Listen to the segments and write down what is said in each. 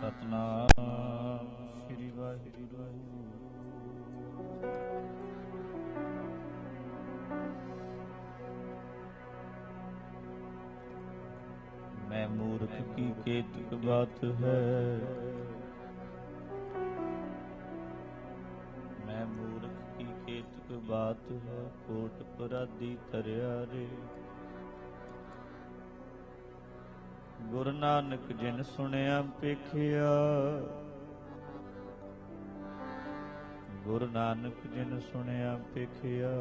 ਸਤਨਾਮ ਸ੍ਰੀ ਵਾਹਿਗੁਰੂ। मैं मूर्ख की केतक बात है, मैं मूर्ख की केतक बात है, कोट पराधी तरया रे। गुरु नानक जिन सुनिया पेखिया, गुरु नानक जिन सुनिया पेखिया,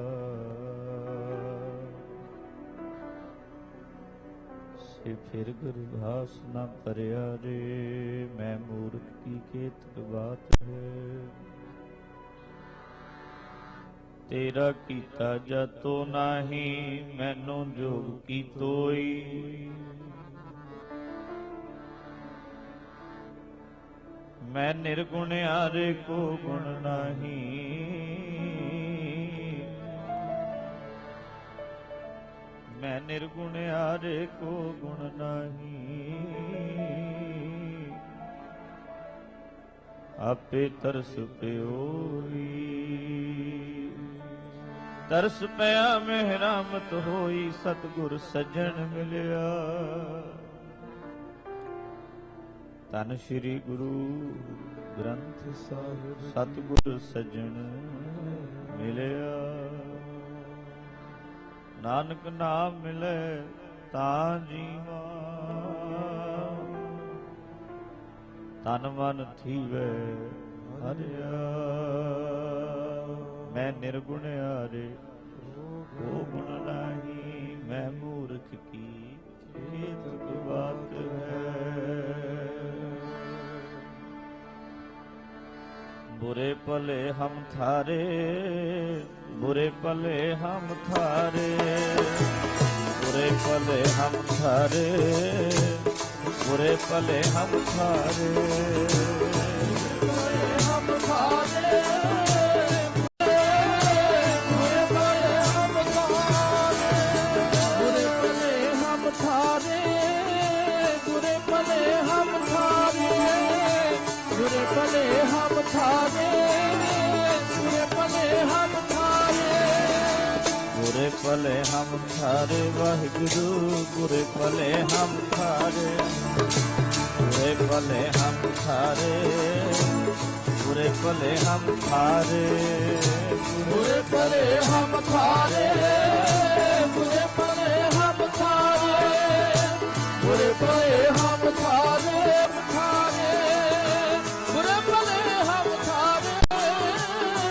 से फिर गुरभास न परिया रे। मैं मूर्ख की केतक बात है, तेरा कीता जातो नाही, मैनू जोग की तोई। मैं निर्गुण्यारे को गुण नाही, मैं निर्गुण्यारे को गुण नाही। आपे तरस प्योई, तरस पया मेहरामत होई, सतगुर सजन मिलिया। धन श्री गुरु ग्रंथ साहिब, सतगुर सजन मिलिया। नानक नाम मिले तां जीवा, तन मन थीवे हरिया। मैं निर्गुण्यारे को गुण नाही, मैं मूर्ख की केतक बात है। बुरे भले हम थारे, बुरे भले हम थारे, बुरे भले हम थारे, बुरे भले हम थारे, बुरे हम थारे, बुरे भले हम थारे, बुरे भले हम थारे, बुरे भले हम थारे, बुरे भले हम थारे, बुरे भले हम थारे, बुरे भले हम थारे। वाहिगुरु बुरे भले हम थारे, बुरे भले हम थारे, बुरे भले हम थारे, बुरे भले हम थारे, बुरे भले हम थारे, बुरे भले हम थारे, थारे, बुरे भले हम थारे,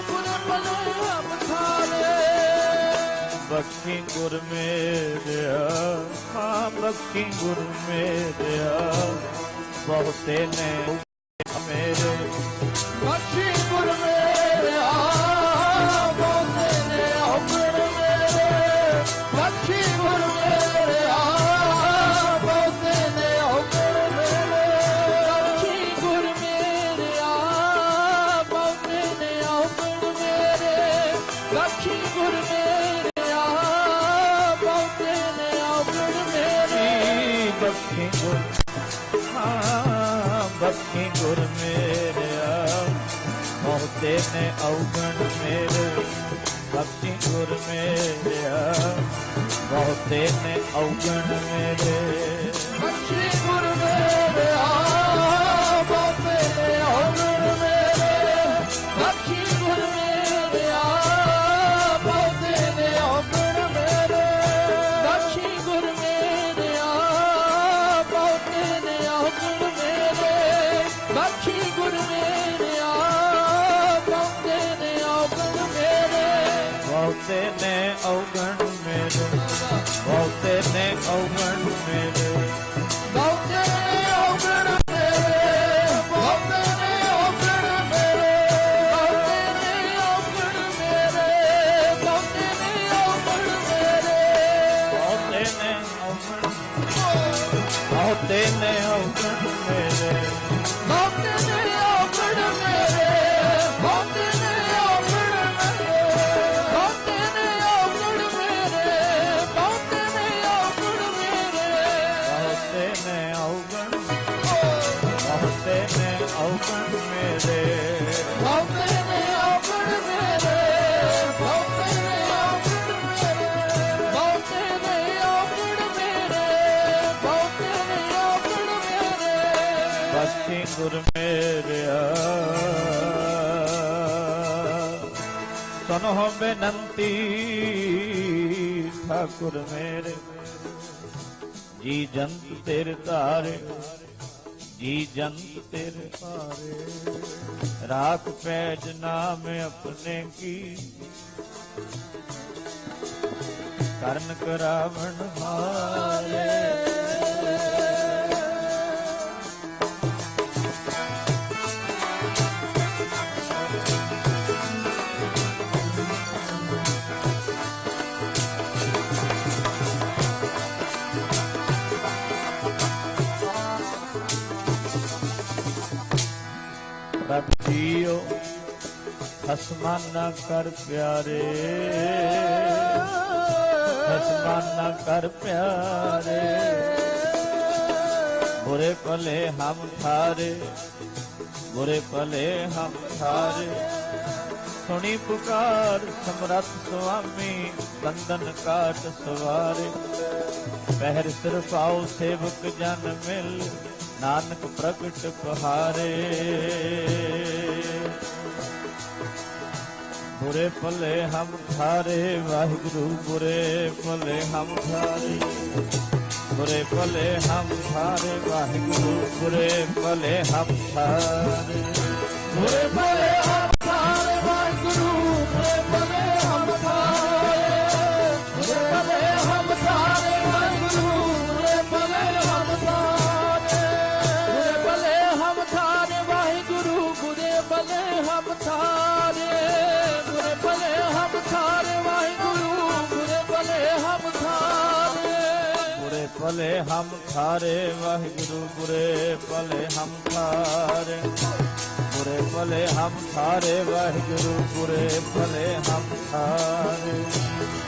बुरे भले हम थारे। बख्शी गुर मेरिया, हाँ बख्शी गुर मेरिया, बहुते ने मेरे। बख्शी गुर मेरिया, बहुते ने अवगुण मेरे। बख्शी गुर मेरिया, बहुते ने अवगुण मेरे। बख्शी गुर मेरिया, बहुते ने अवगुण मेरे। बख्शी गुर मेरिया, बहुते ने अवगुण मेरे। बख्शी गुर, हाँ बख्शी गुर मेरिया, बहुते ने अवगुण मेरे। बख्शी गुर मेरिया, बहुते ने अवगुण मेरे। बख्शी गुर मेरिया, बहुते ने अवगुण मेरे। बख्शी गुर मेरिया, बहुते ने अवगुण मेरे। बख्शी गुर मेरिया, बहुते ने अवगुण मेरे। बख्शी गुर मेरिया, बहुते ने अवगुण मेरे। बहुते ने अवगुण मेरे, बहुते ने अवगुण मेरे, बहुते ने अवगुण मेरे, बहुते ने अवगुण मेरे, बहुते ने अवगुण मेरे, बहुते ने अवगुण मेरे, बहुते ने अवगुण मेरे, बहुते ने अवगुण मेरे, बहुते ने अवगुण मेरे, बहुते ने अवगुण मेरे, बहुते ने अवगुण मेरे, ਔਗਣ ਮੇਰੇ, ਭੌਂਕੇ ਨੇ ਔਗਣ ਮੇਰੇ, ਭੌਂਕੇ ਨੇ ਔਗਣ ਮੇਰੇ, ਭੌਂਕੇ ਨੇ ਔਗਣ ਮੇਰੇ, ਭੌਂਕੇ ਨੇ ਔਗਣ ਮੇਰੇ। ਬਖਸ਼ੀ ਗੁਰ ਮੇਰਿਆ ਸੁਨੋ ਬੇਨੰਤੀ ਠਾਕੁਰ ਮੇਰੇ। ਜੀ ਜੰਤ ਤੇਰੇ ਧਾਰੇ, ਜੀ ਜੰਤ ਤੇਰੇ ਭਾਰੇ, ਰਾਖ ਪੈਜ ਨਾਮ ਆਪਣੇ ਕੀ, ਕਰਨ ਕਰਾਵਣ ਹਾਰੇ। ਪ੍ਰਭ ਜੀਓ ਖਸਮਾਂ ਨਾ ਕਰ ਪਿਆਰੇ, ਖਸਮਾਂ ਨਾ ਕਰ ਪਿਆਰੇ। बुरे भले हम थारे, बुरे भले हम थारे। सुनी पुकार समरथ स्वामी, बंधन काट सवारे। पहर सिर पाओ सेवक जन मिल, नानक प्रगट पहारे। बुरे भले हम थारे, वाहिगुरु बुरे भले हम थारे। बुरे भले हम थारे, वाहिगुरु बुरे भले हम थारे। बुरे भले हम थारे, वाहिगुरु बुरे भले हम थारे। बुरे भले हम थारे, वाहिगुरु बुरे भले हम थारे। बुरे भले हम थारे, वाहिगुरु बुरे भले हम थारे। बुरे भले हम थारे, वाहिगुरु बुरे भले हम थारे। बुरे भले हम थारे, वाहिगुरु बुरे भले हम थारे। बुरे भले हम थारे, वाहिगुरु बुरे भले हम थारे।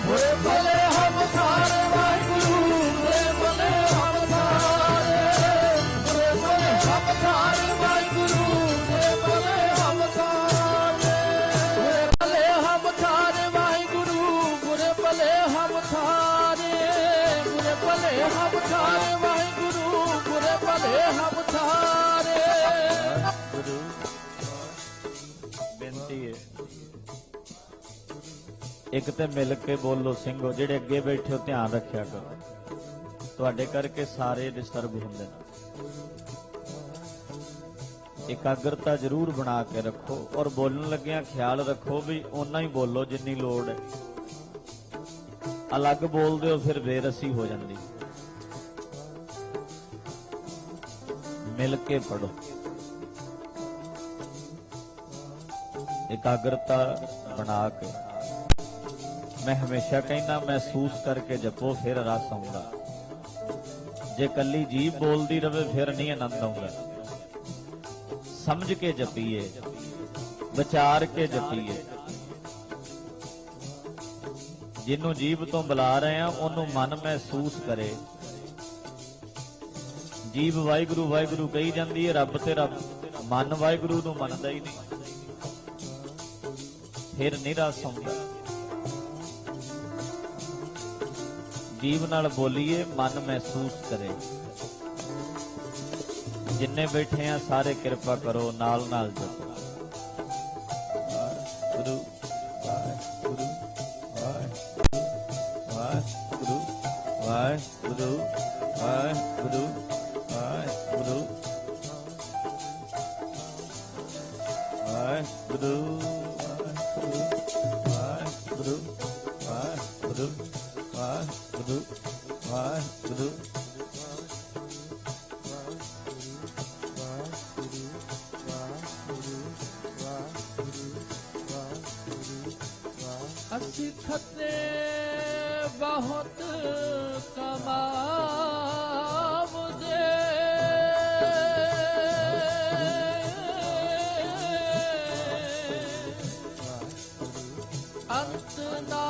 बुरे भले हम थारे, वाहिगुरु बुरे भले हम थारे। बुरे भले हम थारे, वाहिगुरु बुरे भले हम थारे। बुरे भले हम थारे, वाहिगुरु बुरे भले हम थारे। बुरे भले हम थारे, वाहिगुरु बुरे भले हम थारे। गुरु बेनती है, एक ते मिल के बोलो ਸਿੰਘੋ, ਜਿਹੜੇ ਅੱਗੇ ਬੈਠੇ ਹੋ ਧਿਆਨ ਰੱਖਿਆ ਕਰੋ, ਤੁਹਾਡੇ ਕਰਕੇ ਸਾਰੇ ਡਿਸਟਰਬ ਹੁੰਦੇ ਨੇ। ਇਕਾਗਰਤਾ ਜ਼ਰੂਰ ਬਣਾ ਕੇ ਰੱਖੋ, ਔਰ ਬੋਲਣ ਲੱਗਿਆਂ ਖਿਆਲ ਰੱਖੋ ਵੀ ਓਨਾ ਹੀ ਬੋਲੋ ਜਿੰਨੀ ਲੋੜ ਹੈ। ਅਲੱਗ ਬੋਲਦੇ ਹੋ ਫਿਰ ਬੇਰਸੀ ਹੋ ਜਾਂਦੀ। ਮਿਲ ਕੇ ਪੜੋ, ਇਕਾਗਰਤਾ ਬਣਾ ਕੇ। ਮੈਂ ਹਮੇਸ਼ਾ ਕਹਿੰਦਾ ਮਹਿਸੂਸ ਕਰਕੇ ਜਪੋ, ਫਿਰ ਰਸ ਆਉਂਦਾ। ਜੇ ਕੱਲੀ ਜੀਭ ਬੋਲਦੀ ਰਵੇ ਫਿਰ ਨਹੀਂ ਆਨੰਦ ਆਉਂਦਾ। ਸਮਝ ਕੇ ਜਪੀਏ, ਵਿਚਾਰ ਕੇ ਜਪੀਏ। ਜਿਹਨੂੰ ਜੀਭ ਤੋਂ ਬੁਲਾ ਰਹੇ ਆ ਉਹਨੂੰ ਮਨ ਮਹਿਸੂਸ ਕਰੇ। ਜੀਭ ਵਾਹਿਗੁਰੂ ਵਾਹਿਗੁਰੂ ਕਹੀ ਜਾਂਦੀ ਹੈ, ਰੱਬ ਤੇ ਰੱਬ, ਮਨ ਵਾਹਿਗੁਰੂ ਨੂੰ ਮੰਨਦਾ ਹੀ ਨਹੀਂ, ਫਿਰ ਨਹੀਂ ਰਸ ਆਉਂਦਾ। ਜੀਭ ਨਾਲ ਬੋਲੀਏ, ਮਨ ਮਹਿਸੂਸ ਕਰੇ। ਜਿੰਨੇ ਬੈਠੇ ਆ ਸਾਰੇ ਕਿਰਪਾ ਕਰੋ, ਨਾਲ ਨਾਲ ਜਪੋ। ਗੁਰੂ ਵਾਹਿਗੁਰੂ ਵਾਹਿਗੁਰੂ ਵਾਹਿਗੁਰੂ ਵਾਹਿਗੁਰੂ ਵਾਹਿਗੁਰੂ ਵਾਹਿਗੁਰੂ ਵਾਹਿਗੁਰੂ ਵਾਹਿਗੁਰੂ ਵਾਹਿਗੁਰੂ ਵਾਹਿਗੁਰੂ। ਅਸੀਂ ਖੱਤੇ ਬਹੁਤ ਕਮਾਵਦੇ, ਅੰਤ ਨਾ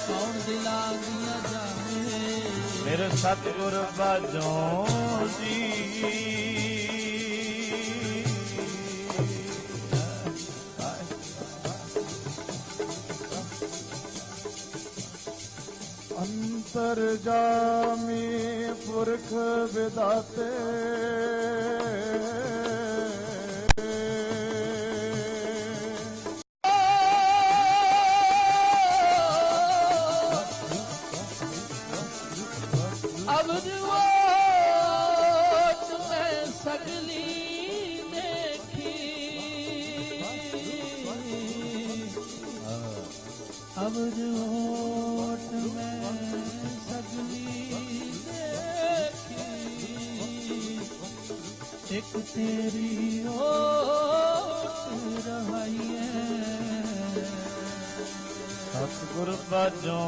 ਕੌਣ ਦੀ ਮੇਰੇ ਸਤਿਗੁਰ ਬਾਝੋਂ ਜੀ। ਅੰਤਰਜਾਮੀ ਪੁਰਖ ਵਿਦਾਤੇ ਇੱਕ ਤੇਰੀ ਓਟ ਰਹਾਈਏ ਸਤਿਗੁਰ ਬਾਝੋਂ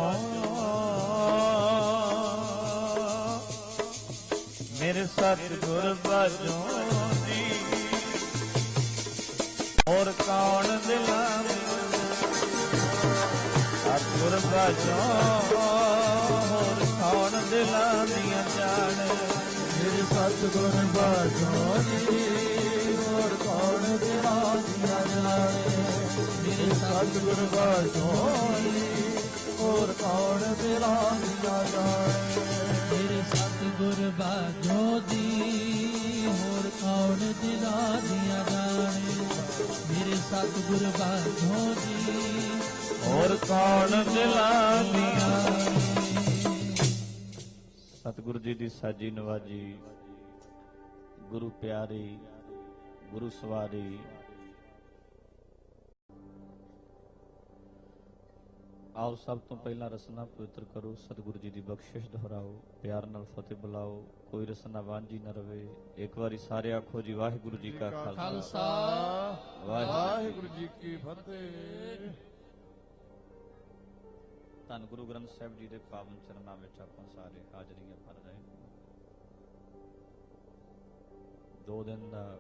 ਮੇਰੇ ਸਤਿਗੁਰ ਬਾਝੋਂ ਜੀ। ਹੋਰ ਕੌਣ ਦਿਲਾਂ ਸਤਿਗੁਰ ਬਾਝੋਂ ਹੋਰ ਕੌਣ ਦਿਲਾਂ ਦੀਆਂ ਜਾਣੇ। ਮੇਰੇ ਸਤਿਗੁਰ ਬਾਝੋਂ ਜੀ ਹੋਰ ਕੌਣ ਦਿਲਾਂ ਦੀਆਂ ਜਾਣੇ। ਮੇਰੇ ਸਤਿਗੁਰ ਬਾਝੋਂ ਜੀ ਹੋਰ ਕੌਣ ਦਿਲਾਂ ਦੀਆਂ ਜਾਣੇ। ਮੇਰੇ ਸਤਿਗੁਰ ਬਾਝੋਂ ਦੀ ਹੋਰ ਕੌਣ ਦਿਲਾਂ ਦੀਆਂ ਜਾਣੇ। ਮੇਰੇ ਸਤਿਗੁਰ ਬਾਝੋਂ ਦੀ ਹੋਰ ਕੌਣ ਦਿਲਾਂ ਦੀਆਂ। ਸਤਿਗੁਰੂ ਜੀ ਦੀ ਸਾਜੀ ਨਵਾਜੀ, ਗੁਰੂ ਪਿਆਰੀ, ਗੁਰੂ ਸਵਾਰੀ। ਆਓ ਸਭ ਤੋਂ ਪਹਿਲਾਂ ਰਸਨਾ ਪਵਿੱਤਰ ਕਰੋ, ਸਤਿਗੁਰੂ ਜੀ ਦੀ ਬਖਸ਼ਿਸ਼ ਦੁਹਰਾਓ, ਪਿਆਰ ਨਾਲ ਫਤਿਹ ਬੁਲਾਓ। ਕੋਈ ਰਸਨਾ ਵਾਂਝੀ ਨਾ ਰਵੇ। ਇੱਕ ਵਾਰੀ ਸਾਰੇ ਆਖੋ ਜੀ ਵਾਹਿਗੁਰੂ ਜੀ ਕਾ ਖਾਲਸਾ ਵਾਹਿਗੁਰੂ ਜੀ ਕੀ ਫਤਿਹ। ਧੰਨ ਗੁਰੂ ਗ੍ਰੰਥ ਸਾਹਿਬ ਜੀ ਦੇ ਪਾਵਨ ਚਰਨਾਂ ਵਿੱਚ ਆਪਾਂ ਸਾਰੇ ਹਾਜ਼ਰੀਆਂ ਭਰ ਰਹੇ ਹਾਂ। 2 ਦਿਨ ਦਾ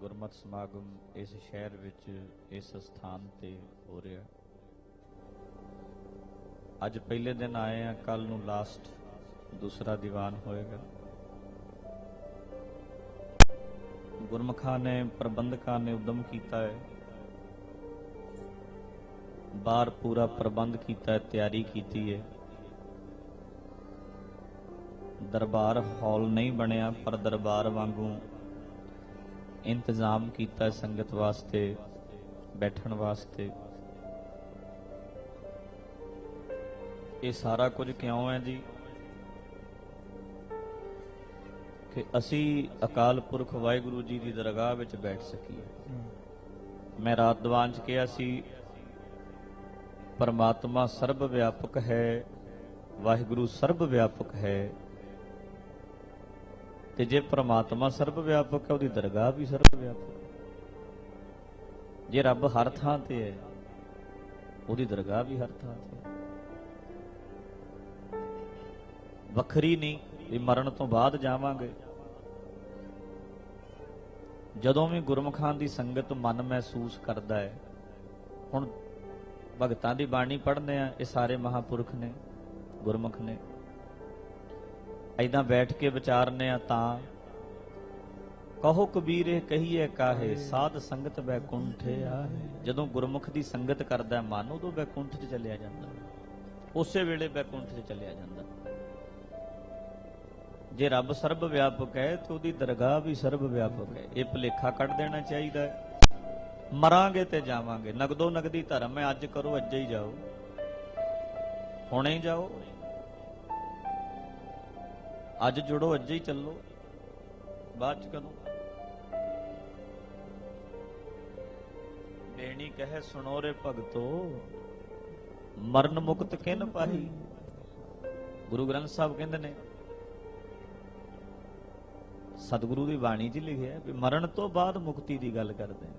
ਗੁਰਮਤਿ ਸਮਾਗਮ ਇਸ ਸ਼ਹਿਰ ਵਿੱਚ ਇਸ ਸਥਾਨ ਤੇ ਹੋ ਰਿਹਾ। ਅੱਜ ਪਹਿਲੇ ਦਿਨ ਆਏ ਆ, ਕੱਲ ਨੂੰ ਲਾਸਟ ਦੂਸਰਾ ਦੀਵਾਨ ਹੋਏਗਾ। ਗੁਰਮੁਖਾਂ ਨੇ, ਪ੍ਰਬੰਧਕਾਂ ਨੇ ਉਦਮ ਕੀਤਾ ਹੈ, ਬਾਹਰ ਪੂਰਾ ਪ੍ਰਬੰਧ ਕੀਤਾ ਹੈ, ਤਿਆਰੀ ਕੀਤੀ ਹੈ। ਦਰਬਾਰ ਹਾਲ ਨਹੀਂ ਬਣਿਆ, ਪਰ ਦਰਬਾਰ ਵਾਂਗੂ ਇੰਤਜ਼ਾਮ ਕੀਤਾ ਸੰਗਤ ਵਾਸਤੇ, ਬੈਠਣ ਵਾਸਤੇ। ਇਹ ਸਾਰਾ ਕੁਝ ਕਿਉਂ ਹੈ ਜੀ? ਕਿ ਅਸੀਂ ਅਕਾਲ ਪੁਰਖ ਵਾਹਿਗੁਰੂ ਜੀ ਦੀ ਦਰਗਾਹ ਵਿੱਚ ਬੈਠ ਸਕੀਏ। ਮੈਂ ਰਾਤ ਦੀਵਾਨ 'ਚ ਕਿਹਾ ਸੀ, ਪਰਮਾਤਮਾ ਸਰਬ ਵਿਆਪਕ ਹੈ, ਵਾਹਿਗੁਰੂ ਸਰਬ ਵਿਆਪਕ ਹੈ। ਤੇ ਜੇ ਪ੍ਰਮਾਤਮਾ ਸਰਬ ਵਿਆਪਕ ਹੈ, ਉਹਦੀ ਦਰਗਾਹ ਵੀ ਸਰਬ ਵਿਆਪਕ ਹੈ। ਜੇ ਰੱਬ ਹਰ ਥਾਂ ਤੇ ਹੈ, ਉਹਦੀ ਦਰਗਾਹ ਵੀ ਹਰ ਥਾਂ ਤੇ ਹੈ। ਵੱਖਰੀ ਨਹੀਂ ਵੀ ਮਰਨ ਤੋਂ ਬਾਅਦ ਜਾਵਾਂਗੇ। ਜਦੋਂ ਵੀ ਗੁਰਮੁਖਾਂ ਦੀ ਸੰਗਤ ਮਨ ਮਹਿਸੂਸ ਕਰਦਾ ਹੈ, ਹੁਣ ਭਗਤਾਂ ਦੀ ਬਾਣੀ ਪੜ੍ਹਨੇ ਆ, ਇਹ ਸਾਰੇ ਮਹਾਂਪੁਰਖ ਨੇ, ਗੁਰਮੁਖ ਨੇ। ਏਦਾਂ ਬੈਠ ਕੇ ਵਿਚਾਰਨੇ ਆ ਤਾਂ ਕਹੋ ਕਬੀਰੇ ਕਹੀਏ ਕਾਹੇ, ਸਾਧ ਸੰਗਤ ਬੈਕੁੰਠ ਆਏ। ਜਦੋਂ ਗੁਰਮੁਖ ਦੀ ਸੰਗਤ ਕਰਦਾ ਮਨ, ਉਦੋਂ ਬੈਕੁੰਠ 'ਚ ਚਲਿਆ ਜਾਂਦਾ, ਉਸੇ ਵੇਲੇ ਬੈਕੁੰਠ 'ਚ ਚਲਿਆ ਜਾਂਦਾ। ਜੇ ਰੱਬ ਸਰਬ ਵਿਆਪਕ ਹੈ ਤੇ ਉਹਦੀ ਦਰਗਾਹ ਵੀ ਸਰਬ ਵਿਆਪਕ ਹੈ। ਇਹ ਭੁਲੇਖਾ ਕੱਢ ਦੇਣਾ ਚਾਹੀਦਾ ਹੈ। ਮਰਾਂਗੇ ਤੇ ਜਾਵਾਂਗੇ, ਨਗਦੋ ਨਗਦੀ ਧਰਮ ਹੈ। ਅੱਜ ਕਰੋ, ਅੱਜ ਹੀ ਜਾਓ, ਹੁਣੇ ਹੀ ਜਾਓ, ਅੱਜ ਜੁੜੋ, ਅੱਜ ਹੀ ਚੱਲੋ, ਬਾਅਦ ਚ ਕਦੋਂ। ਬੇਣੀ ਕਹੇ ਸੁਣੋ ਰੇ ਭਗਤੋ, ਮਰਨ ਮੁਕਤ ਕਿਨ ਪਾਹੀ। ਗੁਰੂ ਗ੍ਰੰਥ ਸਾਹਿਬ ਕਹਿੰਦੇ ਨੇ, ਸਤਿਗੁਰੂ ਦੀ ਬਾਣੀ 'ਚ ਲਿਖਿਆ ਵੀ ਮਰਨ ਤੋਂ ਬਾਅਦ ਮੁਕਤੀ ਦੀ ਗੱਲ ਕਰਦੇ ਨੇ।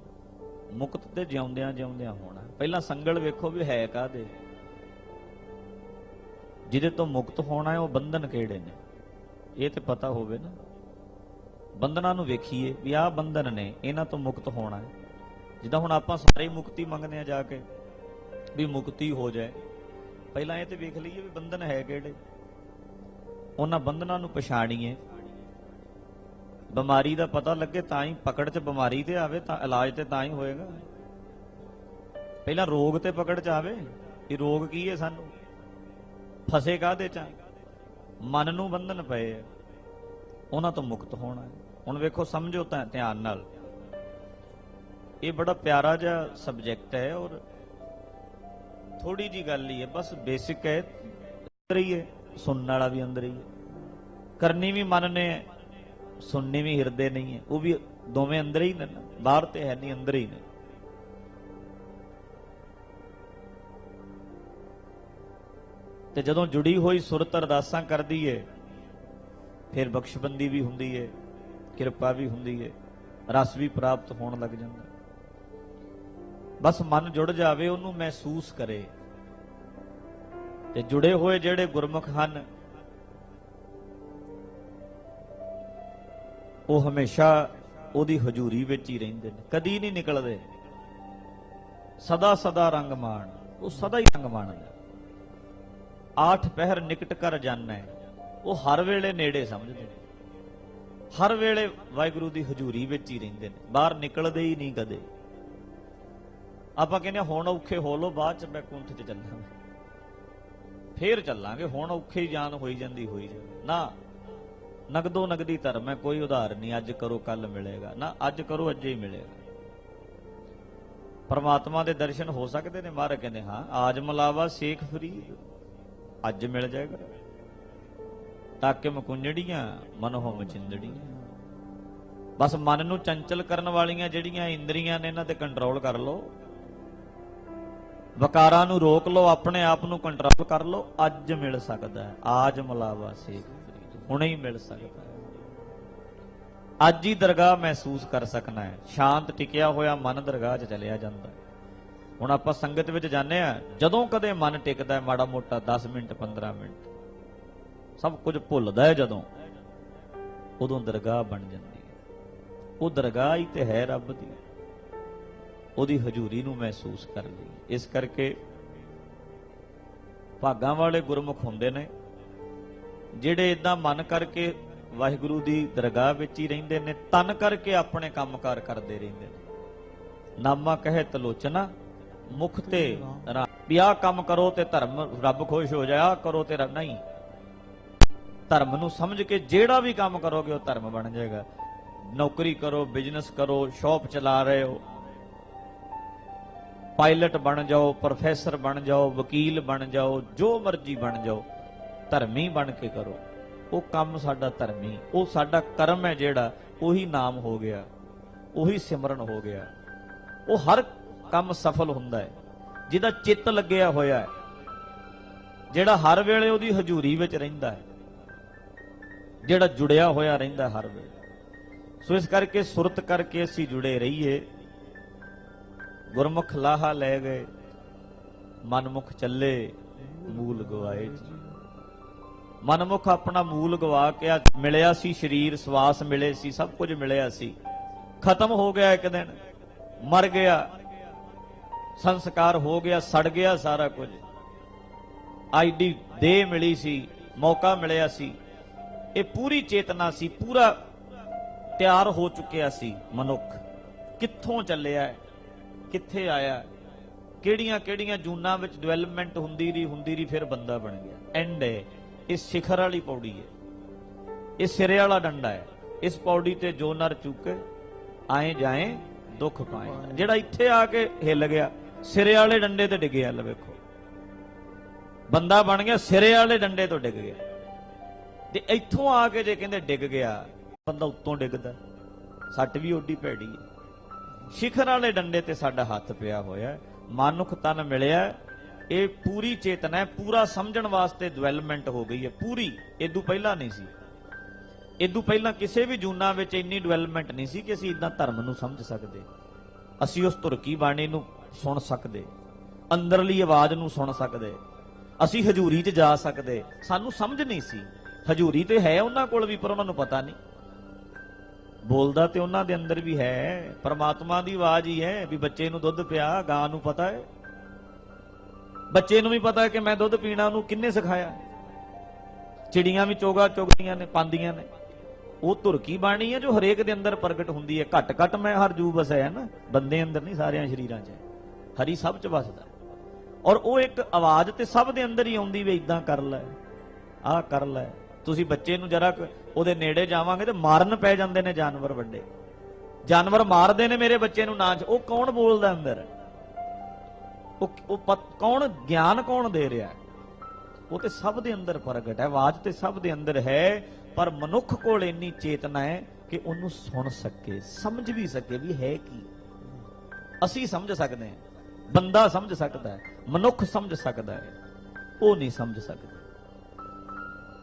ਮੁਕਤ ਤੇ ਜਿਉਂਦਿਆਂ ਜਿਉਂਦਿਆਂ ਹੋਣਾ। ਪਹਿਲਾਂ ਸੰਗਲ ਵੇਖੋ ਵੀ ਹੈ ਕਾਹਦੇ। ਜਿਹਦੇ ਤੋਂ ਮੁਕਤ ਹੋਣਾ ਹੈ ਉਹ ਬੰਧਨ ਕਿਹੜੇ ਨੇ, ਇਹ ਤੇ ਪਤਾ ਹੋਵੇ ਨਾ। ਬੰਧਨਾਂ ਨੂੰ ਵੇਖੀਏ ਵੀ ਆਹ ਬੰਧਨ ਨੇ, ਇਹਨਾਂ ਤੋਂ ਮੁਕਤ ਹੋਣਾ ਹੈ। ਜਿੱਦਾਂ ਹੁਣ ਆਪਾਂ ਸਾਰੇ ਮੁਕਤੀ ਮੰਗਦੇ ਆ ਜਾ ਕੇ ਵੀ ਮੁਕਤੀ ਹੋ ਜਾਏ, ਪਹਿਲਾਂ ਇਹ ਤੇ ਵੇਖ ਲਈਏ ਵੀ ਬੰਧਨ ਹੈ ਕਿਹੜੇ, ਉਹਨਾਂ ਬੰਧਨਾਂ ਨੂੰ ਪਛਾਣੀਏ। ਬਿਮਾਰੀ ਦਾ ਪਤਾ ਲੱਗੇ ਤਾਂ ਹੀ, ਪਕੜ 'ਚ ਬਿਮਾਰੀ ਤੇ ਆਵੇ ਤਾਂ ਇਲਾਜ ਤੇ ਤਾਂ ਹੀ ਹੋਏਗਾ। ਪਹਿਲਾਂ ਰੋਗ ਤੇ ਪਕੜ 'ਚ ਆਵੇ ਕਿ ਰੋਗ ਕੀ ਹੈ, ਸਾਨੂੰ ਫਸੇ ਕਾਹਦੇ 'ਚ, ਮਨ ਨੂੰ ਬੰਧਨ ਪਏ ਆ, ਉਹਨਾਂ ਤੋਂ ਮੁਕਤ ਹੋਣਾ ਹੈ। ਹੁਣ ਵੇਖੋ, ਸਮਝੋ ਤਾਂ ਧਿਆਨ ਨਾਲ, ਇਹ ਬੜਾ ਪਿਆਰਾ ਜਿਹਾ ਸਬਜੈਕਟ ਹੈ ਔਰ ਥੋੜੀ ਜੀ ਗੱਲ ਹੀ ਹੈ, ਬਸ ਬੇਸਿਕ ਹੈ, ਅੰਦਰ ਹੀ ਹੈ, ਸੁਣਨ ਵਾਲਾ ਵੀ ਅੰਦਰ ਹੀ ਹੈ, ਕਰਨੀ ਵੀ ਮਨ ਨੇ ਹੈ, ਸੁਣਨੀ ਵੀ ਹਿਰਦੇ ਨਹੀਂ ਹੈ, ਉਹ ਵੀ ਦੋਵੇਂ ਅੰਦਰ ਹੀ ਨੇ, ਬਾਹਰ ਤੇ ਹੈ ਨਹੀਂ, ਅੰਦਰ ਹੀ ਨੇ। ਤੇ ਜਦੋਂ ਜੁੜੀ ਹੋਈ ਸੁਰਤ ਅਰਦਾਸਾਂ ਕਰਦੀ ਏ, ਫਿਰ ਬਖਸ਼ਬੰਦੀ ਵੀ ਹੁੰਦੀ ਏ, ਕਿਰਪਾ ਵੀ ਹੁੰਦੀ ਏ, ਰਸ ਵੀ ਪ੍ਰਾਪਤ ਹੋਣ ਲੱਗ ਜਾਂਦਾ। ਬਸ ਮਨ ਜੁੜ ਜਾਵੇ, ਉਹਨੂੰ ਮਹਿਸੂਸ ਕਰੇ। ਤੇ ਜੁੜੇ ਹੋਏ ਜਿਹੜੇ ਗੁਰਮੁਖ ਹਨ, ਉਹ ਹਮੇਸ਼ਾ ਉਹਦੀ ਹਜ਼ੂਰੀ ਵਿੱਚ ਹੀ ਰਹਿੰਦੇ ਨੇ, ਕਦੀ ਨਹੀਂ ਨਿਕਲਦੇ। ਸਦਾ ਸਦਾ ਰੰਗ ਮਾਣ, ਉਹ ਸਦਾ ਹੀ ਰੰਗ ਮਾਣਦਾ। ਆਠ ਪਹਿਰ ਨਿਕਟ ਕਰ ਜਾਣੈ, ਉਹ ਹਰ ਵੇਲੇ ਨੇੜੇ ਸਮਝਦੇ ਨੇ, ਹਰ ਵੇਲੇ ਵਾਹਿਗੁਰੂ ਦੀ ਹਜ਼ੂਰੀ ਵਿੱਚ ਹੀ ਰਹਿੰਦੇ ਨੇ, ਬਾਹਰ ਨਿਕਲਦੇ ਹੀ ਨਹੀਂ ਕਦੇ। ਆਪਾਂ ਕਹਿੰਦੇ ਹੁਣ ਔਖੇ ਹੋ ਲੋ, ਬਾਅਦ ਚ ਬੈਕੁੰਠ ਚ ਚੱਲਾਂਗੇ, ਫੇਰ ਚੱਲਾਂਗੇ, ਹੁਣ ਔਖੇ ਹੀ ਜਾਨ ਹੋਈ ਜਾਂਦੀ ਹੋਈ ਜਾਂਦੀ। ਨਾ, ਨਗਦੋ ਨਗਦੀ ਧਰਮ ਹੈ, ਕੋਈ ਉਧਾਰ ਨਹੀਂ, ਅੱਜ ਕਰੋ ਕੱਲ ਮਿਲੇਗਾ, ਨਾ ਅੱਜ ਕਰੋ ਅੱਜੇ ਹੀ ਮਿਲੇਗਾ। ਪਰਮਾਤਮਾ ਦੇ ਦਰਸ਼ਨ ਹੋ ਸਕਦੇ ਨੇ। ਮਹਾਰਾਜ ਕਹਿੰਦੇ ਹਾਂ, ਆਜ ਮਲਾਵਾ ਸੇਖ ਫਰੀਦ, ਅੱਜ ਮਿਲ ਜਾਏਗਾ। ਤਾਕੇ ਮਕੁੰਝੜੀਆਂ ਮਨ ਹੋ ਮਚਿੰਦੜੀਆਂ। ਬਸ ਮਨ ਨੂੰ ਚੰਚਲ ਕਰਨ ਵਾਲੀਆਂ ਜਿਹੜੀਆਂ ਇੰਦਰੀਆਂ ਨੇ, ਇਹਨਾਂ ਤੇ ਕੰਟਰੋਲ ਕਰ ਲਓ, ਵਕਾਰਾਂ ਨੂੰ ਰੋਕ ਲਓ, ਆਪਣੇ ਆਪ ਨੂੰ ਕੰਟਰੋਲ ਕਰ ਲਓ। ਅੱਜ ਮਿਲ ਸਕਦਾ ਹੈ, ਆਜ ਮਲਾਵਾ ਸੇਖ ਫਰੀਦ, ਹੁਣੇ ਹੀ ਮਿਲ ਸਕਦਾ ਹੈ। ਅੱਜ ਹੀ ਦਰਗਾਹ ਮਹਿਸੂਸ ਕਰ ਸਕਣਾ ਹੈ। ਸ਼ਾਂਤ ਟਿਕਿਆ ਹੋਇਆ ਮਨ ਦਰਗਾਹ 'ਚ ਚਲਿਆ ਜਾਂਦਾ ਹੈ। ਹੁਣ ਆਪਾਂ ਸੰਗਤ ਵਿੱਚ ਜਾਂਦੇ ਆ, ਜਦੋਂ ਕਦੇ ਮਨ ਟਿਕਦਾ ਹੈ ਮਾੜਾ ਮੋਟਾ 10 ਮਿੰਟ 15 ਮਿੰਟ, ਸਭ ਕੁਝ ਭੁੱਲਦਾ ਹੈ, ਜਦੋਂ ਉਦੋਂ ਦਰਗਾਹ ਬਣ ਜਾਂਦੀ ਹੈ। ਉਹ ਦਰਗਾਹ ਹੀ ਤੇ ਹੈ ਰੱਬ ਦੀ, ਉਹਦੀ ਹਜ਼ੂਰੀ ਨੂੰ ਮਹਿਸੂਸ ਕਰ ਲਈ। ਇਸ ਕਰਕੇ ਭਾਗਾਂ ਵਾਲੇ ਗੁਰਮੁਖ ਹੁੰਦੇ ਨੇ ਜਿਹੜੇ ਇਦਾਂ ਮਨ ਕਰਕੇ ਵਾਹਿਗੁਰੂ ਦੀ ਦਰਗਾਹ ਵਿੱਚ ਹੀ ਰਹਿੰਦੇ ਨੇ, ਤਨ ਕਰਕੇ ਆਪਣੇ ਕੰਮਕਾਰ ਕਰਦੇ ਰਹਿੰਦੇ ਨੇ। ਨਾਮਾ ਕਹੇ ਤਲੋਚਨਾ, ਮੁਖ ਤੇ ਵੀ ਆਹ ਕੰਮ ਕਰੋ ਤੇ ਧਰਮ ਰੱਬ ਖੁਸ਼ ਹੋ ਜਾਏ, ਆਹ ਕਰੋ ਤੇ ਰੱਬ ਨਹੀਂ। ਧਰਮ ਨੂੰ ਸਮਝ ਕੇ ਜਿਹੜਾ ਵੀ ਕੰਮ ਕਰੋਗੇ ਉਹ ਧਰਮ ਬਣ ਜਾਏਗਾ। ਨੌਕਰੀ ਕਰੋ, ਬਿਜ਼ਨਸ ਕਰੋ, ਸ਼ੌਪ ਚਲਾ ਰਹੇ ਹੋ, ਪਾਇਲਟ ਬਣ ਜਾਓ, ਪ੍ਰੋਫੈਸਰ ਬਣ ਜਾਓ, ਵਕੀਲ ਬਣ ਜਾਓ, ਜੋ ਮਰਜ਼ੀ ਬਣ ਜਾਓ, ਧਰਮੀ ਬਣ ਕੇ ਕਰੋ। ਉਹ ਕੰਮ ਸਾਡਾ ਧਰਮੀ, ਉਹ ਸਾਡਾ ਕਰਮ ਹੈ ਜਿਹੜਾ, ਉਹੀ ਨਾਮ ਹੋ ਗਿਆ, ਉਹੀ ਸਿਮਰਨ ਹੋ ਗਿਆ। ਉਹ ਹਰ ਕੰਮ ਸਫਲ ਹੁੰਦਾ ਹੈ ਜਿਹਦਾ ਚਿੱਤ ਲੱਗਿਆ ਹੋਇਆ ਹੈ, ਜਿਹੜਾ ਹਰ ਵੇਲੇ ਉਹਦੀ ਹਜ਼ੂਰੀ ਵਿੱਚ ਰਹਿੰਦਾ ਹੈ, ਜਿਹੜਾ ਜੁੜਿਆ ਹੋਇਆ ਰਹਿੰਦਾ ਹਰ ਵੇਲੇ। ਸੋ ਇਸ ਕਰਕੇ ਸੁਰਤ ਕਰਕੇ ਅਸੀਂ ਜੁੜੇ ਰਹੀਏ। ਗੁਰਮੁਖ ਲਾਹਾ ਲੈ ਗਏ, ਮਨਮੁਖ ਚੱਲੇ ਮੂਲ ਗਵਾਏ ਜੀ। ਮਨਮੁਖ ਆਪਣਾ ਮੂਲ ਗਵਾ ਕੇ, ਮਿਲਿਆ ਸੀ ਸਰੀਰ, ਸਵਾਸ ਮਿਲੇ ਸੀ, ਸਭ ਕੁਝ ਮਿਲਿਆ ਸੀ, ਖਤਮ ਹੋ ਗਿਆ ਇੱਕ ਦਿਨ, ਮਰ ਗਿਆ, ਸੰਸਕਾਰ ਹੋ ਗਿਆ, ਸੜ ਗਿਆ ਸਾਰਾ ਕੁਝ। ਆਈਡੀ ਦੇਹ ਮਿਲੀ ਸੀ, ਮੌਕਾ ਮਿਲਿਆ ਸੀ, ਇਹ ਪੂਰੀ ਚੇਤਨਾ ਸੀ, ਪੂਰਾ ਤਿਆਰ ਹੋ ਚੁੱਕਿਆ ਸੀ ਮਨੁੱਖ। ਕਿੱਥੋਂ ਚੱਲਿਆ, ਕਿੱਥੇ ਆਇਆ, ਕਿਹੜੀਆਂ ਕਿਹੜੀਆਂ ਜੂਨਾਂ ਵਿੱਚ ਡਿਵੈਲਪਮੈਂਟ ਹੁੰਦੀ ਰਹੀ, ਫਿਰ ਬੰਦਾ ਬਣ ਗਿਆ। ਐਂਡ ਹੈ, ਇਹ ਸਿਖਰ ਵਾਲੀ ਪੌੜੀ ਹੈ, ਇਹ ਸਿਰੇ ਵਾਲਾ ਡੰਡਾ ਹੈ। ਇਸ ਪੌੜੀ ਤੇ ਜੋ ਨਰ ਚੁੱਕੇ ਆਏ ਜਾਏ ਦੁੱਖ ਪਾਏ। ਜਿਹੜਾ ਇੱਥੇ ਆ ਕੇ ਹਿੱਲ ਗਿਆ, ਸਿਰੇ ਵਾਲੇ ਡੰਡੇ ਤੇ ਡਿੱਗਿਆ। ਲੈ ਵੇਖੋ, ਬੰਦਾ ਬਣ ਗਿਆ, ਸਿਰੇ ਵਾਲੇ ਡੰਡੇ ਤੋਂ ਡਿੱਗ ਗਿਆ। ਤੇ ਇੱਥੋਂ ਆ ਕੇ ਜੇ ਕਹਿੰਦੇ ਡਿੱਗ ਗਿਆ, ਬੰਦਾ ਉੱਤੋਂ ਡਿੱਗਦਾ, ਸੱਟ ਵੀ ਓਡੀ ਭੈੜੀ ਹੈ। ਸਿਖਰ ਵਾਲੇ ਡੰਡੇ ਤੇ ਸਾਡਾ ਹੱਥ ਪਿਆ ਹੋਇਆ, ਮਨੁੱਖ ਤਨ ਮਿਲਿਆ, ਇਹ ਪੂਰੀ ਚੇਤਨਾ ਹੈ, ਪੂਰਾ ਸਮਝਣ ਵਾਸਤੇ ਡਿਵੈਲਪਮੈਂਟ ਹੋ ਗਈ ਹੈ ਪੂਰੀ। ਇਦੋਂ ਪਹਿਲਾਂ ਨਹੀਂ ਸੀ, ਇਦੋਂ ਪਹਿਲਾਂ ਕਿਸੇ ਵੀ ਜੂਨਾਂ ਵਿੱਚ ਇੰਨੀ ਡਿਵੈਲਪਮੈਂਟ ਨਹੀਂ ਸੀ ਕਿ ਅਸੀਂ ਇਦਾਂ ਧਰਮ ਨੂੰ ਸਮਝ ਸਕਦੇ, ਅਸੀਂ ਉਸ ਧੁਰਕੀ ਬਾਣੀ ਨੂੰ ਸੁਣ ਸਕਦੇ, ਅੰਦਰਲੀ ਆਵਾਜ਼ ਨੂੰ ਸੁਣ ਸਕਦੇ, ਅਸੀਂ ਹਜ਼ੂਰੀ 'ਚ ਜਾ ਸਕਦੇ। ਸਾਨੂੰ ਸਮਝ ਨਹੀਂ ਸੀ। ਹਜ਼ੂਰੀ ਤੇ ਹੈ ਉਹਨਾਂ ਕੋਲ ਵੀ, ਪਰ ਉਹਨਾਂ ਨੂੰ ਪਤਾ ਨਹੀਂ। ਬੋਲਦਾ ਤੇ ਉਹਨਾਂ ਦੇ ਅੰਦਰ ਵੀ ਹੈ, ਪਰਮਾਤਮਾ ਦੀ ਆਵਾਜ਼ ਹੀ ਹੈ। ਵੀ ਬੱਚੇ ਨੂੰ ਦੁੱਧ ਪਿਆ, ਗਾਂ ਨੂੰ ਪਤਾ ਹੈ। ਬੱਚੇ ਨੂੰ ਵੀ ਪਤਾ ਹੈ ਕਿ ਮੈਂ ਦੁੱਧ ਪੀਣਾ, ਉਹਨੂੰ ਕਿੰਨੇ ਸਿਖਾਇਆ? ਚਿੜੀਆਂ ਵੀ ਚੋਗਾ ਚੁਗਦੀਆਂ ਨੇ, ਪਾਉਂਦੀਆਂ ਨੇ। ਉਹ ਧੁਰਕੀ ਬਾਣੀ ਹੈ ਜੋ ਹਰੇਕ ਦੇ ਅੰਦਰ ਪ੍ਰਗਟ ਹੁੰਦੀ ਹੈ। ਘੱਟ ਘੱਟ ਮੈਂ ਹਰ ਜੂ ਵਸਿਆ ਹੈ ਨਾ, ਬੰਦੇ ਅੰਦਰ ਨਹੀਂ, ਸਾਰਿਆਂ ਸ਼ਰੀਰਾਂ 'ਚ। ਹਰੀ ਸਭ 'ਚ ਵਸਦਾ, ਔਰ ਉਹ ਇੱਕ ਆਵਾਜ਼ ਤੇ ਸਭ ਦੇ ਅੰਦਰ ਹੀ ਆਉਂਦੀ ਵੀ ਇਦਾਂ ਕਰ ਲੈ, ਆਹ ਕਰ ਲੈ। ਤੁਸੀਂ ਬੱਚੇ ਨੂੰ ਜਰਾ ਉਹਦੇ ਨੇੜੇ ਜਾਵਾਂਗੇ ਤੇ ਮਾਰਨ ਪੈ ਜਾਂਦੇ ਨੇ ਜਾਨਵਰ, ਵੱਡੇ ਜਾਨਵਰ ਮਾਰਦੇ ਨੇ ਮੇਰੇ ਬੱਚੇ ਨੂੰ ਨਾ। ਉਹ ਕੌਣ ਬੋਲਦਾ ਅੰਦਰ? ਕੌਣ ਗਿਆਨ ਕੌਣ ਦੇ ਰਿਹਾ? ਉਹ ਤੇ ਸਭ ਦੇ ਅੰਦਰ ਪ੍ਰਗਟ ਹੈ, ਆਵਾਜ਼ ਤੇ ਸਭ ਦੇ ਅੰਦਰ ਹੈ, ਪਰ ਮਨੁੱਖ ਕੋਲ ਇੰਨੀ ਚੇਤਨਾ ਹੈ ਕਿ ਉਹਨੂੰ ਸੁਣ ਸਕੇ, ਸਮਝ ਵੀ ਸਕੇ ਵੀ ਹੈ ਕੀ। ਅਸੀਂ ਸਮਝ ਸਕਦੇ ਹਾਂ, ਬੰਦਾ ਸਮਝ ਸਕਦਾ ਹੈ, ਮਨੁੱਖ ਸਮਝ ਸਕਦਾ ਹੈ, ਉਹ ਨਹੀਂ ਸਮਝ ਸਕਦਾ।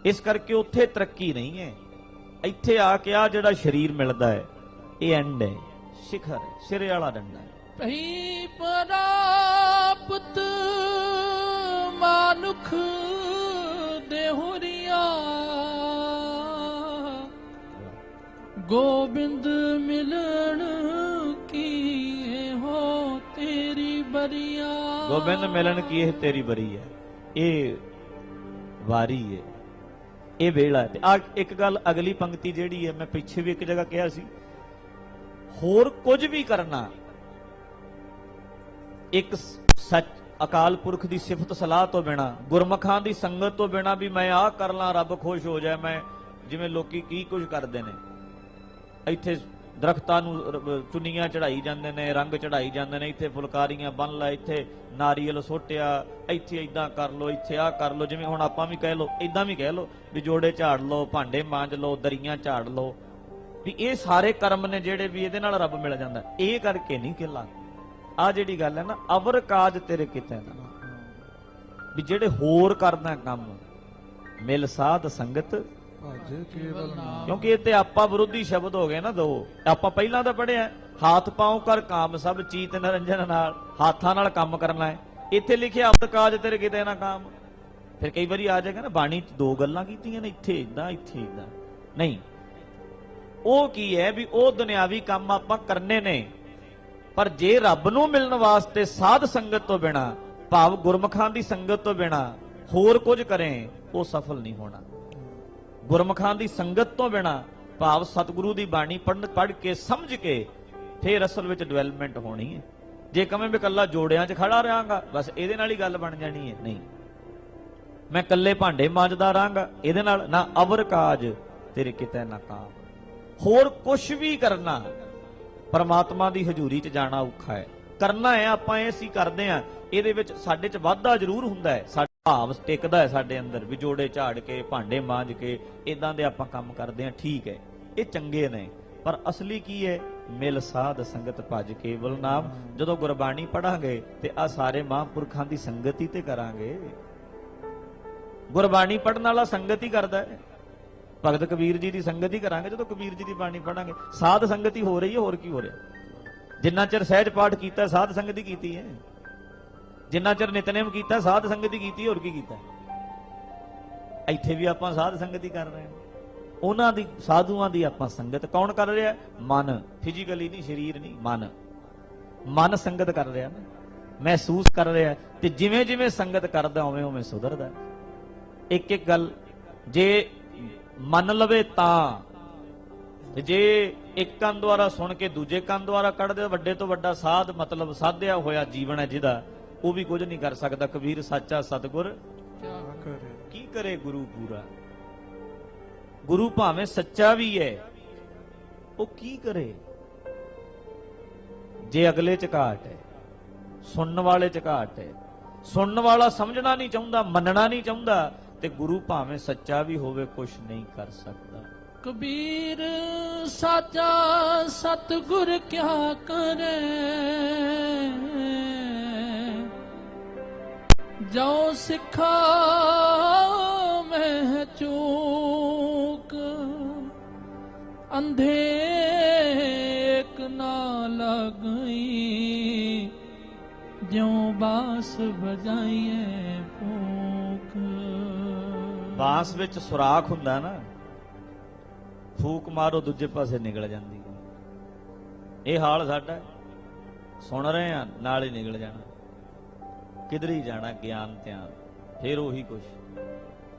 ਇਸ ਕਰਕੇ ਉੱਥੇ ਤਰੱਕੀ ਨਹੀਂ ਹੈ। ਇੱਥੇ ਆ ਕੇ ਆ ਜਿਹੜਾ ਸਰੀਰ ਮਿਲਦਾ ਹੈ, ਇਹ ਐਂਡ ਹੈ, ਸਿਖਰ ਹੈ, ਸਿਰੇ ਵਾਲਾ ਡੰਡਾ ਹੈ। ਪਈ ਪ੍ਰਾਪਤ ਮਾਨੁਖ ਦੇਹੁਰੀਆ, ਗੋਬਿੰਦ ਮਿਲਣ ਕੀ ਹੋ ਤੇਰੀ ਬਰੀਆ। ਗੋਬਿੰਦ ਮਿਲਣ ਕੀ ਇਹ ਤੇਰੀ ਬਰੀ ਹੈ, ਇਹ ਵਾਰੀ ਹੈ, ਇਹ ਵੇਲਾ ਹੈ। ਤੇ ਆ ਇੱਕ ਗੱਲ ਅਗਲੀ ਪੰਕਤੀ ਜਿਹੜੀ ਹੈ, ਮੈਂ ਪਿੱਛੇ ਵੀ ਇੱਕ ਜਗ੍ਹਾ ਕਿਹਾ ਸੀ, ਹੋਰ ਕੁਝ ਵੀ ਕਰਨਾ ਇੱਕ ਸੱਚ ਅਕਾਲ ਪੁਰਖ ਦੀ ਸਿਫਤ ਸਲਾਹ ਤੋਂ ਬਿਨਾ, ਗੁਰਮੁਖਾਂ ਦੀ ਸੰਗਤ ਤੋਂ ਬਿਨਾ ਵੀ ਮੈਂ ਆਹ ਕਰ ਲਾਂ ਰੱਬ ਖੁਸ਼ ਹੋ ਜਾਏ, ਮੈਂ ਜਿਵੇਂ ਲੋਕੀ ਕੀ ਕੁਝ ਕਰਦੇ ਨੇ, ਇੱਥੇ ਦਰਖਤਾਂ ਨੂੰ ਚੁੰਨੀਆਂ ਚੜਾਈ ਜਾਂਦੇ ਨੇ, ਰੰਗ ਚੜਾਈ ਜਾਂਦੇ ਨੇ, ਇੱਥੇ ਫੁਲਕਾਰੀਆਂ ਬੰਨ ਲੈ, ਇੱਥੇ ਨਾਰੀਅਲ ਸੁੱਟਿਆ, ਇੱਥੇ ਇਦਾਂ ਕਰ ਲੋ, ਇੱਥੇ ਆਹ ਕਰ ਲੋ। ਜਿਵੇਂ ਹੁਣ ਆਪਾਂ ਵੀ ਕਹਿ ਲੋ, ਇਦਾਂ ਵੀ ਕਹਿ ਲੋ ਵੀ ਜੋੜੇ ਝਾੜ ਲੋ, ਭਾਂਡੇ ਮਾਂਜ ਲੋ, ਦਰੀਆਂ ਝਾੜ ਲੋ, ਵੀ ਇਹ ਸਾਰੇ ਕਰਮ ਨੇ ਜਿਹੜੇ ਵੀ ਇਹਦੇ ਨਾਲ ਰੱਬ ਮਿਲ ਜਾਂਦਾ। ਇਹ ਕਰਕੇ ਨਹੀਂ ਕਿਲਾ ਆ ਜਿਹੜੀ ਗੱਲ ਹੈ ਨਾ, ਅਵਰ ਕਾਜ ਤੇਰੇ ਕਿਤੇ ਨਾ, ਵੀ ਜਿਹੜੇ ਹੋਰ ਕਰਦਾ ਕੰਮ, ਮਿਲ ਸਾਧ ਸੰਗਤ ਕਿਉਂਕਿ ਇਹ ਤੇ ਆਪਾਂ ਵਿਰੋਧੀ ਸ਼ਬਦ ਹੋ ਗਏ ਨਾ ਦੋ। ਆਪਾਂ ਪਹਿਲਾਂ ਤਾਂ ਪੜਿਆ ਹਾਥ ਪਾਉ ਕਰ ਕਾਮ ਸਭ ਚੀਤ ਨਿਰੰਜਨ ਨਾਲ, ਹੱਥਾਂ ਨਾਲ ਕੰਮ ਕਰਨਾ ਹੈ। ਇੱਥੇ ਲਿਖਿਆ ਅਵਰ ਕਾਜ ਤੇਰੇ ਕਿਤੇ ਨਾ ਕਾਮ। ਫਿਰ ਕਈ ਵਾਰੀ ਆ ਜਾਏਗਾ ਨਾ ਬਾਣੀ ਚ ਦੋ ਗੱਲਾਂ ਕੀਤੀਆਂ ਨੇ, ਇੱਥੇ ਇਦਾਂ ਇੱਥੇ ਇਦਾਂ ਨਹੀਂ। ਉਹ ਕੀ ਹੈ ਵੀ ਉਹ ਦੁਨਿਆਵੀ ਕੰਮ ਆਪਾਂ ਕਰਨੇ ਨੇ, ਪਰ ਜੇ ਰੱਬ ਨੂੰ ਮਿਲਣ ਵਾਸਤੇ ਸਾਧ ਸੰਗਤ ਤੋਂ ਬਿਨਾ, ਭਾਵ ਗੁਰਮੁਖਾਂ ਦੀ ਸੰਗਤ ਤੋਂ ਬਿਨਾ ਹੋਰ ਕੁਝ ਕਰੇ, ਉਹ ਸਫਲ ਨਹੀਂ ਹੋਣਾ। ਗੁਰਮੁਖਾਂ ਦੀ ਸੰਗਤ ਤੋਂ ਬਿਨਾ, ਭਾਵ ਸਤਿਗੁਰੂ ਦੀ ਬਾਣੀ ਪੜ੍ਹ ਕੇ ਸਮਝ ਕੇ, ਫਿਰ ਅਸਲ ਵਿੱਚ ਡਿਵੈਲਪਮੈਂਟ ਹੋਣੀ ਹੈ। ਜੇ ਕਵੇਂ ਵੀ ਕੱਲਾ ਜੋੜਿਆਂ 'ਚ ਖੜਾ ਰਹਾਂਗਾ ਬਸ ਇਹਦੇ ਨਾਲ ਹੀ ਗੱਲ ਬਣ ਜਾਣੀ ਹੈ, ਨਹੀਂ। ਮੈਂ ਕੱਲੇ ਭਾਂਡੇ ਮਾਂਜਦਾ ਰਹਾਂਗਾ ਇਹਦੇ ਨਾਲ ਨਾ, ਅਵਰ ਕਾਜ ਤੇਰੇ ਕਿਤੇ ਨਾ ਕਾਮ। ਹੋਰ ਕੁਝ ਵੀ ਕਰਨਾ, ਪਰਮਾਤਮਾ ਦੀ ਹਜ਼ੂਰੀ 'ਚ ਜਾਣਾ ਔਖਾ ਹੈ। ਕਰਨਾ ਹੈ ਆਪਾਂ, ਇਹ ਅਸੀਂ ਕਰਦੇ ਹਾਂ, ਇਹਦੇ ਵਿੱਚ ਸਾਡੇ 'ਚ ਵਾਧਾ ਜ਼ਰੂਰ ਹੁੰਦਾ ਹੈ, ਸਾਡਾ ਭਾਵ ਟਿਕਦਾ ਹੈ ਸਾਡੇ ਅੰਦਰ ਵੀ ਜੋੜੇ ਝਾੜ ਕੇ, ਭਾਂਡੇ ਮਾਂਜ ਕੇ, ਇਦਾਂ ਦੇ ਆਪਾਂ ਕੰਮ ਕਰਦੇ ਹਾਂ, ਠੀਕ ਹੈ, ਇਹ ਚੰਗੇ ਨੇ। ਪਰ ਅਸਲੀ ਕੀ ਹੈ? ਮਿਲ ਸਾਧ ਸੰਗਤ ਭਜ ਕੇਵਲ ਨਾਮ। ਜਦੋਂ ਗੁਰਬਾਣੀ ਪੜਾਂਗੇ ਤੇ ਆ ਸਾਰੇ ਮਹਾਂਪੁਰਖਾਂ ਦੀ ਸੰਗਤ ਹੀ ਤੇ ਕਰਾਂਗੇ। ਗੁਰਬਾਣੀ ਪੜਨ ਵਾਲਾ ਸੰਗਤ ਹੀ ਕਰਦਾ ਹੈ, ਭਗਤ ਕਬੀਰ ਜੀ ਦੀ ਸੰਗਤ ਹੀ ਕਰਾਂਗੇ ਜਦੋਂ ਕਬੀਰ ਜੀ ਦੀ ਬਾਣੀ ਪੜਾਂਗੇ। ਸਾਧ ਸੰਗਤ ਹੀ ਹੋ ਰਹੀ ਹੈ, ਹੋਰ ਕੀ ਹੋ ਰਿਹਾ? ਜਿੰਨਾ ਚਿਰ ਸਹਿਜ ਪਾਠ ਕੀਤਾ ਸਾਧ ਸੰਗਤ ਹੀ ਕੀਤੀ ਹੈ, ਜਿੰਨਾ ਚਿਰ ਨਿਤਨੇਮ ਕੀਤਾ ਸਾਧ ਸੰਗਤ ਹੀ ਕੀਤੀ, ਹੋਰ ਕੀ ਕੀਤਾ? ਇੱਥੇ ਵੀ ਆਪਾਂ ਸਾਧ ਸੰਗਤ ਹੀ ਕਰ ਰਹੇ ਹਾਂ। ਉਹਨਾਂ ਦੀ ਸਾਧੂਆਂ ਦੀ ਆਪਾਂ ਸੰਗਤ ਕੌਣ ਕਰ ਰਿਹਾ? ਮਨ, ਫਿਜ਼ੀਕਲੀ ਨਹੀਂ, ਸਰੀਰ ਨਹੀਂ, ਮਨ। ਮਨ ਸੰਗਤ ਕਰ ਰਿਹਾ ਨਾ, ਮਹਿਸੂਸ ਕਰ ਰਿਹਾ, ਤੇ ਜਿਵੇਂ ਜਿਵੇਂ ਸੰਗਤ ਕਰਦਾ ਉਵੇਂ ਉਵੇਂ ਸੁਧਰਦਾ। ਇੱਕ ਇੱਕ ਗੱਲ ਜੇ ਮੰਨ ਲਵੇ ਤਾਂ, ਤੇ ਜੇ ਇੱਕ ਕੰਨ ਦੁਆਰਾ ਸੁਣ ਕੇ ਦੂਜੇ ਕੰਨ ਦੁਆਰਾ ਕੱਢਦੇ, ਵੱਡੇ ਤੋਂ ਵੱਡਾ ਸਾਧ, ਮਤਲਬ ਸਾਧਿਆ ਹੋਇਆ ਜੀਵਨ ਹੈ ਜਿਹਦਾ, ਉਹ ਵੀ ਕੁਝ ਨਹੀਂ ਕਰ ਸਕਦਾ। ਕਬੀਰ ਸਾਚਾ ਸਤਿਗੁਰ ਕੀ ਕਰੇ ਗੁਰੂ ਪੂਰਾ। ਗੁਰੂ ਭਾਵੇਂ ਸੱਚਾ ਵੀ ਹੈ, ਉਹ ਕੀ ਕਰੇ ਜੇ ਅਗਲੇ ਚ ਘਾਟ ਹੈ, ਸੁਣਨ ਵਾਲੇ ਚ ਘਾਟ ਹੈ। ਸੁਣਨ ਵਾਲਾ ਸਮਝਣਾ ਨਹੀਂ ਚਾਹੁੰਦਾ, ਮੰਨਣਾ ਨਹੀਂ ਚਾਹੁੰਦਾ, ਤੇ ਗੁਰੂ ਭਾਵੇਂ ਸੱਚਾ ਵੀ ਹੋਵੇ ਕੁਛ ਨਹੀਂ ਕਰ ਸਕਦਾ। ਕਬੀਰ ਸਾਚਾ ਸਤਿਗੁਰ ਕਿਆ ਕਰੇ, ਜੋ ਸਿੱਖਾ ਮੈਂ ਚੂਕ, ਅੰਧੇ ਇੱਕ ਨਾ ਲਗਈ, ਜਿਉ ਬਾਸ ਵਜਾਈਏ ਫੂਕ। ਬਾਂਸ ਵਿੱਚ ਸੁਰਾਖ ਹੁੰਦਾ ਨਾ, ਫੂਕ ਮਾਰੋ ਦੂਜੇ ਪਾਸੇ ਨਿਕਲ ਜਾਂਦੀ। ਇਹ ਹਾਲ ਸਾਡਾ, ਸੁਣ ਰਹੇ ਆ ਨਾਲ ਹੀ ਨਿਕਲ ਜਾਣਾ। ਕਿਧਰ ਹੀ ਜਾਣਾ ਗਿਆਨ ਧਿਆਨ, ਫਿਰ ਉਹੀ ਕੁਛ।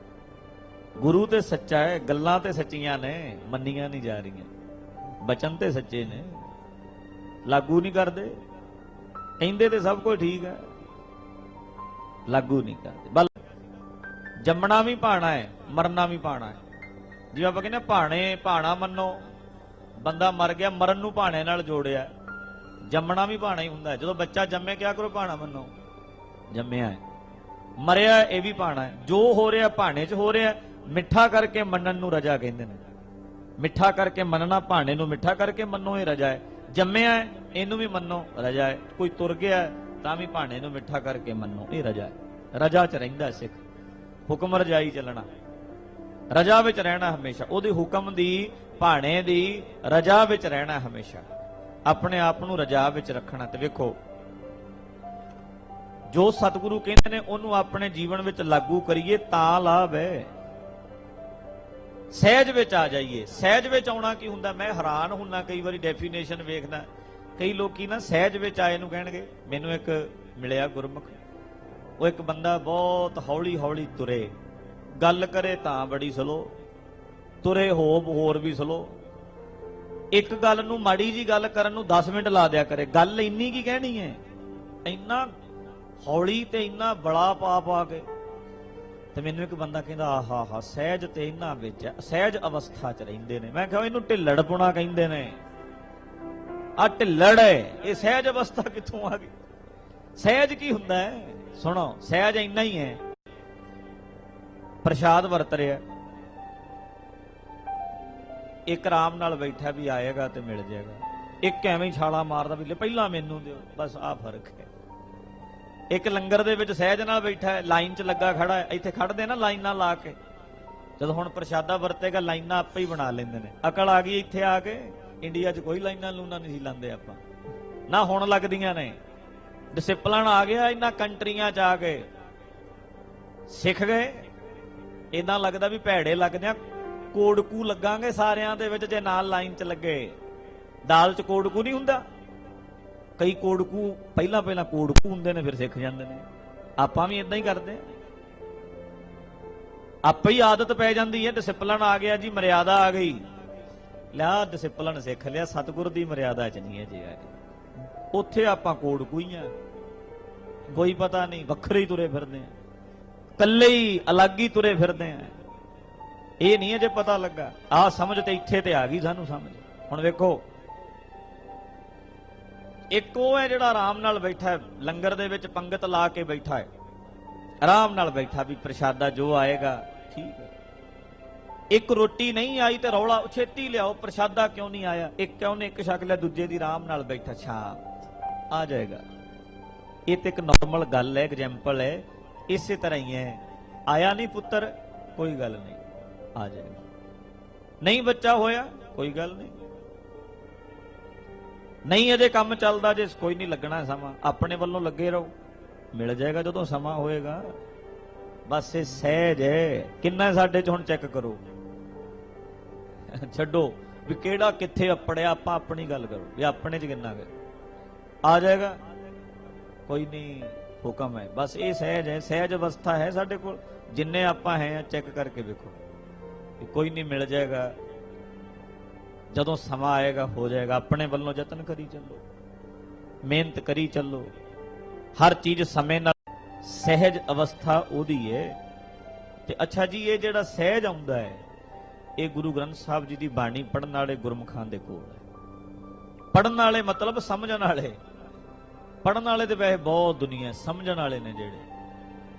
ਗੁਰੂ ਤੇ ਸੱਚਾ ਹੈ, ਗੱਲਾਂ ਤੇ ਸੱਚੀਆਂ ਨੇ, ਮੰਨੀਆਂ ਨਹੀਂ ਜਾ ਰਹੀਆਂ। ਬਚਨ ਤੇ ਸੱਚੇ ਨੇ, ਲਾਗੂ ਨਹੀਂ ਕਰਦੇ। ਕਹਿੰਦੇ ਤੇ ਸਭ ਕੁਝ ਠੀਕ ਹੈ, ਲਾਗੂ ਨਹੀਂ ਕਰਦੇ। ਬਲ ਜੰਮਣਾ ਵੀ ਭਾਣਾ ਹੈ, ਮਰਨਾ ਵੀ ਭਾਣਾ ਹੈ। ਜਿਵੇਂ ਆਪਾਂ ਕਹਿੰਦੇ ਭਾਣਾ ਮੰਨੋ, ਬੰਦਾ ਮਰ ਗਿਆ, ਮਰਨ ਨੂੰ ਭਾਣੇ ਨਾਲ ਜੋੜਿਆ। ਜੰਮਣਾ ਵੀ ਭਾਣਾ ਹੀ ਹੁੰਦਾ ਹੈ। ਜਦੋਂ ਬੱਚਾ ਜੰਮੇ ਕਿਆ ਕਰੋ, ਭਾਣਾ ਮੰਨੋ, ਜੰਮਿਆ ਹੈ। ਮਰਿਆ ਇਹ ਵੀ ਭਾਣਾ ਹੈ। ਜੋ ਹੋ ਰਿਹਾ ਭਾਣੇ 'ਚ ਹੋ ਰਿਹਾ। ਮਿੱਠਾ ਕਰਕੇ ਮੰਨਣ ਨੂੰ ਰਜਾ ਕਹਿੰਦੇ ਨੇ। ਮਿੱਠਾ ਕਰਕੇ ਮੰਨਣਾ, ਭਾਣੇ ਨੂੰ ਮਿੱਠਾ ਕਰਕੇ ਮੰਨੋ, ਇਹ ਰਜਾ ਹੈ। ਜੰਮਿਆ ਹੈ ਇਹਨੂੰ ਵੀ ਮੰਨੋ, ਰਜਾ ਹੈ। ਕੋਈ ਤੁਰ ਗਿਆ ਤਾਂ ਵੀ ਭਾਣੇ ਨੂੰ ਮਿੱਠਾ ਕਰਕੇ ਮੰਨੋ, ਇਹ ਰਜਾ ਹੈ। ਰਜਾ 'ਚ ਰਹਿੰਦਾ ਸਿੱਖ, ਹੁਕਮ ਰਜਾਈ ਚੱਲਣਾ, ਰਜਾ ਵਿੱਚ ਰਹਿਣਾ ਹਮੇਸ਼ਾ। ਉਹਦੇ ਹੁਕਮ ਦੀ, ਭਾਣੇ ਦੀ ਰਜਾ ਵਿੱਚ ਰਹਿਣਾ ਹਮੇਸ਼ਾ। ਆਪਣੇ ਆਪ ਨੂੰ ਰਜਾ ਵਿੱਚ ਰੱਖਣਾ। ਤੇ ਵੇਖੋ, ਜੋ ਸਤਿਗੁਰੂ ਕਹਿੰਦੇ ਨੇ ਉਹਨੂੰ ਆਪਣੇ ਜੀਵਨ ਵਿੱਚ ਲਾਗੂ ਕਰੀਏ ਤਾਂ ਲਾਭ ਹੈ। ਸਹਿਜ ਵਿੱਚ ਆ ਜਾਈਏ। ਸਹਿਜ ਵਿੱਚ ਆਉਣਾ ਕੀ ਹੁੰਦਾ? ਮੈਂ ਹੈਰਾਨ ਹੁੰਨਾ ਕਈ ਵਾਰੀ ਡੈਫੀਨੇਸ਼ਨ ਵੇਖਦਾ। ਕਈ ਲੋਕੀ ਨਾ ਸਹਿਜ ਵਿੱਚ ਆਏ ਨੂੰ ਕਹਿਣਗੇ। ਮੈਨੂੰ ਇੱਕ ਮਿਲਿਆ ਗੁਰਮੁਖ, ਉਹ ਇੱਕ ਬੰਦਾ ਬਹੁਤ ਹੌਲੀ ਹੌਲੀ ਤੁਰੇ, ਗੱਲ ਕਰੇ ਤਾਂ ਬੜੀ ਸਲੋ, ਤੁਰੇ ਹੋਰ ਵੀ ਸਲੋ। ਇੱਕ ਗੱਲ ਨੂੰ, ਮਾੜੀ ਜੀ ਗੱਲ ਕਰਨ ਨੂੰ 10 ਮਿੰਟ ਲਾ ਦਿਆ ਕਰੇ। ਗੱਲ ਇੰਨੀ ਕੀ ਕਹਿਣੀ ਹੈ, ਇੰਨਾ ਹੌਲੀ ਤੇ ਇੰਨਾ ਬੜਾ ਪਾ ਕੇ। ਤੇ ਮੈਨੂੰ ਇੱਕ ਬੰਦਾ ਕਹਿੰਦਾ, ਆਹਾ ਸਹਿਜ ਤੇ ਇਹਨਾਂ ਵਿੱਚ, ਸਹਿਜ ਅਵਸਥਾ 'ਚ ਰਹਿੰਦੇ ਨੇ। ਮੈਂ ਕਿਹਾ ਇਹਨੂੰ ਢਿੱਲੜਪੁਣਾ ਕਹਿੰਦੇ ਨੇ। ਆ ਢਿੱਲੜ ਹੈ, ਇਹ ਸਹਿਜ ਅਵਸਥਾ ਕਿੱਥੋਂ ਆ ਗਈ? ਸਹਿਜ ਕੀ ਹੁੰਦਾ ਹੈ? ਸੁਣੋ, ਸਹਿਜ ਇੰਨਾ ਹੀ ਹੈ, ਪ੍ਰਸ਼ਾਦ ਵਰਤ ਰਿਹਾ, ਇੱਕ ਆਰਾਮ ਨਾਲ ਬੈਠਾ ਵੀ ਆਏਗਾ ਤੇ ਮਿਲ ਜਾਏਗਾ। ਇੱਕ ਐਵੇਂ ਹੀ ਛਾਲਾ ਮਾਰਦਾ ਵੀ ਪਹਿਲਾਂ ਮੈਨੂੰ ਦਿਓ, ਬਸ ਆਹ ਫਰਕ ਹੈ। ਇੱਕ ਲੰਗਰ ਦੇ ਵਿੱਚ ਸਹਿਜ ਨਾਲ ਬੈਠਾ ਹੈ, ਲਾਈਨ 'ਚ ਲੱਗਾ ਖੜਾ ਹੈ। ਇੱਥੇ ਖੜਦੇ ਨਾ ਲਾਈਨਾਂ ਲਾ ਕੇ, ਜਦੋਂ ਹੁਣ ਪ੍ਰਸ਼ਾਦਾ ਵਰਤੇਗਾ ਲਾਈਨਾਂ ਆਪੇ ਹੀ ਬਣਾ ਲੈਂਦੇ ਨੇ। ਅਕਲ ਆ ਗਈ ਇੱਥੇ ਆ ਕੇ। ਇੰਡੀਆ 'ਚ ਕੋਈ ਲਾਈਨਾਂ ਲੂਨਾਂ ਨਹੀਂ ਸੀ ਲਾਉਂਦੇ ਆਪਾਂ, ਨਾ ਹੁਣ ਲੱਗਦੀਆਂ ਨੇ। ਡਿਸਿਪਲਨ ਆ ਗਿਆ ਇਹਨਾਂ ਕੰਟਰੀਆਂ 'ਚ ਆ ਕੇ, ਸਿੱਖ ਗਏ। ਇਦਾਂ ਲੱਗਦਾ ਵੀ ਭੈੜੇ ਲੱਗਦੇ ਆ, ਕੋੜਕੂ ਲੱਗਾਂਗੇ ਸਾਰਿਆਂ ਦੇ ਵਿੱਚ ਜੇ ਨਾਲ ਲਾਈਨ 'ਚ ਲੱਗੇ। ਦਾਲ 'ਚ ਕੋੜਕੂ ਨਹੀਂ ਹੁੰਦਾ। ਕਈ ਕੋੜਕੂ ਪਹਿਲਾਂ ਕੋੜਕੂ ਹੁੰਦੇ ਨੇ, ਫਿਰ ਸਿੱਖ ਜਾਂਦੇ ਨੇ। ਆਪਾਂ ਵੀ ਇਦਾਂ ਹੀ ਕਰਦੇ ਆ, ਆਪੇ ਹੀ ਆਦਤ ਪੈ ਜਾਂਦੀ ਹੈ। ਡਿਸਿਪਲਨ ਆ ਗਿਆ ਜੀ, ਮਰਿਆਦਾ ਆ ਗਈ, ਲਿਆ ਡਿਸਿਪਲਨ ਸਿੱਖ ਲਿਆ। ਸਤਿਗੁਰ ਦੀ ਮਰਿਆਦਾ 'ਚ ਨਹੀਂ ਹੈ ਜੀ। ਉੱਥੇ ਆਪਾਂ ਕੋੜਕੂ ਹੀ ਆ, ਕੋਈ ਪਤਾ ਨਹੀਂ, ਵੱਖਰੇ ਹੀ ਤੁਰੇ ਫਿਰਦੇ ਆ, ਇਕੱਲੇ ਹੀ ਅਲੱਗ ਹੀ ਤੁਰੇ ਫਿਰਦੇ ਆ। ਇਹ ਨਹੀਂ ਹੈ ਜੇ ਪਤਾ ਲੱਗਾ। ਆਹ ਸਮਝ ਤੇ ਇੱਥੇ ਤੇ ਆ ਗਈ ਸਾਨੂੰ ਸਮਝ। ਹੁਣ ਵੇਖੋ, ਇੱਕ ਉਹ ਹੈ ਜਿਹੜਾ ਆਰਾਮ ਨਾਲ ਬੈਠਾ ਹੈ, ਲੰਗਰ ਦੇ ਵਿੱਚ ਪੰਗਤ ਲਾ ਕੇ ਬੈਠਾ ਹੈ, ਆਰਾਮ ਨਾਲ ਬੈਠਾ ਵੀ ਪ੍ਰਸ਼ਾਦਾ ਜੋ ਆਏਗਾ ਠੀਕ ਹੈ। ਇੱਕ ਰੋਟੀ ਨਹੀਂ ਆਈ ਤੇ ਰੌਲਾ, ਛੇਤੀ ਲਿਆਓ, ਪ੍ਰਸ਼ਾਦਾ ਕਿਉਂ ਨਹੀਂ ਆਇਆ? ਇੱਕ ਉਹਨੇ ਇੱਕ ਛਕ ਲਿਆ, ਦੂਜੇ ਦੀ ਆਰਾਮ ਨਾਲ ਬੈਠਾ, ਛਾਂ ਆ ਜਾਏਗਾ। ਇਹ ਤੇ ਇੱਕ ਨਾਰਮਲ ਗੱਲ ਹੈ, ਐਗਜ਼ਾਮਪਲ ਹੈ। ਇਸੇ ਤਰ੍ਹਾਂ ਹੀ ਹੈ, ਆਇਆ ਨਹੀਂ ਪੁੱਤਰ, ਕੋਈ ਗੱਲ ਨਹੀਂ, ਆ ਜਾਏਗਾ। ਨਹੀਂ ਬੱਚਾ ਹੋਇਆ, ਕੋਈ ਗੱਲ ਨਹੀਂ, ਨਹੀਂ ਅਜੇ ਕੰਮ ਚੱਲਦਾ, ਜੇ ਕੋਈ ਨਹੀਂ ਲੱਗਣਾ ਸਮਾਂ, ਆਪਣੇ ਵੱਲੋਂ ਲੱਗੇ ਰਹੋ, ਮਿਲ ਜਾਏਗਾ ਜਦੋਂ ਸਮਾਂ ਹੋਏਗਾ। ਬਸ ਇਹ ਸਹਿਜ ਹੈ। ਕਿੰਨਾ ਸਾਡੇ 'ਚ ਹੁਣ ਚੈੱਕ ਕਰੋ, ਛੱਡੋ ਵੀ ਕਿਹੜਾ ਕਿੱਥੇ ਅਪੜਿਆ, ਆਪਾਂ ਆਪਣੀ ਗੱਲ ਕਰੋ ਵੀ ਆਪਣੇ 'ਚ ਕਿੰਨਾ ਕੁ ਆ ਜਾਏਗਾ। ਕੋਈ ਨਹੀਂ, ਹੁਕਮ ਹੈ। ਬਸ ਇਹ ਸਹਿਜ ਹੈ, ਸਹਿਜ ਅਵਸਥਾ ਹੈ ਸਾਡੇ ਕੋਲ। ਜਿੰਨੇ ਆਪਾਂ ਹੈ ਚੈੱਕ ਕਰਕੇ ਵੇਖੋ, ਕੋਈ ਨਹੀਂ, ਮਿਲ ਜਾਏਗਾ। ਜਦੋਂ ਸਮਾਂ ਆਏਗਾ ਹੋ ਜਾਏਗਾ। ਆਪਣੇ ਵੱਲੋਂ ਯਤਨ ਕਰੀ ਚੱਲੋ, ਮਿਹਨਤ ਕਰੀ ਚੱਲੋ, ਹਰ ਚੀਜ਼ ਸਮੇਂ ਨਾਲ। ਸਹਿਜ ਅਵਸਥਾ ਉਹਦੀ ਹੈ। ਤੇ ਅੱਛਾ ਜੀ, ਇਹ ਜਿਹੜਾ ਸਹਿਜ ਆਉਂਦਾ ਹੈ, ਇਹ ਗੁਰੂ ਗ੍ਰੰਥ ਸਾਹਿਬ ਜੀ ਦੀ ਬਾਣੀ ਪੜ੍ਹਨ ਵਾਲੇ ਗੁਰਮੁਖਾਂ ਦੇ ਕੋਲ ਹੈ। ਪੜ੍ਹਨ ਵਾਲੇ ਮਤਲਬ ਸਮਝਣ ਵਾਲੇ। ਪੜ੍ਹਨ ਵਾਲੇ ਤੇ ਵੈਸੇ ਬਹੁਤ ਦੁਨੀਆ, ਸਮਝਣ ਵਾਲੇ ਨੇ ਜਿਹੜੇ।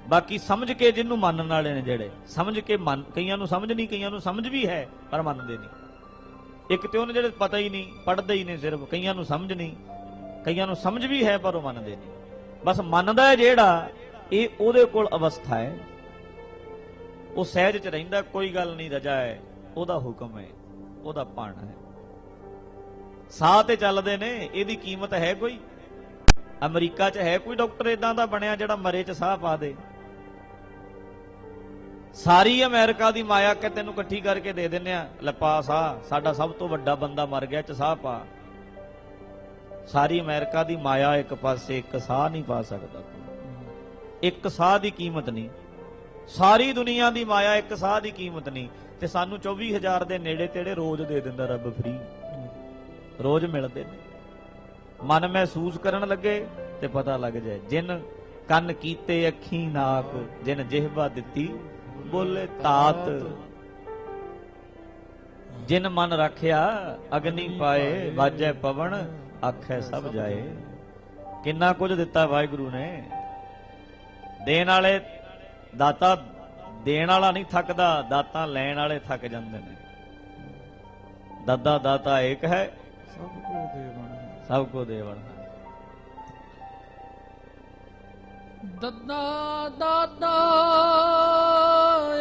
ਬਾਕੀ ਸਮਝ ਕੇ ਜਿਹਨੂੰ ਮੰਨਣ ਵਾਲੇ ਨੇ ਜਿਹੜੇ, ਸਮਝ ਕੇ ਮੰਨ, ਕਈਆਂ ਨੂੰ ਸਮਝ ਨਹੀਂ, ਕਈਆਂ ਨੂੰ ਸਮਝ ਵੀ ਹੈ ਪਰ ਮੰਨਦੇ ਨਹੀਂ। ਇੱਕ ਤੇ ਉਹਨੇ ਜਿਹੜੇ ਪਤਾ ਹੀ ਨਹੀਂ, ਪੜ੍ਹਦੇ ਹੀ ਨੇ ਸਿਰਫ। ਕਈਆਂ ਨੂੰ ਸਮਝ ਨਹੀਂ, ਕਈਆਂ ਨੂੰ ਸਮਝ ਵੀ ਹੈ ਪਰ ਉਹ ਮੰਨਦੇ ਨਹੀਂ। ਬਸ ਮੰਨਦਾ ਹੈ ਜਿਹੜਾ, ਇਹ ਉਹਦੇ ਕੋਲ ਅਵਸਥਾ ਹੈ, ਉਹ ਸਹਿਜ 'ਚ ਰਹਿੰਦਾ। ਕੋਈ ਗੱਲ ਨਹੀਂ, ਰਜਾ ਹੈ, ਉਹਦਾ ਹੁਕਮ ਹੈ, ਉਹਦਾ ਭਾਣਾ ਹੈ। ਸਾਹ ਤੇ ਚੱਲਦੇ ਨੇ, ਇਹਦੀ ਕੀਮਤ ਹੈ ਕੋਈ? ਅਮਰੀਕਾ 'ਚ ਹੈ ਕੋਈ ਡਾਕਟਰ ਇਦਾਂ ਦਾ ਬਣਿਆ ਜਿਹੜਾ ਮਰੇ 'ਚ ਸਾਹ ਪਾ ਦੇ? ਸਾਰੀ ਅਮਰੀਕਾ ਦੀ ਮਾਇਆ ਕਿ ਤੈਨੂੰ ਇਕੱਠੀ ਕਰਕੇ ਦੇ ਦਿੰਨੇ ਆ, ਲੈ ਪਾ ਸਾਹ, ਸਾਡਾ ਸਭ ਤੋਂ ਵੱਡਾ ਬੰਦਾ ਮਰ ਗਿਆ, 'ਚ ਸਾਹ ਪਾ। ਸਾਰੀ ਅਮਰੀਕਾ ਦੀ ਮਾਇਆ ਇੱਕ ਪਾਸੇ, ਇੱਕ ਸਾਹ ਨਹੀਂ ਪਾ ਸਕਦਾ। ਇੱਕ ਸਾਹ ਦੀ ਕੀਮਤ ਨਹੀਂ, ਸਾਰੀ ਦੁਨੀਆ ਦੀ ਮਾਇਆ ਇੱਕ ਸਾਹ ਦੀ ਕੀਮਤ ਨਹੀਂ, ਤੇ ਸਾਨੂੰ 24,000 ਦੇ ਨੇੜੇ ਤੇੜੇ ਰੋਜ਼ ਦੇ ਦਿੰਦਾ ਰੱਬ, ਫ੍ਰੀ ਰੋਜ਼ ਮਿਲਦੇ ਨੇ। ਮਨ ਮਹਿਸੂਸ ਕਰਨ ਲੱਗੇ ਤੇ ਪਤਾ ਲੱਗ ਜਾਏ, ਜਿਨ ਕੰਨ ਕੀਤੇ ਅੱਖੀ ਨਾਕ, ਜਿਨ ਜਿਹਵਾ ਦਿੱਤੀ ਬੋਲੇ ਤਾਤ, ਜਿਨ ਮਨ ਰੱਖਿਆ ਅਗਨੀ ਪਾਏ, ਵਾਜੈ ਪਵਨ ਆਖੈ ਸਭ ਜਾਏ। ਕਿੰਨਾ ਕੁਝ ਦਿੱਤਾ ਵਾਹਿਗੁਰੂ ਨੇ। ਦੇਣ ਵਾਲੇ ਦਾਤਾ, ਦੇਣ ਵਾਲਾ ਨਹੀਂ ਥੱਕਦਾ, ਦਾਤਾ ਲੈਣ ਵਾਲੇ ਥੱਕ ਜਾਂਦੇ ਨੇ। ਦਾਦਾ ਦਾਤਾ ਏਕ ਹੈ, ਸਭ ਕੋ ਦੇਵਨ, ਸਭ ਕੋ ਦੇਵਨ। दद्दा दादा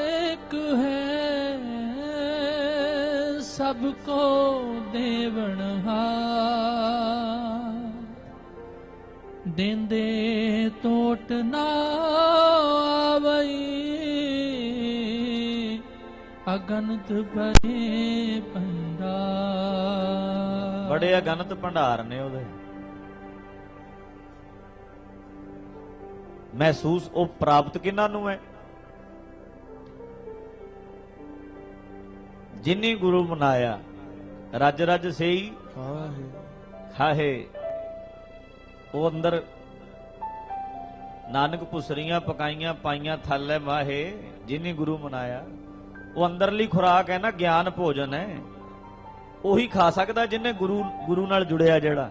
एक है, सबको देवनहार, देंदे टोट ना आवई, अगनत भरे भंडार। बड़े अगनत भंडार ने ਉਹਦੇ। ਮਹਿਸੂਸ ਉਹ ਪ੍ਰਾਪਤ ਕਿਹਨਾਂ ਨੂੰ ਹੈ? ਜਿਨੀ ਗੁਰੂ ਮਨਾਇਆ, ਰੱਜ ਰੱਜ ਸਈ ਕਾਹੇ ਖਾਹੇ। ਉਹ ਅੰਦਰ ਨਾਨਕ ਪੁਸਰੀਆਂ ਪਕਾਈਆਂ ਪਾਈਆਂ ਥਾਲੇ ਮਾਹੇ, ਜਿਨੀ ਗੁਰੂ ਮਨਾਇਆ। ਉਹ ਅੰਦਰਲੀ ਖੁਰਾਕ ਹੈ ਨਾ, ਗਿਆਨ ਭੋਜਨ ਹੈ, ਉਹੀ ਖਾ ਸਕਦਾ ਜਿਹਨੇ ਗੁਰੂ ਨਾਲ ਜੁੜਿਆ। ਜਿਹੜਾ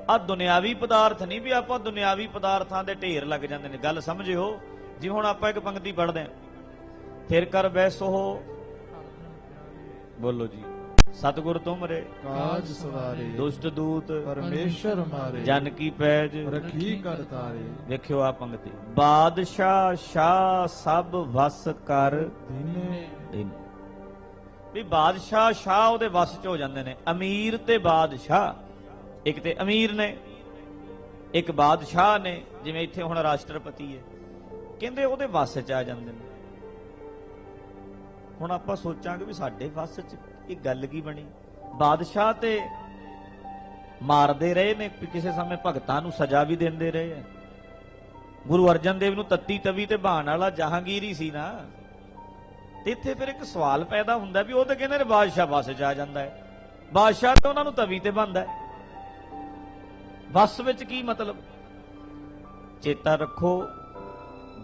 ਆ ਦੁਨਿਆਵੀ ਪਦਾਰਥ ਨਹੀਂ ਵੀ ਆਪਾਂ ਦੁਨਿਆਵੀ ਪਦਾਰਥਾਂ ਦੇ ਢੇਰ ਲੱਗ ਜਾਂਦੇ ਨੇ। ਗੱਲ ਸਮਝਿਓ, ਜਿਵੇਂ ਹੁਣ ਆਪਾਂ ਇੱਕ ਪੰਕਤੀ ਪੜ੍ਹਦੇ ਆਂ, ਫਿਰ ਕਰ ਬੈਸੋ, ਬੋਲੋ ਜੀ, ਸਤਿਗੁਰ ਤੁਮਰੇ ਕਾਜ ਸਵਾਰੇ, ਦੁਸ਼ਟ ਦੂਤ ਪਰਮੇਸ਼ਰ ਮਾਰੇ, ਜਨ ਕੀ ਪੈਜ ਰਖੀ ਕਰਤਾਰੇ। ਵੇਖਿਓ ਆ ਪੰਕਤੀ, ਬਾਦਸ਼ਾਹ ਸ਼ਾਹ ਸਭ ਵਸ ਕਰ ਦੀਨੇ ਦਿਨ। ਵੀ ਬਾਦਸ਼ਾਹ ਸ਼ਾਹ ਉਹਦੇ ਵਸ ਚ ਹੋ ਜਾਂਦੇ ਨੇ। ਅਮੀਰ ਤੇ ਬਾਦਸ਼ਾਹ, ਇੱਕ ਤੇ ਅਮੀਰ ਨੇ, ਇੱਕ ਬਾਦਸ਼ਾਹ ਨੇ। ਜਿਵੇਂ ਇੱਥੇ ਹੁਣ ਰਾਸ਼ਟਰਪਤੀ ਹੈ, ਕਹਿੰਦੇ ਉਹਦੇ ਵਸ ਚ ਆ ਜਾਂਦੇ ਨੇ। ਹੁਣ ਆਪਾਂ ਸੋਚਾਂਗੇ ਵੀ ਸਾਡੇ ਵਸ ਚ ਇਹ ਗੱਲ ਕੀ ਬਣੀ? ਬਾਦਸ਼ਾਹ ਤੇ ਮਾਰਦੇ ਰਹੇ ਨੇ, ਕਿਸੇ ਸਮੇਂ ਭਗਤਾਂ ਨੂੰ ਸਜ਼ਾ ਵੀ ਦਿੰਦੇ ਰਹੇ ਆ। ਗੁਰੂ ਅਰਜਨ ਦੇਵ ਨੂੰ ਤੱਤੀ ਤਵੀ ਤੇ ਬਹਾਨ ਵਾਲਾ ਜਹਾਂਗੀਰ ਹੀ ਸੀ ਨਾ। ਤੇ ਇੱਥੇ ਫਿਰ ਇੱਕ ਸਵਾਲ ਪੈਦਾ ਹੁੰਦਾ ਵੀ ਉਹ ਤਾਂ ਕਹਿੰਦੇ ਨੇ ਬਾਦਸ਼ਾਹ ਵਸ ਚ ਆ ਜਾਂਦਾ ਹੈ, ਬਾਦਸ਼ਾਹ ਤਾਂ ਉਹਨਾਂ ਨੂੰ ਤਵੀ ਤੇ ਬੰਨਦਾ ਹੈ, ਵਸ ਵਿੱਚ ਕੀ ਮਤਲਬ? ਚੇਤਾ ਰੱਖੋ,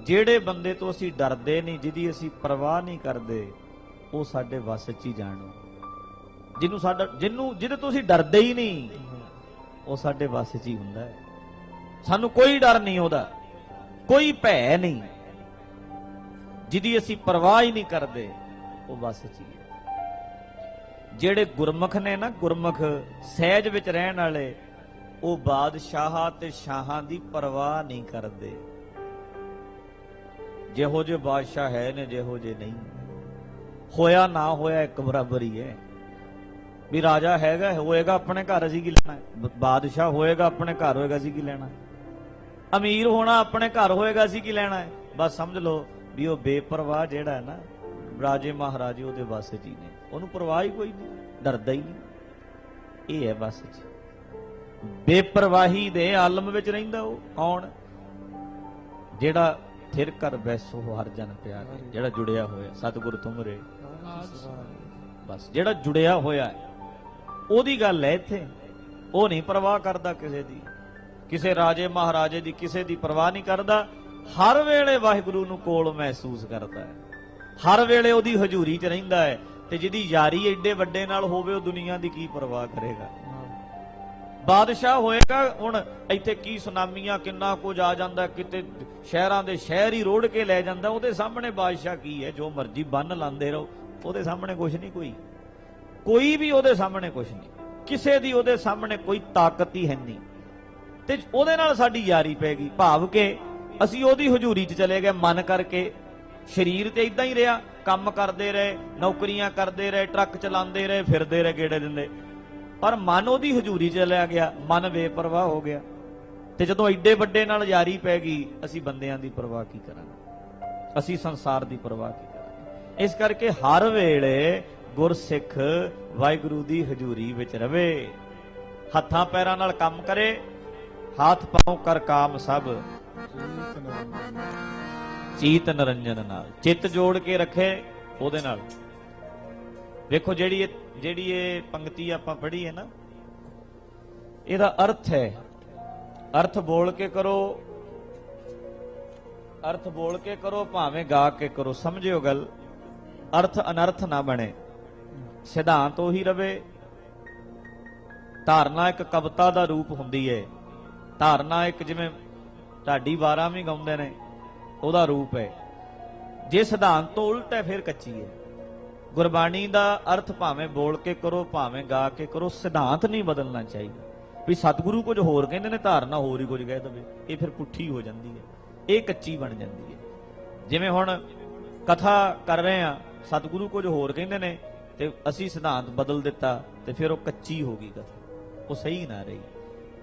ਜਿਹੜੇ ਬੰਦੇ ਤੋਂ ਅਸੀਂ ਡਰਦੇ ਨਹੀਂ, ਜਿਹਦੀ ਅਸੀਂ ਪਰਵਾਹ ਨਹੀਂ ਕਰਦੇ, ਉਹ ਸਾਡੇ ਵਸ ਚ ਹੀ ਜਾਣੋ। ਜਿਹਦੇ ਤੋਂ ਅਸੀਂ ਡਰਦੇ ਹੀ ਨਹੀਂ, ਉਹ ਸਾਡੇ ਵਸ ਚ ਹੀ ਹੁੰਦਾ ਹੈ। ਸਾਨੂੰ ਕੋਈ ਡਰ ਨਹੀਂ ਉਹਦਾ, ਕੋਈ ਭੈ ਨਹੀਂ। ਜਿਹਦੀ ਅਸੀਂ ਪਰਵਾਹ ਹੀ ਨਹੀਂ ਕਰਦੇ, ਉਹ ਵਸ ਚ ਹੀ ਹੈ। ਜਿਹੜੇ ਗੁਰਮੁਖ ਨੇ ਨਾ, ਗੁਰਮੁਖ ਸਹਿਜ ਵਿੱਚ ਰਹਿਣ ਵਾਲੇ, ਉਹ ਬਾਦਸ਼ਾਹਾਂ ਤੇ ਸ਼ਾਹਾਂ ਦੀ ਪਰਵਾਹ ਨਹੀਂ ਕਰਦੇ। ਜਿਹੋ ਜਿਹੇ ਬਾਦਸ਼ਾਹ ਹੈ ਨੇ, ਜਿਹੋ ਜਿਹੇ ਨਹੀਂ। ਹੋਇਆ ਨਾ ਹੋਇਆ ਇੱਕ ਬਰਾਬਰ ਹੀ ਹੈ। ਵੀ ਰਾਜਾ ਹੈਗਾ, ਹੋਏਗਾ ਆਪਣੇ ਘਰ, ਅਸੀਂ ਕੀ ਲੈਣਾ? ਬਾਦਸ਼ਾਹ ਹੋਏਗਾ ਆਪਣੇ ਘਰ, ਹੋਏਗਾ ਅਸੀਂ ਕੀ ਲੈਣਾ? ਅਮੀਰ ਹੋਣਾ ਆਪਣੇ ਘਰ ਹੋਏਗਾ, ਅਸੀਂ ਕੀ ਲੈਣਾ ਹੈ? ਬਸ ਸਮਝ ਲਓ ਵੀ ਉਹ ਬੇਪਰਵਾਹ ਜਿਹੜਾ ਹੈ ਨਾ, ਰਾਜੇ ਮਹਾਰਾਜੇ ਉਹਦੇ ਵਸ ਚ ਹੀ ਨੇ। ਉਹਨੂੰ ਪਰਵਾਹ ਹੀ ਕੋਈ ਨਹੀਂ, ਡਰਦਾ ਹੀ ਨਹੀਂ। ਇਹ ਹੈ ਵਸ ਚ। ਬੇਪਰਵਾਹੀ ਦੇ ਆਲਮ ਵਿੱਚ ਰਹਿੰਦਾ ਉਹ ਕੌਣ? ਜਿਹੜਾ ਥਿਰ ਕਰ ਬੈਸੋ ਹਰ ਜਨ ਪਿਆਰੇ, ਜਿਹੜਾ ਜੁੜਿਆ ਹੋਇਆ ਸਤਿਗੁਰ ਤੁਮਰੇ। ਬਸ ਜਿਹੜਾ ਜੁੜਿਆ ਹੋਇਆ ਹੈ, ਉਹਦੀ ਗੱਲ ਹੈ ਇੱਥੇ। ਉਹ ਨਹੀਂ ਪਰਵਾਹ ਕਰਦਾ ਕਿਸੇ ਦੀ, ਕਿਸੇ ਰਾਜੇ ਮਹਾਰਾਜੇ ਦੀ, ਕਿਸੇ ਦੀ ਪਰਵਾਹ ਨਹੀਂ ਕਰਦਾ। ਹਰ ਵੇਲੇ ਵਾਹਿਗੁਰੂ ਨੂੰ ਕੋਲ ਮਹਿਸੂਸ ਕਰਦਾ ਹੈ, ਹਰ ਵੇਲੇ ਉਹਦੀ ਹਜ਼ੂਰੀ 'ਚ ਰਹਿੰਦਾ ਹੈ। ਤੇ ਜਿਹਦੀ ਯਾਰੀ ਏਡੇ ਵੱਡੇ ਨਾਲ ਹੋਵੇ, ਉਹ ਦੁਨੀਆ ਦੀ ਕੀ ਪਰਵਾਹ ਕਰੇਗਾ? ਬਾਦਸ਼ਾਹ ਹੋਏਗਾ। ਹੁਣ ਇੱਥੇ ਕੀ ਸੁਨਾਮੀਆਂ, ਕਿੰਨਾ ਕੁਝ ਆ ਜਾਂਦਾ, ਕਿਤੇ ਸ਼ਹਿਰਾਂ ਦੇ ਸ਼ਹਿਰ ਹੀ ਰੋੜ ਕੇ ਲੈ ਜਾਂਦਾ। ਉਹਦੇ ਸਾਹਮਣੇ ਬਾਦਸ਼ਾਹ ਕੀ ਹੈ? ਜੋ ਮਰਜ਼ੀ ਬੰਨ ਲਾਉਂਦੇ ਰਹੋ, ਉਹਦੇ ਸਾਹਮਣੇ ਕੁਝ ਨਹੀਂ। ਕੋਈ ਵੀ ਉਹਦੇ ਸਾਹਮਣੇ ਕੁਝ ਨਹੀਂ। ਕਿਸੇ ਦੀ ਉਹਦੇ ਸਾਹਮਣੇ ਕੋਈ ਤਾਕਤ ਹੀ ਹੈ ਨਹੀਂ। ਤੇ ਉਹਦੇ ਨਾਲ ਸਾਡੀ ਯਾਰੀ ਪੈ ਗਈ, ਭਾਵ ਕਿ ਅਸੀਂ ਉਹਦੀ ਹਜ਼ੂਰੀ 'ਚ ਚਲੇ ਗਏ ਮਨ ਕਰਕੇ। ਸਰੀਰ ਤੇ ਇਦਾਂ ਹੀ ਰਿਹਾ, ਕੰਮ ਕਰਦੇ ਰਹੇ, ਨੌਕਰੀਆਂ ਕਰਦੇ ਰਹੇ, ਟਰੱਕ ਚਲਾਉਂਦੇ ਰਹੇ, ਫਿਰਦੇ ਰਹੇ, ਗੇੜੇ ਦਿੰਦੇ, ਪਰ ਮਨ ਉਹਦੀ ਹਜ਼ੂਰੀ 'ਚ ਚਲਿਆ ਗਿਆ, ਮਨ ਬੇਪਰਵਾਹ ਹੋ ਗਿਆ। ਤੇ ਜਦੋਂ ਐਡੇ ਵੱਡੇ ਨਾਲ ਯਾਰੀ ਪੈ ਗਈ, ਅਸੀਂ ਬੰਦਿਆਂ ਦੀ ਪਰਵਾਹ ਕੀ ਕਰਾਂਗੇ? ਅਸੀਂ ਸੰਸਾਰ ਦੀ ਪਰਵਾਹ ਕੀ ਕਰਾਂਗੇ? ਇਸ ਕਰਕੇ ਹਰ ਵੇਲੇ ਗੁਰਸਿੱਖ ਵਾਹਿਗੁਰੂ ਦੀ ਹਜ਼ੂਰੀ ਵਿੱਚ ਰਵੇ, ਹੱਥਾਂ ਪੈਰਾਂ ਨਾਲ ਕੰਮ ਕਰੇ। ਹਾਥ ਪਾਉ ਕਰ ਕਾਮ ਸਭ, ਚੀਤ ਨਿਰੰਜਨ ਨਾਲ ਚਿੱਤ ਜੋੜ ਕੇ ਰੱਖੇ ਉਹਦੇ ਨਾਲ। ਵੇਖੋ ਜਿਹੜੀ ਇਹ ਪੰਕਤੀ ਆਪਾਂ ਪੜ੍ਹੀ ਹੈ ਨਾ, ਇਹਦਾ ਅਰਥ ਹੈ, ਅਰਥ ਬੋਲ ਕੇ ਕਰੋ, ਅਰਥ ਬੋਲ ਕੇ ਕਰੋ ਭਾਵੇਂ ਗਾ ਕੇ ਕਰੋ, ਸਮਝਿਓ ਗੱਲ। ਅਰਥ ਅਨਰਥ ਨਾ ਬਣੇ, ਸਿਧਾਂਤ ਉਹੀ ਰਵੇ। ਧਾਰਨਾ ਇੱਕ ਕਵਿਤਾ ਦਾ ਰੂਪ ਹੁੰਦੀ ਹੈ, ਧਾਰਨਾ ਇੱਕ ਜਿਵੇਂ ਢਾਡੀ 12ਵੀਂ ਗਾਉਂਦੇ ਨੇ ਉਹਦਾ ਰੂਪ ਹੈ। ਜੇ ਸਿਧਾਂਤ ਤੋਂ ਉਲਟ ਹੈ ਫਿਰ ਕੱਚੀ ਹੈ। ਗੁਰਬਾਣੀ ਦਾ ਅਰਥ ਭਾਵੇਂ ਬੋਲ ਕੇ ਕਰੋ ਭਾਵੇਂ ਗਾ ਕੇ ਕਰੋ, ਸਿਧਾਂਤ ਨਹੀਂ ਬਦਲਣਾ ਚਾਹੀਦਾ। ਵੀ ਸਤਿਗੁਰੂ ਕੁਝ ਹੋਰ ਕਹਿੰਦੇ ਨੇ, ਧਾਰਨਾ ਹੋਰ ਹੀ ਕੁਝ ਕਹਿ ਦਵੇ, ਇਹ ਫਿਰ ਪੁੱਠੀ ਹੋ ਜਾਂਦੀ ਹੈ, ਇਹ ਕੱਚੀ ਬਣ ਜਾਂਦੀ ਹੈ। ਜਿਵੇਂ ਹੁਣ ਕਥਾ ਕਰ ਰਹੇ ਆ, ਸਤਿਗੁਰੂ ਕੁਝ ਹੋਰ ਕਹਿੰਦੇ ਨੇ ਤੇ ਅਸੀਂ ਸਿਧਾਂਤ ਬਦਲ ਦਿੱਤਾ ਤੇ ਫਿਰ ਉਹ ਕੱਚੀ ਹੋ ਗਈ ਕਥਾ, ਉਹ ਸਹੀ ਨਾ ਰਹੀ।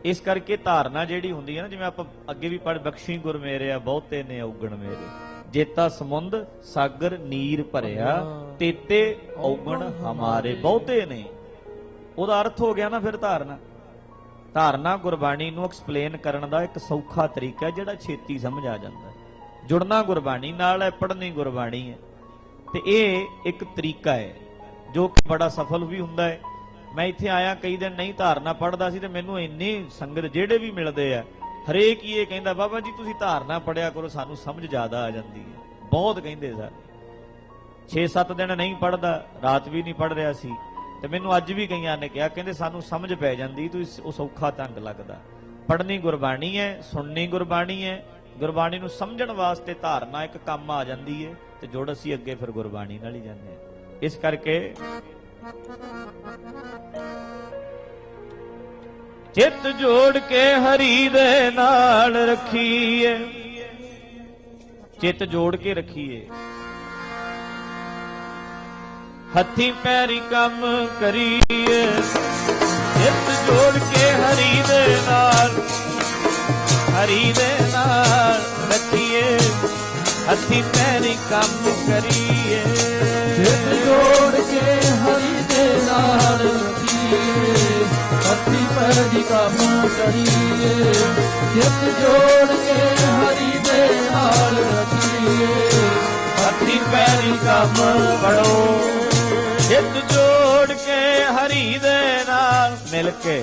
ਇਸ ਕਰਕੇ ਧਾਰਨਾ ਜਿਹੜੀ ਹੁੰਦੀ ਹੈ ਨਾ, ਜਿਵੇਂ ਆਪਾਂ ਅੱਗੇ ਵੀ ਪੜ੍ਹ, ਬਖਸ਼ੀ ਗੁਰ ਮੇਰਿਆ ਬਹੁਤੇ ਨੇ ਔਗਣ ਮੇਰੇ, ਜੇਤਾ ਸਮੁੰਦ ਸਾਗਰ ਨੀਰ ਭਰਿਆ, ਤੇਤੇ ਔਗਣ ਹਮਾਰੇ। ਬਹੁਤੇ ਨੇ, ਉਹਦਾ ਅਰਥ ਹੋ ਗਿਆ ਨਾ ਫਿਰ ਧਾਰਨਾ। ਧਾਰਨਾ ਗੁਰਬਾਣੀ ਨੂੰ ਐਕਸਪਲੇਨ ਕਰਨ ਦਾ ਇੱਕ ਸੌਖਾ ਤਰੀਕਾ ਹੈ ਜਿਹੜਾ ਛੇਤੀ ਸਮਝ ਆ ਜਾਂਦਾ। ਜੁੜਨਾ ਗੁਰਬਾਣੀ ਨਾਲ ਹੈ, ਪੜ੍ਹਨੀ ਗੁਰਬਾਣੀ ਹੈ, ਤੇ ਇਹ ਇੱਕ ਤਰੀਕਾ ਹੈ ਜੋ ਕਿ ਬੜਾ ਸਫਲ ਵੀ ਹੁੰਦਾ ਹੈ। ਮੈਂ ਇੱਥੇ ਆਇਆ ਕਈ ਦਿਨ ਨਹੀਂ ਧਾਰਨਾ ਪੜ੍ਹਦਾ ਸੀ ਤੇ ਮੈਨੂੰ ਇੰਨੀ ਸੰਗਤ ਜਿਹੜੇ ਵੀ ਮਿਲਦੇ ਆ, ਹਰੇਕ ਹੀ ਇਹ ਕਹਿੰਦਾ ਬਾਬਾ ਜੀ ਤੁਸੀਂ ਧਾਰਨਾ ਪੜਿਆ ਕਰੋ, ਸਾਨੂੰ ਸਮਝ ਜ਼ਿਆਦਾ ਆ ਜਾਂਦੀ ਹੈ। ਬਹੁਤ ਕਹਿੰਦੇ ਸਰ, 6-7 ਦਿਨ ਨਹੀਂ ਪੜ੍ਹਦਾ, ਰਾਤ ਵੀ ਨਹੀਂ ਪੜ੍ਹ ਰਿਹਾ ਸੀ ਤੇ ਮੈਨੂੰ ਅੱਜ ਵੀ ਕਈਆਂ ਨੇ ਕਿਹਾ, ਕਹਿੰਦੇ ਸਾਨੂੰ ਸਮਝ ਪੈ ਜਾਂਦੀ, ਤੁਸੀਂ ਉਹ ਸੌਖਾ ਢੰਗ ਲੱਗਦਾ। ਪੜ੍ਹਨੀ ਗੁਰਬਾਣੀ ਹੈ, ਸੁਣਨੀ ਗੁਰਬਾਣੀ ਹੈ, ਗੁਰਬਾਣੀ ਨੂੰ ਸਮਝਣ ਵਾਸਤੇ ਧਾਰਨਾ ਇੱਕ ਕੰਮ ਆ ਜਾਂਦੀ ਹੈ ਤੇ ਜੁੜ ਅਸੀਂ ਅੱਗੇ ਫਿਰ ਗੁਰਬਾਣੀ ਨਾਲ ਹੀ ਜਾਂਦੇ ਹਾਂ। ਇਸ ਕਰਕੇ ਚਿੱਤ ਜੋੜ ਕੇ ਹਰੀ ਦੇ ਨਾਲ ਰੱਖੀਏ, ਚਿੱਤ ਜੋੜ ਕੇ ਰੱਖੀਏ, ਹੱਥੀਂ ਪੈਰੀ ਕੰਮ ਕਰੀਏ। ਚਿੱਤ ਜੋੜ ਕੇ ਹਰੀ ਦੇ ਨਾਲ, ਹਰੀ ਦੇ ਨਾਲ ਰੱਖੀਏ, ਹੱਥੀਂ ਪੈਰੀ ਕੰਮ ਕਰੀਏ। ਚਿੱਤ ਜੋੜ ਕੇ ਹਰੀ ਦੇ ਨਾਲ ਰੱਖੀਏ, ਹੱਥੀਂ ਪੈਰੀ ਕੰਮ ਕਰੀਏ। ਚਿੱਤ ਜੋੜ ਕੇ ਹਰੀ ਦੇ ਨਾਲ ਰੱਖੀਏ, ਹੱਥੀਂ ਪੈਰੀ ਕੰਮ ਕਰੋ। ਚਿੱਤ ਜੋੜ ਕੇ ਹਰੀ ਦੇ ਨਾਲ ਮਿਲ ਕੇ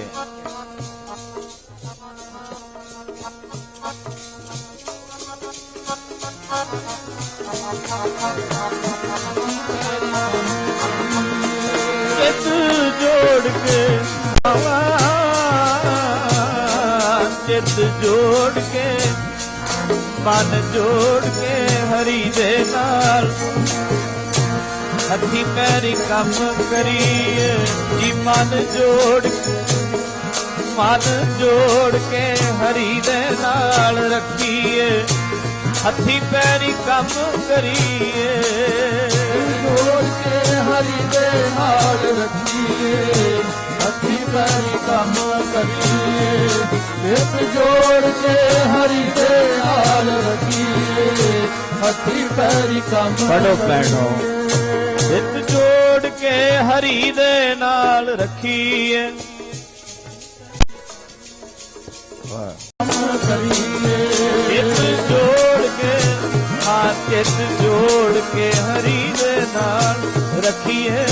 ਚਿੱਤ ਜੋੜ ਕੇ ਚਿੱਤ ਜੋੜ ਕੇ ਮਨ ਜੋੜ ਕੇ ਹਰੀ ਦੇ ਨਾਲ ਹੱਥੀਂ ਪੈਰੀ ਕੰਮ ਕਰੀਏ ਜੀ। ਮਨ ਜੋੜ ਕੇ ਹਰੀ ਦੇ ਨਾਲ ਰੱਖੀਏ, ਹੱਥੀਂ ਪੈਰੀ ਕੰਮ ਕਰੀਏ। ਜੋੜ ਕੇ ਹਰੀ ਦੇ ਨਾਲ ਰੱਖੀਏ, ਹੱਥੀਂ ਪੈਰੀ ਕੰਮ ਕਰੀਏ। ਚਿੱਤ ਜੋੜ ਕੇ ਹਰੀ ਦੇ ਨਾਲ ਰੱਖੀਏ, ਹੱਥੀਂ ਪੈਰੀ ਕੰਮ ਪੜੋ ਪੈਣੋ। ਚਿੱਤ ਜੋੜ ਕੇ ਹਰੀ ਦੇ ਨਾਲ ਰੱਖੀਏ, ਚਿੱਤ ਜੋੜ ਕੇ ਚਿੱਤ ਜੋੜ ਕੇ ਹਰੀ ਦੇ ਨਾਲ ਰੱਖੀਏ,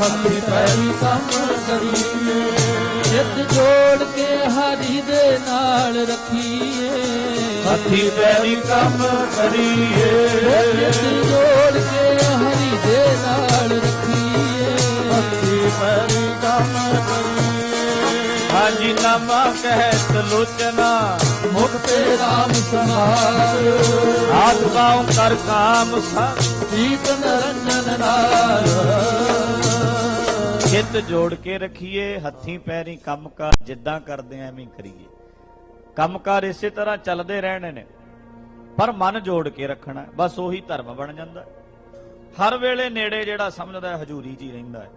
ਹੱਥੀਂ ਪੈਰੀ ਕੰਮ ਕਰੀਏ। ਚਿੱਤ ਜੋੜ ਕੇ ਹਰੀ ਦੇ ਨਾਲ ਰੱਖੀਏ, ਹੱਥੀਂ ਪੈਰੀ ਕੰਮ ਕਰੀਏ। ਚਿੱਤ ਜੋੜ ਕੇ ਹਰੀ ਦੇ ਨਾਲ ਰੱਖੀਏ, ਹੱਥੀਂ ਪੈਰੀ ਕੰਮ ਕਰੀਏ। ਹਾਂਜੀ ਨਾਮਾ ਕਹਿਤ ਲੋਚਨਾ ਮੁਖ ਤੇ ਰਾਮ ਸਮਾਰ, ਆਦ ਪਾਉ ਕਰ ਕਾਮ ਸੰਗ ਜੀਤ ਨਿਰੰਜਨ ਨਾਲ। ਚਿੱਤ ਜੋੜ ਕੇ ਰੱਖੀਏ, ਹੱਥੀਂ ਪੈਰੀ ਕੰਮਕਾਰ ਜਿੱਦਾਂ ਕਰਦੇ ਐਵੇਂ ਕਰੀਏ। ਕੰਮਕਾਰ ਇਸੇ ਤਰ੍ਹਾਂ ਚੱਲਦੇ ਰਹਿਣੇ ਨੇ, ਪਰ ਮਨ ਜੋੜ ਕੇ ਰੱਖਣਾ, ਬਸ ਉਹੀ ਧਰਮ ਬਣ ਜਾਂਦਾ। ਹਰ ਵੇਲੇ ਨੇੜੇ ਜਿਹੜਾ ਸਮਝਦਾ ਹਜ਼ੂਰੀ 'ਚ ਹੀ ਰਹਿੰਦਾ ਹੈ।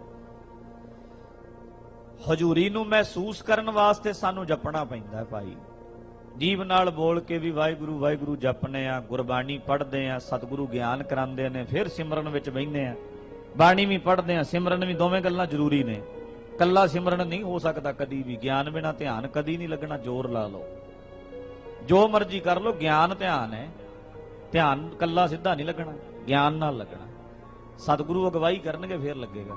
ਹਜ਼ੂਰੀ ਨੂੰ ਮਹਿਸੂਸ ਕਰਨ ਵਾਸਤੇ ਸਾਨੂੰ ਜਪਣਾ ਪੈਂਦਾ ਭਾਈ। ਜੀਵ ਨਾਲ ਬੋਲ ਕੇ ਵੀ ਵਾਹਿਗੁਰੂ ਵਾਹਿਗੁਰੂ ਜਪਨੇ ਆ, ਗੁਰਬਾਣੀ ਪੜ੍ਹਦੇ ਆ, ਸਤਿਗੁਰੂ ਗਿਆਨ ਕਰਾਉਂਦੇ ਨੇ, ਫਿਰ ਸਿਮਰਨ ਵਿੱਚ ਬਹਿੰਦੇ ਆ, ਬਾਣੀ ਵੀ ਪੜ੍ਹਦੇ ਆ, ਸਿਮਰਨ ਵੀ, ਦੋਵੇਂ ਗੱਲਾਂ ਜ਼ਰੂਰੀ ਨੇ। ਕੱਲਾ ਸਿਮਰਨ ਨਹੀਂ ਹੋ ਸਕਦਾ ਕਦੀ ਵੀ, ਗਿਆਨ ਬਿਨਾਂ ਧਿਆਨ ਕਦੀ ਨਹੀਂ ਲੱਗਣਾ, ਜ਼ੋਰ ਲਾ ਲਓ। ਜੋ ਮਰਜ਼ੀ ਕਰ ਲੋ, ਗਿਆਨ ਧਿਆਨ ਹੈ। ਧਿਆਨ ਕੱਲਾ ਸਿੱਧਾ ਨਹੀਂ ਲੱਗਣਾ, ਗਿਆਨ ਨਾਲ ਲੱਗਣਾ। ਸਤਿਗੁਰੂ ਅਗਵਾਈ ਕਰਨਗੇ ਫੇਰ ਲੱਗੇਗਾ,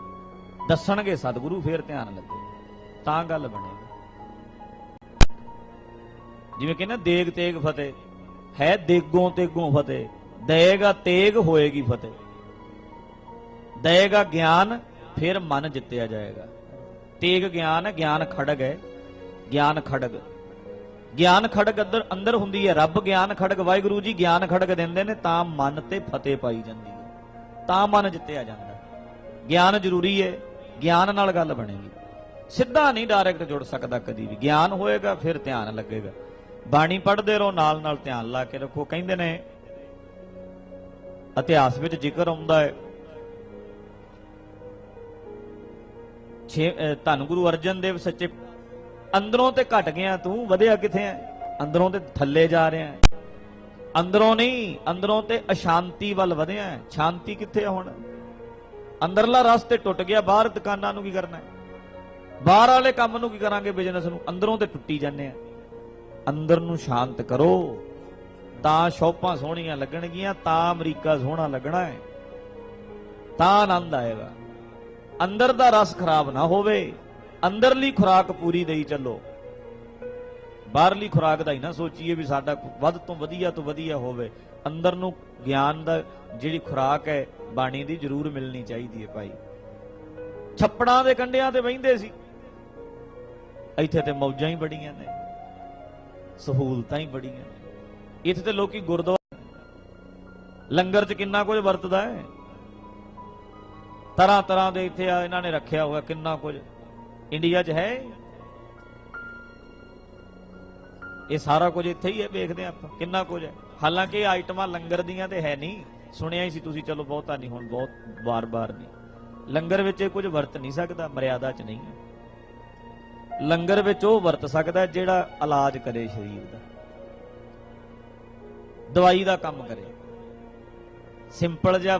ਦੱਸਣਗੇ ਸਤਿਗੁਰੂ ਫੇਰ ਧਿਆਨ ਲੱਗੇ, ਤਾਂ ਗੱਲ ਬਣੇਗੀ। ਜਿਵੇਂ ਕਹਿੰਦੇ ਦੇਗ ਤੇਗ ਫਤਿਹ ਹੈ, ਦੇਗੋਂ ਤੇਗੋਂ ਫਤਿਹ, ਦੇਗਾ ਤੇਗ ਹੋਏਗੀ ਫਤਿਹ। ਦੇਗਾ ਗਿਆਨ ਫਿਰ ਮਨ ਜਿੱਤਿਆ ਜਾਏਗਾ। ਤੇਗ ਗਿਆਨ ਹੈ, ਗਿਆਨ ਖੜਗ ਹੈ। ਗਿਆਨ ਖੜਗ, ਗਿਆਨ ਖੜਗ ਅੰਦਰ ਹੁੰਦੀ ਹੈ। ਰੱਬ ਗਿਆਨ ਖੜਗ, ਵਾਹਿਗੁਰੂ ਜੀ ਗਿਆਨ ਖੜਗ ਦਿੰਦੇ ਨੇ, ਤਾਂ ਮਨ ਤੇ ਫਤਿਹ ਪਾਈ ਜਾਂਦੀ ਹੈ, ਤਾਂ ਮਨ ਜਿੱਤਿਆ ਜਾਂਦਾ। ਗਿਆਨ ਜ਼ਰੂਰੀ ਹੈ, ਗਿਆਨ ਨਾਲ ਗੱਲ ਬਣੇਗੀ। ਸਿੱਧਾ ਨਹੀਂ ਡਾਇਰੈਕਟ ਜੁੜ ਸਕਦਾ ਕਦੀ ਵੀ। ਗਿਆਨ ਹੋਏਗਾ ਫਿਰ ਧਿਆਨ ਲੱਗੇਗਾ। ਬਾਣੀ ਪੜ੍ਹਦੇ ਰਹੋ, ਨਾਲ ਨਾਲ ਧਿਆਨ ਲਾ ਕੇ ਰੱਖੋ। ਕਹਿੰਦੇ ਨੇ ਇਤਿਹਾਸ ਵਿੱਚ ਜ਼ਿਕਰ ਆਉਂਦਾ ਹੈ, ਧੰਨ ਗੁਰੂ ਅਰਜਨ ਦੇਵ ਸੱਚੇ, ਅੰਦਰੋਂ ਤੇ ਘਟ ਗਿਆ ਤੂੰ, ਵਧਿਆ ਕਿੱਥੇ ਹੈ? ਅੰਦਰੋਂ ਤੇ ਥੱਲੇ ਜਾ ਰਿਹਾ ਹੈ। ਅੰਦਰੋਂ ਨਹੀਂ, ਅੰਦਰੋਂ ਤੇ ਅਸ਼ਾਂਤੀ ਵੱਲ ਵਧਿਆ ਹੈ। ਸ਼ਾਂਤੀ ਕਿੱਥੇ ਹੈ ਹੁਣ? ਅੰਦਰਲਾ ਰਸ ਤੇ ਟੁੱਟ ਗਿਆ। ਬਾਹਰ ਦੁਕਾਨਾਂ ਨੂੰ ਕੀ ਕਰਨਾ ਹੈ? ਬਾਹਰ ਵਾਲੇ ਕੰਮ ਨੂੰ ਕੀ ਕਰਾਂਗੇ? ਬਿਜ਼ਨਸ ਨੂੰ। ਅੰਦਰੋਂ ਤੇ ਟੁੱਟੀ ਜਾਂਦੇ ਆ। ਅੰਦਰ ਨੂੰ ਸ਼ਾਂਤ ਕਰੋ, ਤਾਂ ਸ਼ੌਪਾਂ ਸੋਹਣੀਆਂ ਲੱਗਣਗੀਆਂ, ਤਾਂ ਅਮਰੀਕਾ ਸੋਹਣਾ ਲੱਗਣਾ ਹੈ, ਤਾਂ ਆਨੰਦ ਆਏਗਾ। ਅੰਦਰ ਦਾ ਰਸ ਖਰਾਬ ਨਾ ਹੋਵੇ, ਅੰਦਰਲੀ ਖੁਰਾਕ ਪੂਰੀ ਦੇਈ ਚੱਲੋ। ਬਾਹਰਲੀ ਖੁਰਾਕ ਦਾ ਹੀ ਨਾ ਸੋਚੀਏ ਵੀ ਸਾਡਾ ਵੱਧ ਤੋਂ ਵਧੀਆ ਹੋਵੇ। ਅੰਦਰ ਨੂੰ ਗਿਆਨ ਦਾ ਜਿਹੜੀ ਖੁਰਾਕ ਹੈ ਬਾਣੀ ਦੀ ਜ਼ਰੂਰ ਮਿਲਣੀ ਚਾਹੀਦੀ ਹੈ ਭਾਈ। ਛੱਪੜਾਂ ਦੇ ਕੰਢਿਆਂ ਤੇ ਬਹਿੰਦੇ ਸੀ, ਇੱਥੇ ਤੇ ਮੌਜਾਂ ਹੀ ਬੜੀਆਂ ਨੇ, ਸਹੂਲਤਾਂ ਹੀ ਬੜੀਆਂ ਨੇ। ਇੱਥੇ ਤੇ ਲੋਕੀ ਗੁਰਦੁਆਰਾ ਲੰਗਰ 'ਚ ਕਿੰਨਾ ਕੁਝ ਵਰਤਦਾ ਹੈ, ਤਰ੍ਹਾਂ ਤਰ੍ਹਾਂ ਦੇ ਇੱਥੇ ਇਹਨਾਂ ਨੇ ਰੱਖਿਆ ਹੋਇਆ ਕਿੰਨਾ ਕੁਝ। ਇੰਡੀਆ 'ਚ ਹੈ ਇਹ ਸਾਰਾ ਕੁਝ? ਇੱਥੇ ਹੀ ਹੈ, ਵੇਖਦੇ ਆਪਾਂ ਕਿੰਨਾ ਕੁਝ ਹੈ। ਹਾਲਾਂਕਿ ਇਹ ਆਈਟਮਾਂ ਲੰਗਰ ਦੀਆਂ ਤੇ ਹੈ ਨਹੀਂ, ਸੁਣਿਆ ਹੀ ਸੀ ਤੁਸੀਂ, ਚਲੋ ਬਹੁਤਾ ਨਹੀਂ, ਹੁਣ ਬਹੁਤ ਵਾਰ-ਵਾਰ ਨਹੀਂ। ਲੰਗਰ ਵਿੱਚ ਇਹ ਕੁਝ ਵਰਤ ਨਹੀਂ ਸਕਦਾ, ਮਰਿਆਦਾ 'ਚ ਨਹੀਂ ਹੈ। ਲੰਗਰ ਵਿੱਚ ਉਹ ਵਰਤ ਸਕਦਾ ਜਿਹੜਾ ਇਲਾਜ ਕਰੇ ਸਰੀਰ ਦਾ, ਦਵਾਈ ਦਾ ਕੰਮ ਕਰੇ। ਸਿੰਪਲ ਜਿਹਾ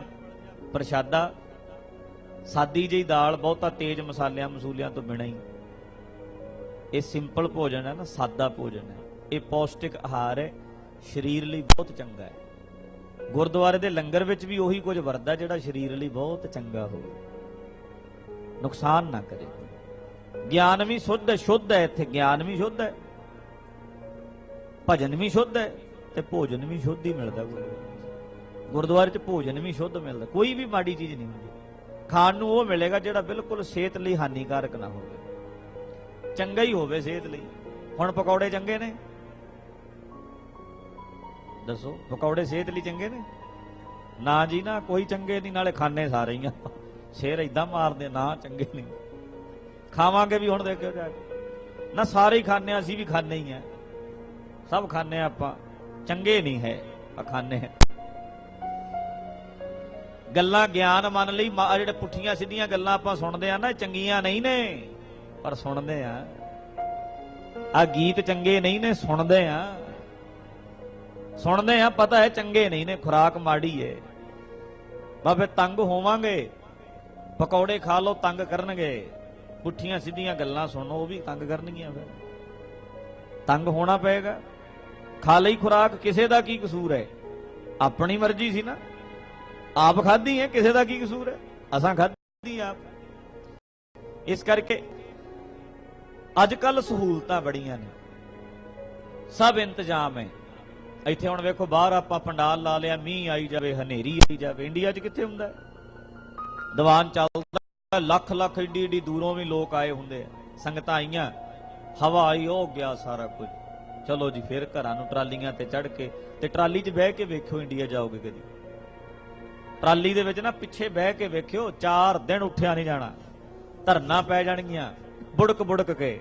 ਪ੍ਰਸ਼ਾਦਾ, ਸਾਦੀ ਜਿਹੀ ਦਾਲ, ਬਹੁਤਾ ਤੇਜ਼ ਮਸਾਲਿਆਂ ਤੋਂ ਬਿਨਾਂ ਹੀ। ਇਹ ਸਿੰਪਲ ਭੋਜਨ ਹੈ ਨਾ, ਸਾਦਾ ਭੋਜਨ ਹੈ। ਇਹ ਪੌਸ਼ਟਿਕ ਆਹਾਰ ਹੈ, ਸਰੀਰ ਲਈ ਬਹੁਤ ਚੰਗਾ ਹੈ। ਗੁਰਦੁਆਰੇ ਦੇ ਲੰਗਰ ਵਿੱਚ ਵੀ ਉਹੀ ਕੁਝ ਵਰਤਦਾ ਜਿਹੜਾ ਸਰੀਰ ਲਈ ਬਹੁਤ ਚੰਗਾ ਹੋਵੇ, ਨੁਕਸਾਨ ਨਾ ਕਰੇ। ਗਿਆਨ ਵੀ ਸ਼ੁੱਧ ਹੈ ਇੱਥੇ, ਗਿਆਨ ਵੀ ਸ਼ੁੱਧ ਹੈ, ਭਜਨ ਵੀ ਸ਼ੁੱਧ ਹੈ, ਤੇ ਭੋਜਨ ਵੀ ਸ਼ੁੱਧ ਹੀ ਮਿਲਦਾ। ਗੁਰਦੁਆਰੇ 'ਚ ਭੋਜਨ ਵੀ ਸ਼ੁੱਧ ਮਿਲਦਾ, ਕੋਈ ਵੀ ਮਾੜੀ ਚੀਜ਼ ਨਹੀਂ ਹੁੰਦੀ। ਖਾਣ ਨੂੰ ਉਹ ਮਿਲੇਗਾ ਜਿਹੜਾ ਬਿਲਕੁਲ ਸਿਹਤ ਲਈ ਹਾਨੀਕਾਰਕ ਨਾ ਹੋਵੇ, ਚੰਗਾ ਹੀ ਹੋਵੇ ਸਿਹਤ ਲਈ। ਹੁਣ ਪਕੌੜੇ ਚੰਗੇ ਨੇ? ਦੱਸੋ, ਪਕੌੜੇ ਸਿਹਤ ਲਈ ਚੰਗੇ ਨੇ? ਨਾ ਜੀ ਨਾ, ਕੋਈ ਚੰਗੇ ਨਹੀਂ। ਨਾਲੇ ਖਾਣੇ ਸਾਰੇ ਹੀ ਆ, ਸ਼ੇਰ ਏਦਾਂ ਮਾਰਦੇ, ਨਾ ਚੰਗੇ ਨਹੀਂ। ਖਾਵਾਂਗੇ ਵੀ ਹੁਣ ਦੇਖਿਓ ਜਾ ਕੇ ਨਾ, ਸਾਰੇ ਹੀ ਖਾਣੇ ਆ, ਅਸੀਂ ਵੀ ਖਾਣੇ ਹੀ ਆ, ਸਭ ਖਾਣੇ ਆਪਾਂ। ਚੰਗੇ ਨਹੀਂ ਹੈ, ਆ ਖਾਣੇ ਹੈ। ਗੱਲਾਂ ਗਿਆਨ ਮੰਨ ਲਈ, ਜਿਹੜੇ ਪੁੱਠੀਆਂ ਸਿੱਧੀਆਂ ਗੱਲਾਂ ਆਪਾਂ ਸੁਣਦੇ ਆ ਨਾ, ਚੰਗੀਆਂ ਨਹੀਂ ਨੇ, ਪਰ ਸੁਣਦੇ ਆ। ਆ ਗੀਤ ਚੰਗੇ ਨਹੀਂ ਨੇ, ਸੁਣਦੇ ਆ, ਪਤਾ ਹੈ ਚੰਗੇ ਨਹੀਂ ਨੇ, ਖੁਰਾਕ ਮਾੜੀ ਏ। ਬਾਬੇ ਤੰਗ ਹੋਵਾਂਗੇ, ਪਕੌੜੇ ਖਾ ਲਓ ਤੰਗ ਕਰਨਗੇ, ਪੁੱਠੀਆਂ ਸਿੱਧੀਆਂ ਗੱਲਾਂ ਸੁਣੋ ਉਹ ਵੀ ਤੰਗ ਕਰਨਗੀਆਂ, ਫਿਰ ਤੰਗ ਹੋਣਾ ਪਏਗਾ। ਖਾ ਲਈ ਖੁਰਾਕ, ਕਿਸੇ ਦਾ ਕੀ ਕਸੂਰ ਹੈ? ਆਪਣੀ ਮਰਜ਼ੀ ਸੀ ਨਾ, ਆਪ ਖਾਧੀ ਹੈ, ਕਿਸੇ ਦਾ ਕੀ ਕਸੂਰ ਹੈ? ਅਸਾਂ ਖਾਧੀ ਆਪ। ਇਸ ਕਰਕੇ ਅੱਜ ਕੱਲ ਸਹੂਲਤਾਂ ਬੜੀਆਂ ਨੇ, ਸਭ ਇੰਤਜ਼ਾਮ ਹੈ। ਇੱਥੇ ਹੁਣ ਵੇਖੋ, ਬਾਹਰ ਆਪਾਂ ਪੰਡਾਲ ਲਾ ਲਿਆ, ਮੀਂਹ ਆਈ ਜਾਵੇ, ਹਨੇਰੀ ਆਈ ਜਾਵੇ, ਇੰਡੀਆ 'ਚ ਕਿੱਥੇ ਹੁੰਦਾ? ਦੀਵਾਨ ਚੱਲਦਾ, ਲੱਖ ਲੱਖ ਏਡੀ ਏਡੀ ਦੂਰੋਂ ਵੀ ਲੋਕ ਆਏ ਹੁੰਦੇ ਆ, ਸੰਗਤਾਂ ਆਈਆਂ, ਹਵਾ ਆਈ, ਉਹ ਗਿਆ ਸਾਰਾ ਕੁਝ। ਚਲੋ ਜੀ ਫਿਰ ਘਰਾਂ ਨੂੰ ਟਰਾਲੀਆਂ ਤੇ ਚੜ੍ਹ ਕੇ, ਤੇ ਟਰਾਲੀ 'ਚ ਬਹਿ ਕੇ ਵੇਖਿਓ, ਇੰਡੀਆ ਜਾਓਗੇ ਕਦੀ, ਟਰਾਲੀ ਦੇ ਵਿੱਚ ਨਾ ਪਿੱਛੇ ਬਹਿ ਕੇ ਵੇਖਿਓ, 4 ਦਿਨ ਉੱਠਿਆ ਨਹੀਂ ਜਾਣਾ, ਧਰਨਾ ਪੈ ਜਾਣਗੀਆਂ ਬੁੜਕ ਬੁੜਕ ਕੇ।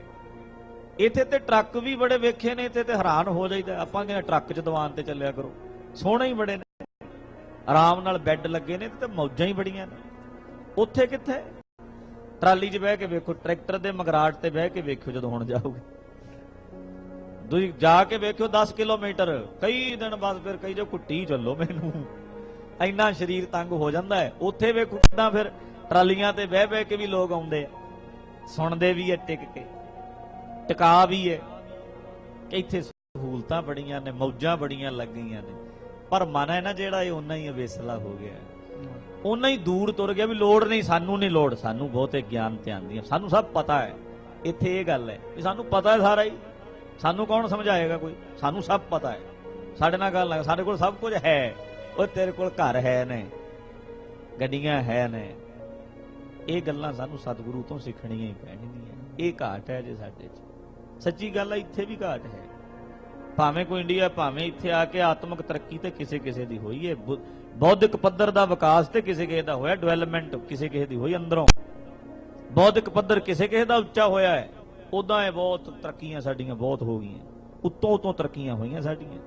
ਇੱਥੇ ਤੇ ਟਰੱਕ ਵੀ ਬੜੇ ਵੇਖੇ ਨੇ, ਇੱਥੇ ਤੇ ਹੈਰਾਨ ਹੋ ਜਾਈਦਾ। ਆਪਾਂ ਕਹਿੰਦੇ ਟਰੱਕ 'ਚ ਦੀਵਾਨ ਤੇ ਚੱਲਿਆ ਕਰੋ, ਸੋਹਣੇ ਹੀ ਬੜੇ ਨੇ, ਆਰਾਮ ਨਾਲ ਬੈੱਡ ਲੱਗੇ ਨੇ, ਤੇ ਮੌਜਾਂ ਹੀ ਬੜੀਆਂ ਨੇ। ਉੱਥੇ ਕਿੱਥੇ? ਟਰਾਲੀ 'ਚ ਬਹਿ ਕੇ ਵੇਖੋ, ਟਰੈਕਟਰ ਦੇ ਮਗਰਾਟ ਤੇ ਬਹਿ ਕੇ ਵੇਖਿਓ ਜਦੋਂ ਹੁਣ ਜਾਓਗੇ, ਤੁਸੀਂ ਜਾ ਕੇ ਵੇਖਿਓ 10 ਕਿਲੋਮੀਟਰ ਕਈ ਦਿਨ ਬਾਅਦ, ਫਿਰ ਕਈ ਜੋ ਘੁੱਟੀ ਚੱਲੋ, ਮੈਨੂੰ ਇੰਨਾ ਸਰੀਰ ਤੰਗ ਹੋ ਜਾਂਦਾ ਹੈ। ਉੱਥੇ ਵੇਖੋ ਕਿੱਦਾਂ ਫਿਰ ਟਰਾਲੀਆਂ ਤੇ ਬਹਿ ਬਹਿ ਕੇ ਵੀ ਲੋਕ ਆਉਂਦੇ ਆ, ਸੁਣਦੇ ਵੀ ਹੈ, ਟਿਕ ਕੇ ਟਿਕਾ ਵੀ ਹੈ। ਇੱਥੇ ਸਹੂਲਤਾਂ ਬੜੀਆਂ ਨੇ, ਮੌਜਾਂ ਬੜੀਆਂ ਲੱਗ ਗਈਆਂ ਨੇ, ਪਰ ਮਨ ਹੈ ਨਾ ਜਿਹੜਾ ਇਹ ਓਨਾ ਹੀ ਅਵੇਸਲਾ ਹੋ ਗਿਆ, ਓਨਾ ਹੀ ਦੂਰ ਤੁਰ ਗਿਆ ਵੀ ਲੋੜ ਨਹੀਂ, ਸਾਨੂੰ ਨਹੀਂ ਲੋੜ, ਸਾਨੂੰ ਬਹੁਤੇ ਗਿਆਨ ਧਿਆਨ ਦੀ, ਸਾਨੂੰ ਸਭ ਪਤਾ ਹੈ। ਇੱਥੇ ਇਹ ਗੱਲ ਹੈ ਵੀ ਸਾਨੂੰ ਪਤਾ ਹੈ ਸਾਰਾ ਹੀ, ਸਾਨੂੰ ਕੌਣ ਸਮਝਾਏਗਾ ਕੋਈ, ਸਾਨੂੰ ਸਭ ਪਤਾ ਹੈ, ਸਾਡੇ ਨਾਲ ਗੱਲ, ਸਾਡੇ ਕੋਲ ਸਭ ਕੁਝ ਹੈ। ਉਹ ਤੇਰੇ ਕੋਲ ਘਰ ਹੈ ਨੇ, ਗੱਡੀਆਂ ਹੈ ਨੇ, ਇਹ ਗੱਲਾਂ ਸਾਨੂੰ ਸਤਿਗੁਰੂ ਤੋਂ ਸਿੱਖਣੀਆਂ ਹੀ ਪੈਣਗੀਆਂ। ਇਹ ਘਾਟ ਹੈ ਜੇ ਸਾਡੇ 'ਚ, ਸੱਚੀ ਗੱਲ ਹੈ, ਇੱਥੇ ਵੀ ਘਾਟ ਹੈ। ਭਾਵੇਂ ਕੋਈ ਇੰਡੀਆ, ਭਾਵੇਂ ਇੱਥੇ ਆ ਕੇ ਆਤਮਿਕ ਤਰੱਕੀ ਤੇ ਕਿਸੇ ਕਿਸੇ ਦੀ ਹੋਈ ਹੈ, ਬੌਧਿਕ ਪੱਧਰ ਦਾ ਵਿਕਾਸ ਤੇ ਕਿਸੇ ਕਿਸੇ ਦਾ ਹੋਇਆ, ਡਿਵੈਲਪਮੈਂਟ ਕਿਸੇ ਕਿਸੇ ਦੀ ਹੋਈ ਅੰਦਰੋਂ, ਬੌਧਿਕ ਪੱਧਰ ਕਿਸੇ ਕਿਸੇ ਦਾ ਉੱਚਾ ਹੋਇਆ ਹੈ। ਉਦਾਂ ਇਹ ਬਹੁਤ ਤਰੱਕੀਆਂ ਸਾਡੀਆਂ ਬਹੁਤ ਹੋ ਗਈਆਂ, ਉੱਤੋਂ ਤਰੱਕੀਆਂ ਹੋਈਆਂ ਸਾਡੀਆਂ,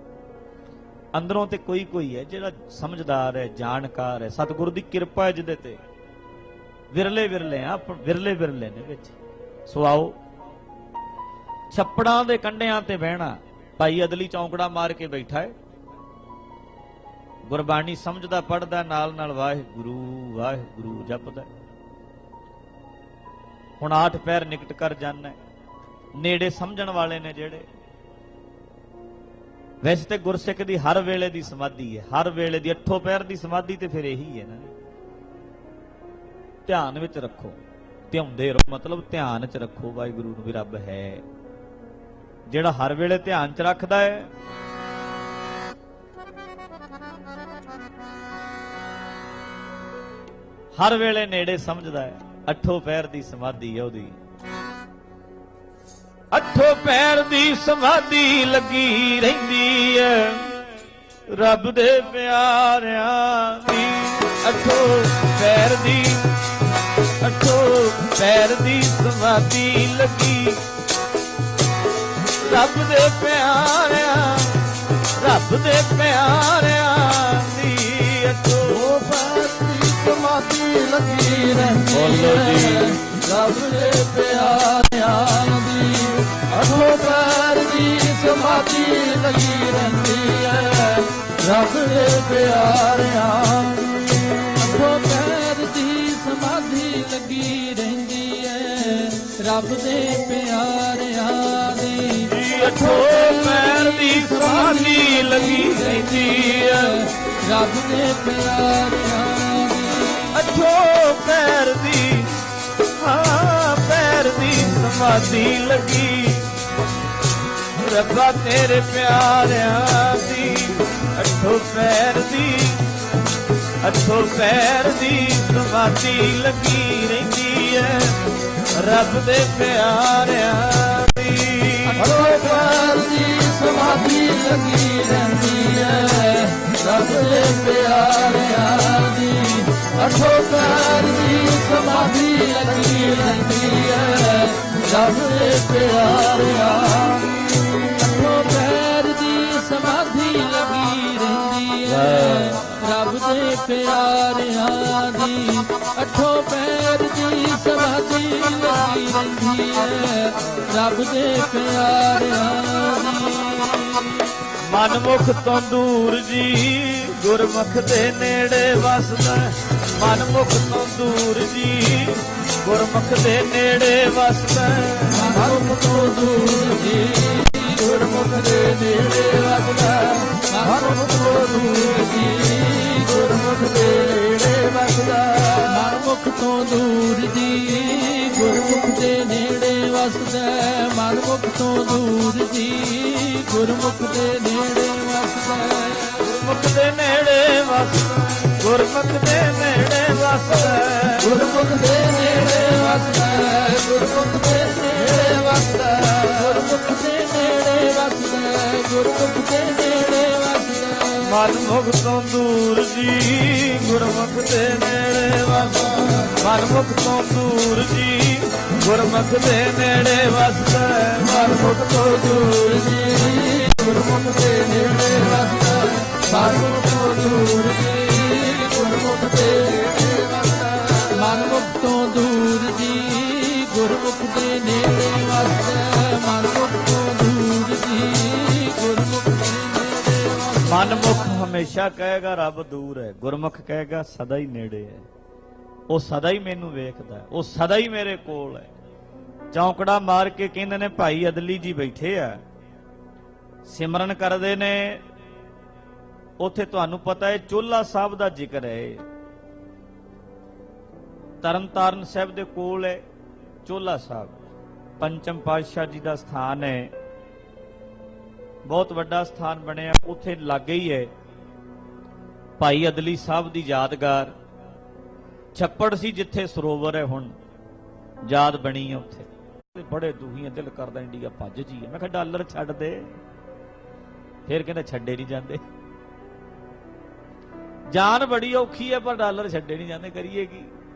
ਅੰਦਰੋਂ ਤੇ ਕੋਈ ਕੋਈ ਹੈ ਜਿਹੜਾ ਸਮਝਦਾਰ ਹੈ, ਜਾਣਕਾਰ ਹੈ, ਸਤਿਗੁਰੂ ਦੀ ਕਿਰਪਾ ਹੈ ਜਿਹਦੇ ਤੇ। ਵਿਰਲੇ ਵਿਰਲੇ ਆ, ਵਿਰਲੇ ਵਿਰਲੇ ਨੇ ਵਿੱਚ। ਸੋ ਆਓ, ਛੱਪੜਾਂ ਦੇ ਕੰਢਿਆਂ ਤੇ ਬਹਿਣਾ, ਭਾਈ ਅਦਲੀ ਚੌਂਕੜਾ ਮਾਰ ਕੇ ਬੈਠਾ ਹੈ, ਗੁਰਬਾਣੀ ਸਮਝਦਾ ਪੜਦਾ, ਨਾਲ ਨਾਲ ਵਾਹਿਗੁਰੂ ਵਾਹਿਗੁਰੂ ਜਪਦਾ। ਹੁਣ 8 ਪੈਰ ਨਿਕਟ ਕਰ ਜਾਣਾ, ਨੇੜੇ ਸਮਝਣ ਵਾਲੇ ਨੇ ਜਿਹੜੇ। ਵੈਸੇ ਤੇ ਗੁਰਸਿੱਖ ਦੀ ਹਰ ਵੇਲੇ ਦੀ ਸਮਾਧੀ ਹੈ, ਹਰ ਵੇਲੇ ਦੀ 8 ਪੈਰ ਦੀ ਸਮਾਧੀ ਤੇ ਫਿਰ ਇਹੀ ਹੈ ਨਾ, ਧਿਆਨ ਵਿੱਚ ਰੱਖੋ, ਧਿਆਉਂਦੇ ਰਹੋ, ਮਤਲਬ ਧਿਆਨ 'ਚ ਰੱਖੋ ਵਾਹਿਗੁਰੂ ਨੂੰ ਵੀ ਰੱਬ ਹੈ। ਜਿਹੜਾ ਹਰ ਵੇਲੇ ਧਿਆਨ 'ਚ ਰੱਖਦਾ ਹੈ, ਹਰ ਵੇਲੇ ਨੇੜੇ ਸਮਝਦਾ ਹੈ, 8 ਪੈਰ ਦੀ ਸਮਾਧੀ ਹੈ ਉਹਦੀ। 8 ਪੈਰ ਦੀ ਸਮਾਧੀ ਲੱਗੀ ਰਹਿੰਦੀ ਹੈ ਰੱਬ ਦੇ ਪਿਆਰਿਆਂ ਦੀ। 8 ਪੈਰ ਦੀ, 8 ਪੈਰ ਦੀ ਸਮਾਧੀ ਲੱਗੀ ਰੱਬ ਦੇ ਪਿਆਰਿਆਂ, ਰੱਬ ਦੇ ਪਿਆਰਿਆਂ ਦੀ। 8 ਪੈਰ ਦੀ ਸਮਾਧੀ ਲੱਗੀ ਰਹਿੰਦੀ ਬੋਲੋ ਜੀ। ਰੱਬ ਦੇ ਪਿਆਰਿਆਂ ਦੀ। 8 ਪੈਰ ਦੀ ਸਮਾਧੀ ਲੱਗੀ ਰਹਿੰਦੀ ਹੈ ਰੱਬ ਦੇ ਪਿਆਰਿਆਂ ਦੀ। 8 ਪੈਰ ਦੀ ਸਮਾਧੀ ਲੱਗੀ ਰਹਿੰਦੀ ਹੈ ਰੱਬ ਦੇ ਪਿਆਰਿਆਂ ਦੀ। 8 ਪੈਰ ਦੀ ਸਮਾਧੀ ਲੱਗੀ ਰਹਿੰਦੀ ਹੈ ਰੱਬ ਦੇ ਪਿਆਰਿਆਂ ਦੀ। 8 ਪੈਰ ਦੀ, ਹਾਂ ਪੈਰ ਦੀ ਸਮਾਧੀ ਲੱਗੀ ਰੱਬਾ ਤੇਰੇ ਪਿਆਰਿਆਂ ਦੀ। 8 ਪੈਰ ਦੀ, 8 ਪੈਰ ਦੀ ਸਮਾਧੀ ਲੱਗੀ ਰਹਿੰਦੀ ਹੈ ਰੱਬ ਦੇ ਪਿਆਰਿਆਂ ਦੀ। 8 ਪੈਰ ਦੀ ਸਮਾਧੀ ਲੱਗੀ ਰਹਿੰਦੀ ਹੈ ਰੱਬ ਦੇ ਪਿਆਰਿਆਂ ਦੀ। 8 ਪੈਰ ਦੀ ਸਮਾਧੀ ਲੱਗੀ ਰਹਿੰਦੀ ਹੈ ਰੱਬ ਦੇ ਪਿਆਰਿਆਂ ਦੀ। 8 ਪੈਰ ਦੀ ਸਮਾਧੀ ਲੱਗੀ ਰਹਿੰਦੀ ਹੈ ਰੱਬ ਦੇ ਪਿਆਰਿਆਂ ਦੀ। 8 ਪੈਰ ਦੀ ਸਮਾਧੀ ਲੱਗੀ ਰਹਿੰਦੀ ਹੈ ਰੱਬ ਦੇ ਪਿਆਰਿਆਂ ਦੀ। ਮਨਮੁਖ ਤੋਂ ਦੂਰ ਜੀ ਗੁਰਮੁਖ ਦੇ ਨੇੜੇ ਵਸਦਾ। ਮਨਮੁਖ ਤੋਂ ਦੂਰ ਜੀ ਗੁਰਮੁਖ ਦੇ ਨੇੜੇ ਵਸਦਾ। ਮਨਮੁਖ ਤੋਂ ਦੂਰ ਜੀ ਗੁਰਮੁਖ ਦੇ ਨੇੜੇ ਵਸਦਾ। ਮਨਮੁਖ ਤੋਂ ਦੂਰ ਜੀ ਗੁਰਮੁਖ ਦੇ ਨੇੜੇ ਵਸਦਾ। ਮਨਮੁਖ ਤੋਂ ਦੂਰ ਜੀ ਗੁਰਮੁਖ ਦੇ ਨੇੜੇ ਵਸਦਾ। ਮਨਮੁਖ ਤੋਂ ਦੂਰ ਜੀ ਗੁਰਮੁਖ ਦੇ ਨੇੜੇ ਵਸਦਾ। ਗੁਰਮੁਖ ਦੇ ਨੇੜੇ ਵਸਦਾ। ਗੁਰਮੁਖ ਦੇ ਨੇੜੇ ਵਸਦਾ। ਗੁਰਮੁਖ ਦੇ ਨੇੜੇ ਵਸਦਾ। ਗੁਰਮੁਖ ਦੇ ਨੇੜੇ ਵਸਦਾ। ਗੁਰਮੁਖ ਦੇ ਨੇੜੇ ਵਸਦਾ। ਗੁਰਮੁਖ ਦੇ ਨੇੜੇ ਵਸਦਾ। ਮਨਮੁਖ ਤੋਂ ਦੂਰ ਜੀ ਗੁਰਮੁਖ ਦੇ ਨੇੜੇ ਵਸਦਾ। ਮਨਮੁਖ ਤੋਂ ਦੂਰ ਜੀ ਗੁਰਮੁਖ ਦੇ ਨੇੜੇ ਵਸਦਾ। ਮਨਮੁਖ ਤੋਂ ਦੂਰ ਜੀ ਗੁਰਮੁਖ ਦੇ ਨੇੜੇ ਵਸਦਾ। ਮਨਮੁਖ ਤੋਂ ਦੂਰ ਜੀ ਗੁਰਮੁਖ ਦੇ ਨੇੜੇ ਵਸਦਾ। ਮਨਮੁਖ ਤੋਂ ਦੂਰ ਜੀ ਗੁਰਮੁਖ ਦੇ ਨੇੜੇ ਵਸਦਾ। ਮਨਮੁਖ ਤੋਂ ਦੂਰ ਜੀ ਗੁਰਮੁਖ ਦੇ ਨੇੜੇ ਵਸਦਾ। ਮਨਮੁਖ ਹਮੇਸ਼ਾ ਕਹੇਗਾ ਰੱਬ ਦੂਰ ਹੈ, ਗੁਰਮੁਖ ਕਹੇਗਾ ਸਦਾ ਹੀ ਨੇੜੇ ਹੈ। ਉਹ ਸਦਾ ਹੀ ਮੈਨੂੰ ਵੇਖਦਾ ਹੈ, ਉਹ ਸਦਾ ਹੀ ਮੇਰੇ ਕੋਲ ਹੈ। ਚੌਂਕੜਾ ਮਾਰ ਕੇ ਕਹਿੰਦੇ ਨੇ ਭਾਈ ਅਦਲੀ ਜੀ ਬੈਠੇ ਆ, ਸਿਮਰਨ ਕਰਦੇ ਨੇ। ਉੱਥੇ ਤੁਹਾਨੂੰ ਪਤਾ ਹੈ ਚੋਲਾ ਸਾਹਿਬ ਦਾ ਜ਼ਿਕਰ ਹੈ। ਤਰਨਤਾਰਨ ਸਾਹਿਬ ਦੇ ਕੋਲ ਹੈ ਚੋਲਾ ਸਾਹਿਬ, ਪੰਚਮ ਪਾਤਸ਼ਾਹ ਜੀ ਦਾ ਸਥਾਨ ਹੈ, ਬਹੁਤ ਵੱਡਾ ਸਥਾਨ ਬਣਿਆ। ਉੱਥੇ ਲਾਗੇ ਹੀ ਹੈ ਭਾਈ ਅਦਲੀ ਸਾਹਿਬ ਦੀ ਯਾਦਗਾਰ, ਛੱਪੜ ਸੀ ਜਿੱਥੇ ਸਰੋਵਰ ਹੈ, ਹੁਣ ਯਾਦ ਬਣੀ ਹੈ ਉੱਥੇ। ਬੜੇ ਦੁਖੀ ਦਿਲ ਕਰਦਾ ਇੰਡੀਆ ਭੱਜ ਜੀ। ਮੈਂ ਕਿਹਾ ਡਾਲਰ ਛੱਡ ਦੇ, ਫਿਰ ਕਹਿੰਦਾ ਛੱਡੇ ਨਹੀਂ ਜਾਂਦੇ। ਜਾਨ ਬੜੀ ਔਖੀ ਹੈ ਪਰ ਡਾਲਰ ਛੱਡੇ ਨਹੀਂ ਜਾਂਦੇ, ਕਰੀਏ ਕੀ,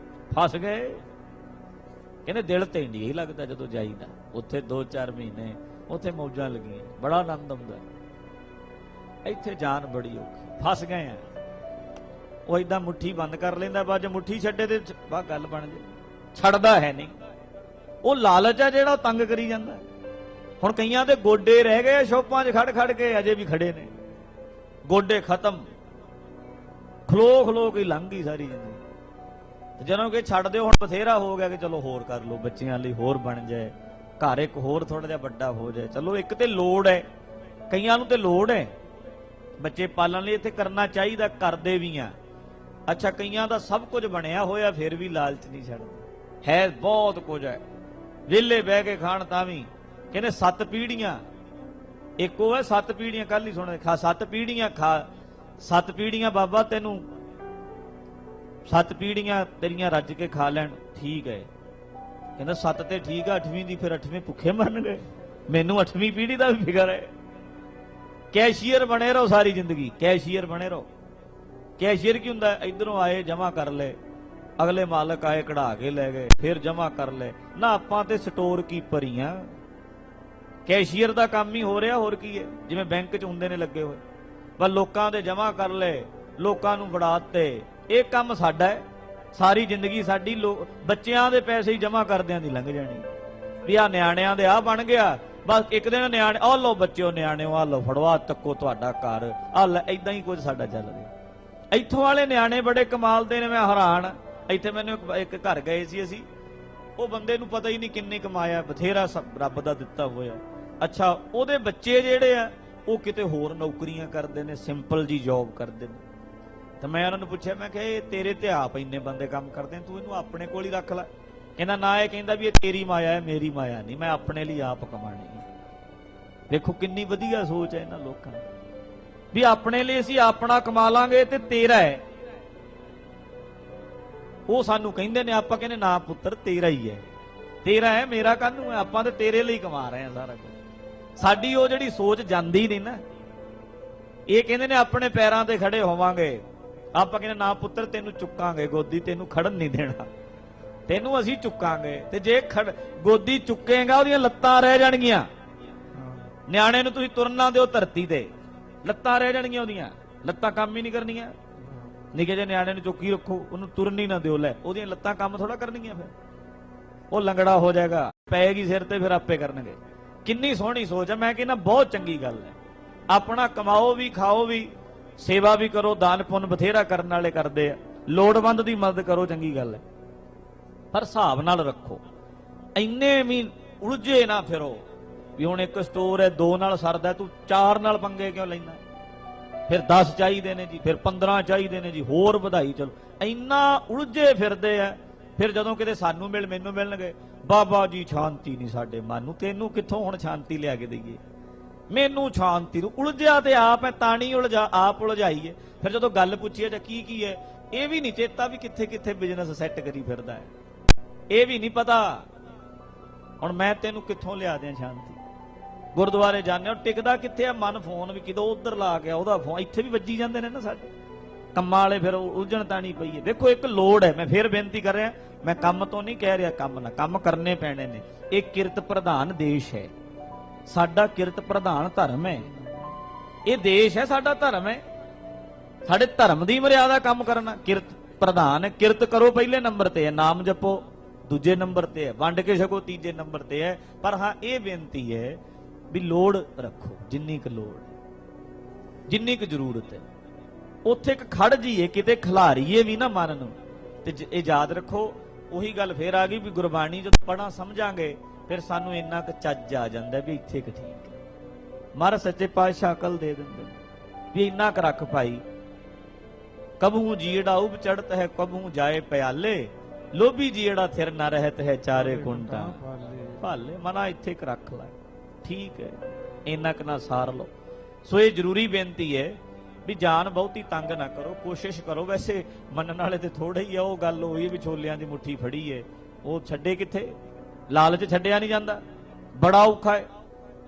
ਫਸ ਗਏ। ਕਹਿੰਦੇ ਦਿਲ ਤੇ ਇੰਡੀਆ ਹੀ ਲੱਗਦਾ ਜਦੋਂ ਜਾਈਦਾ ਉੱਥੇ 2-4 ਮਹੀਨੇ, ਉੱਥੇ ਮੌਜਾਂ ਲੱਗੀਆਂ, ਬੜਾ ਆਨੰਦ ਆਉਂਦਾ। ਇੱਥੇ ਜਾਨ ਬੜੀ ਔਖੀ, ਫਸ ਗਏ ਆ। ਉਹ ਏਦਾਂ ਮੁੱਠੀ ਬੰਦ ਕਰ ਲੈਂਦਾ, ਬਾਅਦ ਜੇ ਮੁੱਠੀ ਛੱਡੇ ਤੇ ਬਾ ਗੱਲ ਬਣ ਜੇ, ਛੱਡਦਾ ਹੈ ਨਹੀਂ। ਉਹ ਲਾਲਚ ਆ ਜਿਹੜਾ, ਉਹ ਤੰਗ ਕਰੀ ਜਾਂਦਾ। ਹੁਣ ਕਈਆਂ ਦੇ ਗੋਡੇ ਰਹਿ ਗਏ ਸ਼ੋਪਾਂ 'ਚ ਖੜ ਖੜ ਕੇ, ਅਜੇ ਵੀ ਖੜੇ ਨੇ, ਗੋਡੇ ਖਤਮ, ਖਲੋ ਖਲੋ ਕੇ ਲੰਘ ਗਈ ਸਾਰੀ ਜ਼ਿੰਦਗੀ। ਜਦੋਂ ਕਿ ਛੱਡ ਦਿਓ, ਹੁਣ ਬਥੇਰਾ ਹੋ ਗਿਆ ਕਿ ਚਲੋ ਹੋਰ ਕਰ ਲਓ, ਬੱਚਿਆਂ ਲਈ ਹੋਰ ਬਣ ਜਾਏ, ਘਰ ਇੱਕ ਹੋਰ ਥੋੜਾ ਜਿਹਾ ਵੱਡਾ ਹੋ ਜਾਏ। ਚਲੋ ਇੱਕ ਤੇ ਲੋੜ ਹੈ, ਕਈਆਂ ਨੂੰ ਤੇ ਲੋੜ ਹੈ ਬੱਚੇ ਪਾਲਣ ਲਈ, ਇੱਥੇ ਕਰਨਾ ਚਾਹੀਦਾ, ਕਰਦੇ ਵੀ ਆ। ਅੱਛਾ, ਕਈਆਂ ਦਾ ਸਭ ਕੁਝ ਬਣਿਆ ਹੋਇਆ ਫਿਰ ਵੀ ਲਾਲਚ ਨਹੀਂ ਛੱਡਦੇ, ਹੈ ਬਹੁਤ ਕੁਝ ਹੈ, ਵਿਹਲੇ ਬਹਿ ਕੇ ਖਾਣ ਤਾਂ ਵੀ ਕਹਿੰਦੇ 7 ਪੀੜ੍ਹੀਆਂ, ਇੱਕ ਉਹ ਹੈ 7 ਪੀੜ੍ਹੀਆਂ, ਕੱਲ ਹੀ ਸੁਣ ਖਾ 7 ਪੀੜ੍ਹੀਆਂ ਖਾ, 7 ਪੀੜ੍ਹੀਆਂ ਬਾਬਾ ਤੈਨੂੰ 7 ਪੀੜ੍ਹੀਆਂ ਤੇਰੀਆਂ ਰੱਜ ਕੇ ਖਾ ਲੈਣ, ਠੀਕ ਹੈ। ਕਹਿੰਦਾ 7 ਤੇ ਠੀਕ ਆ, 8ਵੀਂ ਦੀ ਫਿਰ 8ਵੇਂ ਭੁੱਖੇ ਮਰਨਗੇ। ਮੈਨੂੰ 8ਵੀਂ ਪੀੜ੍ਹੀ ਦਾ ਵੀ ਫਿਕਰ ਹੈ। ਕੈਸ਼ੀਅਰ ਬਣੇ ਰਹੋ ਸਾਰੀ ਜ਼ਿੰਦਗੀ, ਕੈਸ਼ੀਅਰ ਬਣੇ ਰਹੋ। ਕੈਸ਼ੀਅਰ ਕੀ ਹੁੰਦਾ, ਇਧਰੋਂ ਆਏ ਜਮਾ ਕਰ ਲੈ, ਅਗਲੇ ਮਾਲਕ ਆਏ ਕਢਾ ਕੇ ਲੈ ਗਏ, ਫਿਰ ਜਮਾ ਕਰ ਲੈ ਨਾ। ਆਪਾਂ ਤੇ ਸਟੋਰ ਕੀਪਰ ਹੀ ਆ, ਕੈਸ਼ੀਅਰ ਦਾ ਕੰਮ ਹੀ ਹੋ ਰਿਹਾ, ਹੋਰ ਕੀ ਹੈ, ਜਿਵੇਂ ਬੈਂਕ 'ਚ ਹੁੰਦੇ ਨੇ ਲੱਗੇ ਹੋਏ, ਬਸ ਲੋਕਾਂ ਦੇ ਜਮਾ ਕਰ ਲੈ, ਲੋਕਾਂ ਨੂੰ ਫੜਾ ਦਿੱਤੇ। ਇਹ ਕੰਮ ਸਾਡਾ ਹੈ, ਸਾਰੀ ਜ਼ਿੰਦਗੀ ਸਾਡੀ ਬੱਚਿਆਂ ਦੇ ਪੈਸੇ ਹੀ ਜਮਾ ਕਰਦਿਆਂ ਦੀ ਲੰਘ ਜਾਣੀ। ਵੀ ਆ ਨਿਆਣਿਆਂ ਦੇ ਆ ਬਣ ਗਿਆ, ਬਸ ਇੱਕ ਦਿਨ ਨਿਆਣੇ ਆ ਲਓ ਬੱਚਿਓ, ਨਿਆਣਿਓ ਆ ਲਓ, ਫੜਵਾ ਚੱਕੋ ਤੁਹਾਡਾ ਘਰ ਆ ਲੈ, ਏਦਾਂ ਹੀ ਕੁਝ ਸਾਡਾ ਚੱਲ ਰਿਹਾ। ਇੱਥੋਂ ਵਾਲੇ ਨਿਆਣੇ ਬੜੇ ਕਮਾਲ ਦੇ ਨੇ, ਮੈਂ ਹੈਰਾਨ। ਇੱਥੇ ਮੈਨੂੰ ਇੱਕ ਘਰ ਗਏ ਸੀ ਅਸੀਂ, ਉਹ ਬੰਦੇ ਨੂੰ ਪਤਾ ਹੀ ਨਹੀਂ ਕਿੰਨੇ ਕਮਾਇਆ, ਬਥੇਰਾ ਰੱਬ ਦਾ ਦਿੱਤਾ ਹੋਇਆ। ਅੱਛਾ, ਉਹਦੇ ਬੱਚੇ ਜਿਹੜੇ ਆ ਉਹ ਕਿਤੇ ਹੋਰ ਨੌਕਰੀਆਂ ਕਰਦੇ ਨੇ, ਸਿੰਪਲ ਜੀ ਜੌਬ ਕਰਦੇ ਨੇ। ਤਾਂ ਮੈਂ ਉਹਨਾਂ ਨੂੰ ਪੁੱਛਿਆ, ਮੈਂ ਕਿਹਾ ਇਹ ਤੇਰੇ ਤੇ ਆਪ ਇੰਨੇ ਬੰਦੇ ਕੰਮ ਕਰਦੇ ਨੇ, ਤੂੰ ਇਹਨੂੰ ਆਪਣੇ ਕੋਲ ਹੀ ਰੱਖ ਲੈ। ਕਹਿੰਦਾ ਨਾ, ਇਹ ਕਹਿੰਦਾ ਵੀ ਇਹ ਤੇਰੀ ਮਾਇਆ ਹੈ, ਮੇਰੀ ਮਾਇਆ ਨਹੀਂ, ਮੈਂ ਆਪਣੇ ਲਈ ਆਪ ਕਮਾਣੀ ਹੈ। ਦੇਖੋ ਕਿੰਨੀ ਵਧੀਆ ਸੋਚ ਹੈ ਇਹਨਾਂ ਲੋਕਾਂ ਦੀ, ਵੀ ਆਪਣੇ ਲਈ ਅਸੀਂ ਆਪਣਾ ਕਮਾ ਲਾਂਗੇ ਤੇ ਤੇਰਾ ਹੈ। ਉਹ ਸਾਨੂੰ ਕਹਿੰਦੇ ਨੇ, ਆਪਾਂ ਕਹਿੰਦੇ ਨਾ ਪੁੱਤਰ ਤੇਰਾ ਹੀ ਹੈ, ਤੇਰਾ ਹੈ, ਮੇਰਾ ਕਾਹਨੂੰ ਹੈ, ਆਪਾਂ ਤੇ ਤੇਰੇ ਲਈ ਕਮਾ ਰਹੇ ਹਾਂ ਸਾਰਾ ਕੁਝ। ਸਾਡੀ ਉਹ ਜਿਹੜੀ ਸੋਚ ਜਾਂਦੀ ਨਹੀਂ ਨਾ। ਇਹ ਕਹਿੰਦੇ ਨੇ ਆਪਣੇ ਪੈਰਾਂ ਤੇ ਖੜੇ ਹੋਵਾਂਗੇ, ਆਪਾਂ ਕਹਿੰਦੇ ਨਾ ਪੁੱਤਰ ਤੈਨੂੰ ਚੁੱਕਾਂਗੇ ਗੋਦੀ, ਤੈਨੂੰ ਖੜਨ ਨਹੀਂ ਦੇਣਾ, ਤੈਨੂੰ ਅਸੀਂ ਚੁੱਕਾਂਗੇ। ਤੇ ਜੇ ਗੋਦੀ ਚੁੱਕੇਗਾ ਉਹਦੀਆਂ ਲੱਤਾਂ ਰਹਿ ਜਾਣਗੀਆਂ। ਨਿਆਣੇ ਨੂੰ ਤੁਸੀਂ ਤੁਰਨਾ ਦਿਓ ਧਰਤੀ ਤੇ, ਲੱਤਾਂ ਰਹਿ ਜਾਣਗੀਆਂ, ਉਹਦੀਆਂ ਲੱਤਾਂ ਕੰਮ ਹੀ ਨਹੀਂ ਕਰਨੀਆਂ। ਨਿੱਕੇ ਜਿਹੇ ਨਿਆਣੇ ਨੂੰ ਚੁੱਕੀ ਰੱਖੋ, ਉਹਨੂੰ ਤੁਰਨ ਹੀ ਨਾ ਦਿਓ, ਲੈ ਉਹਦੀਆਂ ਲੱਤਾਂ ਕੰਮ ਥੋੜਾ ਕਰਨਗੀਆਂ, ਫਿਰ ਉਹ ਲੰਗੜਾ ਹੋ ਜਾਏਗਾ, ਪਏਗੀ ਸਿਰ ਤੇ, ਫਿਰ ਆਪੇ ਕਰਨਗੇ। ਕਿੰਨੀ ਸੋਹਣੀ ਸੋਚ ਹੈ, ਮੈਂ ਕਹਿੰਦਾ ਬਹੁਤ ਚੰਗੀ ਗੱਲ ਹੈ। ਆਪਣਾ ਕਮਾਓ ਵੀ, ਖਾਓ ਵੀ, ਸੇਵਾ ਵੀ ਕਰੋ, ਦਾਨ ਪੁੰਨ ਬਥੇਰਾ ਕਰਨ ਵਾਲੇ ਕਰਦੇ ਆ, ਲੋੜਵੰਦ ਦੀ ਮਦਦ ਕਰੋ, ਚੰਗੀ ਗੱਲ ਹੈ, ਪਰ ਹਿਸਾਬ ਨਾਲ ਰੱਖੋ। ਇੰਨੇ ਵੀ ਉਲਝੇ ਨਾ ਫਿਰੋ ਵੀ ਹੁਣ ਇੱਕ ਸਟੋਰ ਹੈ 2 ਨਾਲ ਸਰਦਾ, ਤੂੰ 4 ਨਾਲ ਪੰਗੇ ਕਿਉਂ ਲੈਂਦਾ, ਫਿਰ 10 ਚਾਹੀਦੇ ਨੇ ਜੀ, ਫਿਰ 15 ਚਾਹੀਦੇ ਨੇ ਜੀ, ਹੋਰ ਵਧਾਈ ਚਲੋ। ਇੰਨਾ ਉਲਝੇ ਫਿਰਦੇ ਆ। ਫਿਰ ਜਦੋਂ ਕਿਤੇ ਸਾਨੂੰ ਮੈਨੂੰ ਮਿਲਣਗੇ, ਬਾਬਾ ਜੀ ਸ਼ਾਂਤੀ ਨਹੀਂ ਸਾਡੇ ਮਨ ਨੂੰ। ਤੈਨੂੰ ਕਿੱਥੋਂ ਹੁਣ ਸ਼ਾਂਤੀ ਲਿਆ ਕੇ ਦਈਏ, ਮੈਨੂੰ ਸ਼ਾਂਤੀ ਨੂੰ। ਉਲਝਿਆ ਤੇ ਆਪ ਹੈ, ਤਾਣੀ ਆਪ ਉਲਝਾਈ ਹੈ। ਫਿਰ ਜਦੋਂ ਗੱਲ ਪੁੱਛੀਏ ਜਾਂ ਕੀ ਹੈ, ਇਹ ਵੀ ਨਹੀਂ ਚੇਤਾ ਵੀ ਕਿੱਥੇ ਕਿੱਥੇ ਬਿਜ਼ਨਸ ਸੈੱਟ ਕਰੀ ਫਿਰਦਾ ਹੈ, ਇਹ ਵੀ ਨਹੀਂ ਪਤਾ। ਹੁਣ ਮੈਂ ਤੈਨੂੰ ਕਿੱਥੋਂ ਲਿਆ ਦਿਆਂ ਸ਼ਾਂਤੀ। ਗੁਰਦੁਆਰੇ ਜਾਂਦੇ ਹੋ, ਟਿਕਦਾ ਕਿੱਥੇ ਆ ਮਨ, ਫੋਨ ਵੀ ਕਿਦੋਂ ਉਧਰ ਲਾ ਗਿਆ, ਉਹਦਾ ਫੋਨ ਇੱਥੇ ਵੀ ਵੱਜੀ ਜਾਂਦੇ ਨੇ ਨਾ ਸਾਡੇ ਕੰਮਾਂ ਵਾਲੇ, ਫਿਰ ਉਲਝਣ ਤਾਣੀ ਪਈ ਹੈ। ਦੇਖੋ ਇੱਕ ਲੋੜ ਹੈ, ਮੈਂ ਫਿਰ ਬੇਨਤੀ ਕਰ ਰਿਹਾ, ਮੈਂ ਕੰਮ ਤੋਂ ਨਹੀਂ ਕਹਿ ਰਿਹਾ, ਕੰਮ ਕਰਨੇ ਪੈਣੇ ਨੇ। ਇਹ ਕਿਰਤ ਪ੍ਰਧਾਨ ਦੇਸ਼ ਹੈ ਸਾਡਾ, ਕਿਰਤ ਪ੍ਰਧਾਨ ਧਰਮ ਹੈ, ਇਹ ਦੇਸ਼ ਹੈ ਸਾਡਾ, ਧਰਮ ਹੈ, ਸਾਡੇ ਧਰਮ ਦੀ ਮਰਿਆਦਾ ਕੰਮ ਕਰਨਾ। ਕਿਰਤ ਪ੍ਰਧਾਨ ਹੈ, ਕਿਰਤ ਕਰੋ ਪਹਿਲੇ ਨੰਬਰ ਤੇ ਹੈ, ਨਾਮ ਜਪੋ ਦੂਜੇ ਨੰਬਰ ਤੇ ਹੈ, ਵੰਡ ਕੇ ਛਕੋ ਤੀਜੇ ਨੰਬਰ ਤੇ ਹੈ। ਪਰ ਹਾਂ ਇਹ ਬੇਨਤੀ ਹੈ ਵੀ ਲੋੜ ਰੱਖੋ, ਜਿੰਨੀ ਕੁ ਲੋੜ, ਜਿੰਨੀ ਕੁ ਜ਼ਰੂਰਤ ਹੈ, ਉੱਥੇ ਇੱਕ ਖੜ ਜਾਈਏ, ਕਿਤੇ ਖਿਲਾਰੀਏ ਵੀ ਨਾ ਮਨ ਨੂੰ। ਤੇ ਇਹ ਯਾਦ ਰੱਖੋ, ਉਹੀ ਗੱਲ ਫੇਰ ਆ ਗਈ ਵੀ ਗੁਰਬਾਣੀ ਜਦੋਂ ਪੜ੍ਹਾਂ ਸਮਝਾਂਗੇ, ਫਿਰ ਸਾਨੂੰ ਇੰਨਾ ਕੁ ਚੱਜ ਆ ਜਾਂਦਾ ਵੀ ਇੱਥੇ ਕੁ ਠੀਕ ਹੈ। ਮਹਾਰਾਜ ਸੱਚੇ ਪਾਤਸ਼ਾਹ ਅਕਲ ਦੇ ਦਿੰਦੇ ਵੀ ਇੰਨਾ ਕੁ ਰੱਖ ਭਾਈ। ਕਬਹੂ ਜੀੜਾ ਉਬ ਚੜਤ ਹੈ ਕਬਹੂ ਜਾਏ ਪਿਆਲੇ, ਲੋਭੀ ਜੀੜਾ ਥਿਰ ਨਾ ਰਹਿਤ ਹੈ ਚਾਰੇ ਕੁੰਟਾਂ ਭਾਲੇ। ਮਨਾ ਇੱਥੇ ਕੁ ਰੱਖ ਲੈ, ਠੀਕ ਹੈ, ਇੰਨਾ ਕੁ ਨਾ ਸਾਰ ਲਓ। ਸੋ ਇਹ ਜ਼ਰੂਰੀ ਬੇਨਤੀ ਹੈ ਵੀ ਜਾਨ ਬਹੁਤੀ ਤੰਗ ਨਾ ਕਰੋ, ਕੋਸ਼ਿਸ਼ ਕਰੋ। ਵੈਸੇ ਮੰਨਣ ਵਾਲੇ ਤੇ ਥੋੜੇ ਹੀ ਆ, ਉਹ ਗੱਲ ਹੋਈ ਵੀ ਛੋਲਿਆਂ ਦੀ ਮੁੱਠੀ ਫੜੀ ਏ, ਉਹ ਛੱਡੇ ਕਿੱਥੇ? ਲਾਲਚ ਛੱਡਿਆ ਨਹੀਂ ਜਾਂਦਾ, ਬੜਾ ਔਖਾ ਹੈ।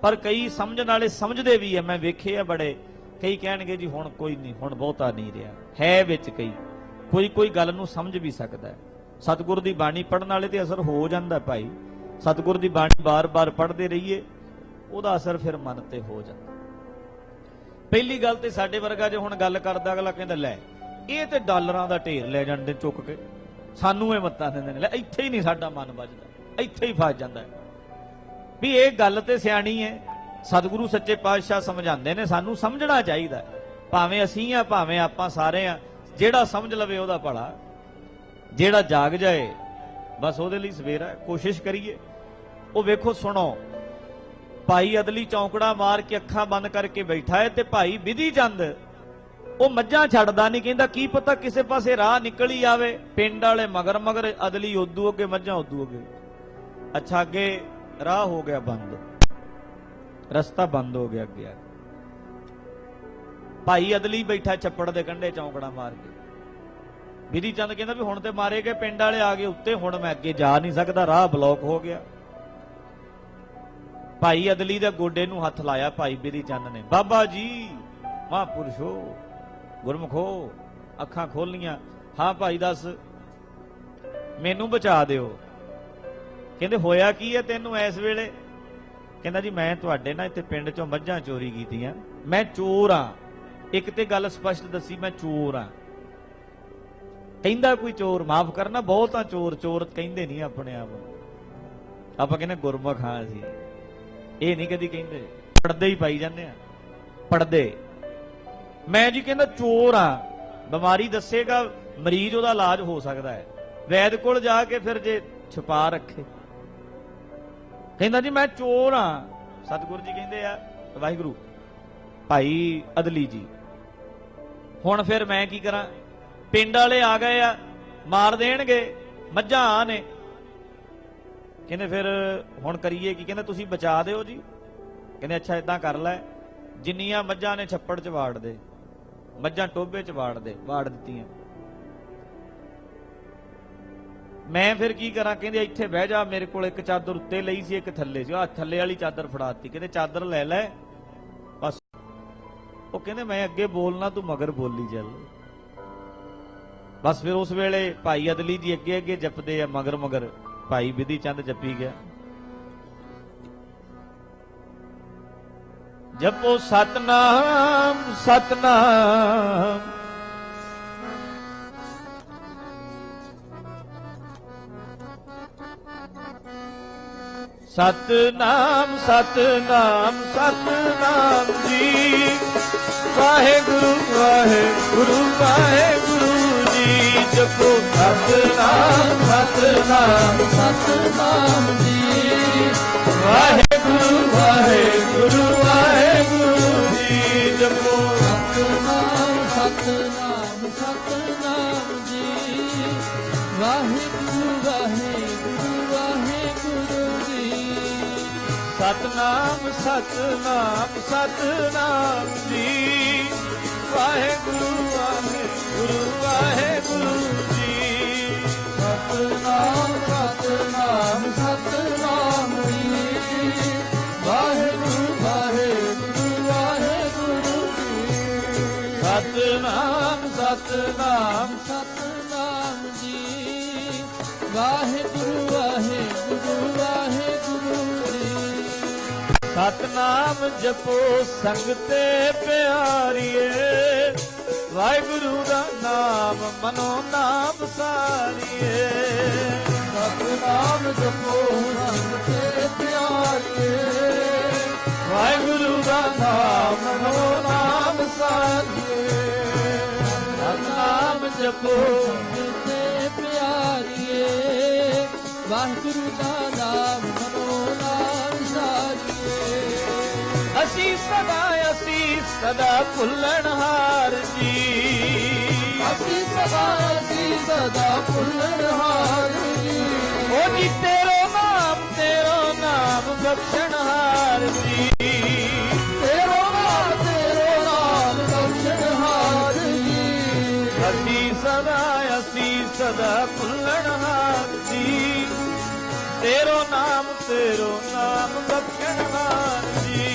ਪਰ ਕਈ ਸਮਝਣ ਵਾਲੇ ਸਮਝਦੇ ਵੀ ਆ, ਮੈਂ ਵੇਖੇ ਆ ਬੜੇ। ਕਈ ਕਹਿਣਗੇ ਜੀ ਹੁਣ ਕੋਈ ਨਹੀਂ, ਹੁਣ ਬਹੁਤਾ ਨਹੀਂ ਰਿਹਾ ਹੈ। ਵਿੱਚ ਕਈ ਕੋਈ ਗੱਲ ਨੂੰ ਸਮਝ ਵੀ ਸਕਦਾ ਹੈ। ਸਤਿਗੁਰ ਦੀ ਬਾਣੀ ਪੜ੍ਹਨ ਵਾਲੇ ਤੇ ਅਸਰ ਹੋ ਜਾਂਦਾ ਭਾਈ। ਸਤਿਗੁਰ ਦੀ ਬਾਣੀ ਬਾਰ-ਬਾਰ ਪੜ੍ਹਦੇ ਰਹੀਏ, ਉਹਦਾ ਅਸਰ ਫਿਰ ਮਨ ਤੇ ਹੋ ਜਾਂਦਾ। ਪਹਿਲੀ ਗੱਲ ਤੇ ਸਾਡੇ ਵਰਗਾ ਜੇ ਹੁਣ ਗੱਲ ਕਰਦਾ, ਅਗਲਾ ਕਹਿੰਦਾ ਲੈ ਇਹ ਤੇ ਡਾਲਰਾਂ ਦਾ ਢੇਰ ਲੈ ਜਾਂਦੇ ਚੁੱਕ ਕੇ, ਸਾਨੂੰ ਇਹ ਮੱਤਾਂ ਦਿੰਦੇ ਨੇ। ਲੈ ਇੱਥੇ ਹੀ ਨਹੀਂ ਸਾਡਾ ਮਨ ਵੱਜਦਾ, ਇੱਥੇ ਹੀ ਫਸ ਜਾਂਦਾ ਹੈ ਵੀ ਇਹ ਗੱਲ ਤੇ ਸਿਆਣੀ ਹੈ। ਸਤਿਗੁਰੂ ਸੱਚੇ ਪਾਤਸ਼ਾਹ ਸਮਝਾਉਂਦੇ ਨੇ, ਸਾਨੂੰ ਸਮਝਣਾ ਚਾਹੀਦਾ। ਭਾਵੇਂ ਅਸੀਂ ਆ ਭਾਵੇਂ ਆਪਾਂ ਸਾਰੇ ਆ, ਜਿਹੜਾ ਸਮਝ ਲਵੇ ਉਹਦਾ ਭਲਾ, ਜਿਹੜਾ ਜਾਗ ਜਾਏ ਬਸ ਉਹਦੇ ਲਈ ਸਵੇਰਾ। ਕੋਸ਼ਿਸ਼ ਕਰੀਏ। ਉਹ ਵੇਖੋ, ਸੁਣੋ, ਭਾਈ ਅਦਲੀ ਚੌਂਕੜਾ ਮਾਰ ਕੇ ਅੱਖਾਂ ਬੰਦ ਕਰਕੇ ਬੈਠਾ ਹੈ ਤੇ ਭਾਈ ਵਿਧੀ ਚੰਦ ਉਹ ਮੱਝਾਂ ਛੱਡਦਾ ਨਹੀਂ, ਕਹਿੰਦਾ ਕੀ ਪਤਾ ਕਿਸੇ ਪਾਸੇ ਰਾਹ ਨਿਕਲ ਹੀ ਆਵੇ। ਪਿੰਡ ਵਾਲੇ ਮਗਰ ਮਗਰ, ਅਦਲੀ ਉਦੋਂ ਅੱਗੇ, ਮੱਝਾਂ ਉਦੋਂ ਅੱਗੇ। ਅੱਛਾ, ਅੱਗੇ ਰਾਹ ਹੋ ਗਿਆ ਬੰਦ, ਰਸਤਾ ਬੰਦ ਹੋ ਗਿਆ ਅੱਗੇ। ਭਾਈ ਅਦਲੀ ਬੈਠਾ ਛੱਪੜ ਦੇ ਕੰਢੇ ਚੌਂਕੜਾ ਮਾਰ ਕੇ। ਵਿਧੀ ਚੰਦ ਕਹਿੰਦਾ ਵੀ ਹੁਣ ਤੇ ਮਾਰੇ ਗਏ, ਪਿੰਡ ਵਾਲੇ ਆ ਗਏ ਉੱਤੇ, ਹੁਣ ਮੈਂ ਅੱਗੇ ਜਾ ਨਹੀਂ ਸਕਦਾ, ਰਾਹ ਬਲੌਕ ਹੋ ਗਿਆ। ਭਾਈ ਅਦਲੀ ਦੇ ਗੋਡੇ ਨੂੰ ਹੱਥ ਲਾਇਆ ਭਾਈ ਵਿਧੀ ਚੰਦ ਨੇ। ਬਾਬਾ ਜੀ, ਮਹਾਂਪੁਰਸ਼ੋ, ਗੁਰਮੁਖੋ, ਅੱਖਾਂ ਖੋਲੀਆਂ। ਹਾਂ ਭਾਈ ਦੱਸ, ਮੈਨੂੰ ਬਚਾ ਦਿਓ। ਕਹਿੰਦੇ ਹੋਇਆ ਕੀ ਹੈ ਤੈਨੂੰ ਇਸ ਵੇਲੇ? ਕਹਿੰਦਾ ਜੀ ਮੈਂ ਤੁਹਾਡੇ ਨਾਲ ਇੱਥੇ ਪਿੰਡ ਚੋਂ ਮੱਝਾਂ ਚੋਰੀ ਕੀਤੀਆਂ, ਮੈਂ ਚੋਰ ਆ। ਇੱਕ ਤੇ ਗੱਲ ਸਪਸ਼ਟ ਦੱਸੀ, ਮੈਂ ਚੋਰ ਆ। ਕਹਿੰਦਾ ਕੋਈ ਚੋਰ, ਮਾਫ ਕਰਨਾ, ਬਹੁਤਾਂ ਚੋਰ ਚੋਰ ਕਹਿੰਦੇ ਨਹੀਂ ਆਪਣੇ ਆਪ, ਆਪਾਂ ਕਹਿੰਦੇ ਗੁਰਮੁਖ ਹਾਂ ਅਸੀਂ, ਇਹ ਨਹੀਂ ਕਦੀ ਕਹਿੰਦੇ। ਪੜਦੇ ਹੀ ਪਾਈ ਜਾਂਦੇ ਆ, ਪੜਦੇ। ਮੈਂ ਜੀ ਕਹਿੰਦਾ ਚੋਰ ਆ, ਬਿਮਾਰੀ ਦੱਸੇਗਾ, ਮਰੀਜ਼ ਉਹਦਾ ਇਲਾਜ ਹੋ ਸਕਦਾ ਹੈ, ਵੈਦ ਕੋਲ ਜਾ ਕੇ ਫਿਰ ਜੇ ਛੁਪਾ ਰੱਖੇ। ਕਹਿੰਦਾ ਜੀ ਮੈਂ ਚੋਰ ਆ। ਸਤਿਗੁਰੂ ਜੀ ਕਹਿੰਦੇ ਆ, ਵਾਹਿਗੁਰੂ, ਭਾਈ ਅਦਲੀ ਜੀ ਹੁਣ ਫਿਰ ਮੈਂ ਕੀ ਕਰਾਂ? ਪਿੰਡ ਵਾਲੇ ਆ ਗਏ ਆ, ਮਾਰ ਦੇਣਗੇ, ਮੱਝਾਂ ਆ ਨੇ। ਕਹਿੰਦੇ ਫਿਰ ਹੁਣ ਕਰੀਏ ਕੀ? ਕਹਿੰਦੇ ਤੁਸੀਂ ਬਚਾ ਦਿਓ ਜੀ। ਕਹਿੰਦੇ ਅੱਛਾ ਏਦਾਂ ਕਰ ਲੈ, ਜਿੰਨੀਆਂ ਮੱਝਾਂ ਨੇ ਛੱਪੜ 'ਚ ਵਾੜ ਦੇ, ਮੱਝਾਂ ਟੋਭੇ 'ਚ ਵਾੜ ਦੇ। ਵਾੜ ਦਿੱਤੀਆਂ। ਮੈਂ ਫਿਰ ਕੀ ਕਰਾਂ? ਕਹਿੰਦੇ ਇੱਥੇ ਬਹਿ ਜਾ, ਮੇਰੇ ਕੋਲ ਇੱਕ ਚਾਦਰ ਉੱਤੇ ਲਈ ਸੀ, ਇੱਕ ਥੱਲੇ ਸੀ, ਆਹ ਥੱਲੇ ਵਾਲੀ ਚਾਦਰ ਫੜਾਤੀ। ਕਹਿੰਦੇ ਚਾਦਰ ਲੈ ਲੈ ਬਸ। ਉਹ ਕਹਿੰਦੇ ਮੈਂ ਅੱਗੇ ਬੋਲਣਾ, ਤੂੰ ਮਗਰ ਬੋਲੀ ਚੱਲ। ਬਸ ਫਿਰ ਉਸ ਵੇਲੇ ਭਾਈ ਅਦਲੀ ਜੀ ਅੱਗੇ ਅੱਗੇ ਜਪਦੇ ਆ, ਮਗਰ ਮਗਰ ਭਾਈ ਵਿਧੀ ਚੰਦ ਜਪੀ ਗਿਆ। ਜਪੋ ਸਤਨਾਮ ਸਤਨਾਮ, ਸਤਨਾਮ ਸਤਨਾਮ ਸਤਨਾਮ ਜੀ। ਵਾਹਿਗੁਰੂ ਵਾਹਿਗੁਰੂ ਵਾਹਿਗੁਰੂ ਜੀ। ਜਪੋ ਸਤਨਾਮ ਸਤਨਾਮ ਸਤਨਾਮ ਜੀ। ਵਾਹਿਗੁਰੂ ਵਾਹਿਗੁਰੂ ਵਾਹਿਗੁਰੂ ਜੀ। ਜਪੋ ਸਤਨਾਮ ਸਤਨਾਮ ਸਤਨਾਮ ਜੀ। ਵਾਹਿਗੁਰੂ ਵਾਹਿਗੁਰੂ ਵਾਹਿਗੁਰੂ ਜੀ। ਸਤਨਾਮ ਸਤਨਾਮ ਸਤਨਾਮ ਜੀ। ਵਾਹਿਗੁਰੂ ਵਾਹਿਗੁਰੂ ਵਾਹਿਗੁਰੂ ਜੀ। ਸਤਨਾਮ ਸਤਨਾਮ ਸਤਨਾਮ ਜੀ। ਵਾਹਿਗੁਰੂ ਵਾਹਿਗੁਰੂ ਵਾਹਿਗੁਰੂ ਜੀ। ਸਤਨਾਮ ਸਤਨਾਮ ਸਤਨਾਮ ਜੀ। ਵਾਹਿਗੁਰੂ ਵਾਹਿਗੁਰੂ ਵਾਹਿਗੁਰੂ ਜੀ। ਸਤਨਾਮ ਜਪੋ ਸੰਗਤੇ ਪਿਆਰੀਏ। ਵਾਹਿਗੁਰੂ ਦਾ ਨਾਮ ਮਨੋ ਨਾਮ ਸਾਰੀਏ। ਸਤਨਾਮ ਜਪੋ ਸੰਗਤੇ ਪਿਆਰੀਏ। ਵਾਹਿਗੁਰੂ ਦਾ ਨਾਮ ਮਨੋ ਨਾਮ ਸਾਰੀਏ। ਸਤਨਾਮ ਜਪੋ ਸੰਗਤੇ ਪਿਆਰੀਏ। ਵਾਹਿਗੁਰੂ ਦਾ ਨਾਮ ਮਨੋ ਨਾਮ ਸਾਰੀਏ। ਅਸੀਂ ਸਦਾ ਭੁੱਲਣਹਾਰ ਜੀ। ਅਸੀਂ ਸਦਾ ਭੁੱਲਣਹਾਰ ਜੀ। ਓ ਜੀ ਤੇਰੋ ਨਾਮ ਬਖਸ਼ਣਹਾਰ ਜੀ। ਤੇਰੋ ਨਾਮ ਬਖਸ਼ਣਹਾਰ ਜੀ। ਅਸੀਂ ਸਦਾ ਭੁੱਲਣਹਾਰ ਜੀ। ਤੇਰੋ ਨਾਮ ਬਖਸ਼ਣਹਾਰ ਜੀ।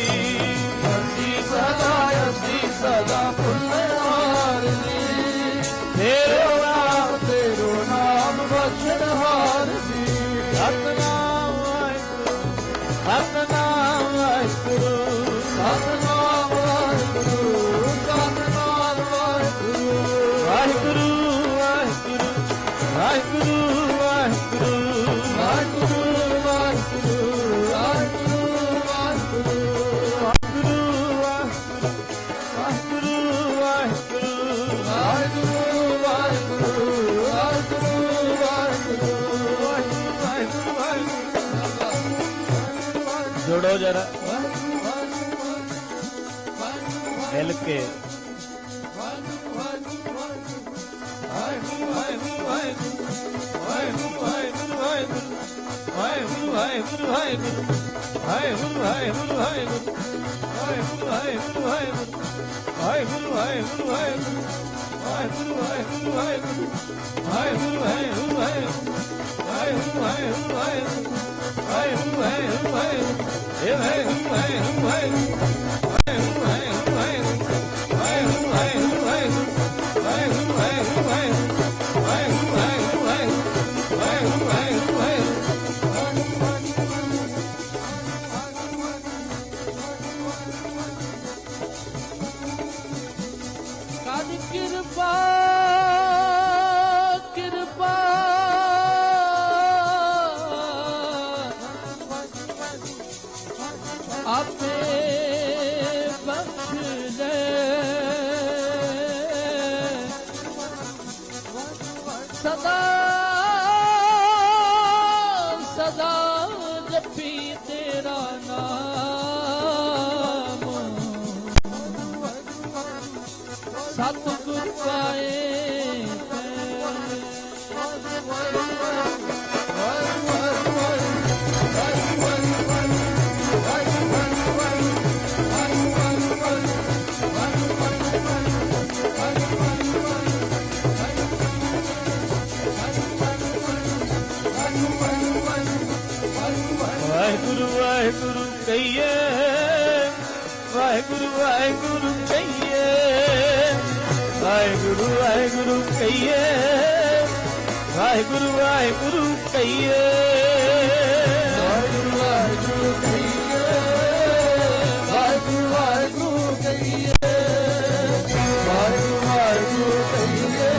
ਅਸੀਂ ਸਦਾ ਭੁੱਲਣਹਾਰ ਜੀ। ਤੇਰੋ ਨਾਮ ਬਖਸ਼ਣਹਾਰ ਜੀ। ਸਤਿਨਾਮ ਵਾਹਿਗੁਰੂ ਸਤਿਨਾਮ ਵਾਹਿਗੁਰੂ ਸਤਿਨਾਮ ਵਾਹਿਗੁਰੂ ਸਤਿਨਾਮ ਵਾਹਿਗੁਰੂ। ਵਾਹਿਗੁਰੂ ਵਾਹਿਗੁਰੂ ਵਾਹਿਗੁਰੂ ਵਾਹਿਗੁਰੂ ਵਾਹਿਗੁਰੂ ਵਾਹਿਗੁਰੂ ਵਾਹਿਗੁਰੂ ਵਾਹਿਗੁਰੂ। ਵਾਹਿਗੁਰੂ ਵਾਹਿਗੁਰੂ ਵਾਹਿਗੁਰੂ ਵਾਹਿਗੁਰੂ ਵਾਹਿਗੁਰੂ ਵਾਹਿਗੁਰੂ ਵਾਹਿਗੁਰੂ। ਜੋੜੋ ਜਰਾ ਮਿਲ ਕੇ। ਕਦ ਕਿਰਪਾ ਕਿਰਪਾ ਆਪੇ ਬਖਸ਼ ਲੈ। ਸਦਾ ਸਦਾ ਜਪੀ ਤੇਰਾ ਨਾਮ। ਸਤਿਗੁਰ ਪਾਏ ਵਾਹਿਗੁਰੂ ਵਾਹਿਗੁਰੂ ਕਹੀਏ ਵਾਹਿਗੁਰੂ ਵਾਹਿਗੁਰੂ ਕਹੀਏ ਵਾਹਿਗੁਰੂ ਵਾਹਿਗੁਰੂ ਕਹੀਏ ਵਾਹਿਗੁਰੂ ਵਾਹਿਗੁਰੂ ਕਹੀਏ ਵਾਹਿਗੁਰੂ ਵਾਹਿਗੁਰੂ ਕਹੀਏ ਵਾਹਿਗੁਰੂ ਵਾਹਿਗੁਰੂ ਕਹੀਏ ਵਾਹਿਗੁਰੂ ਵਾਹਿਗੁਰੂ ਕਹੀਏ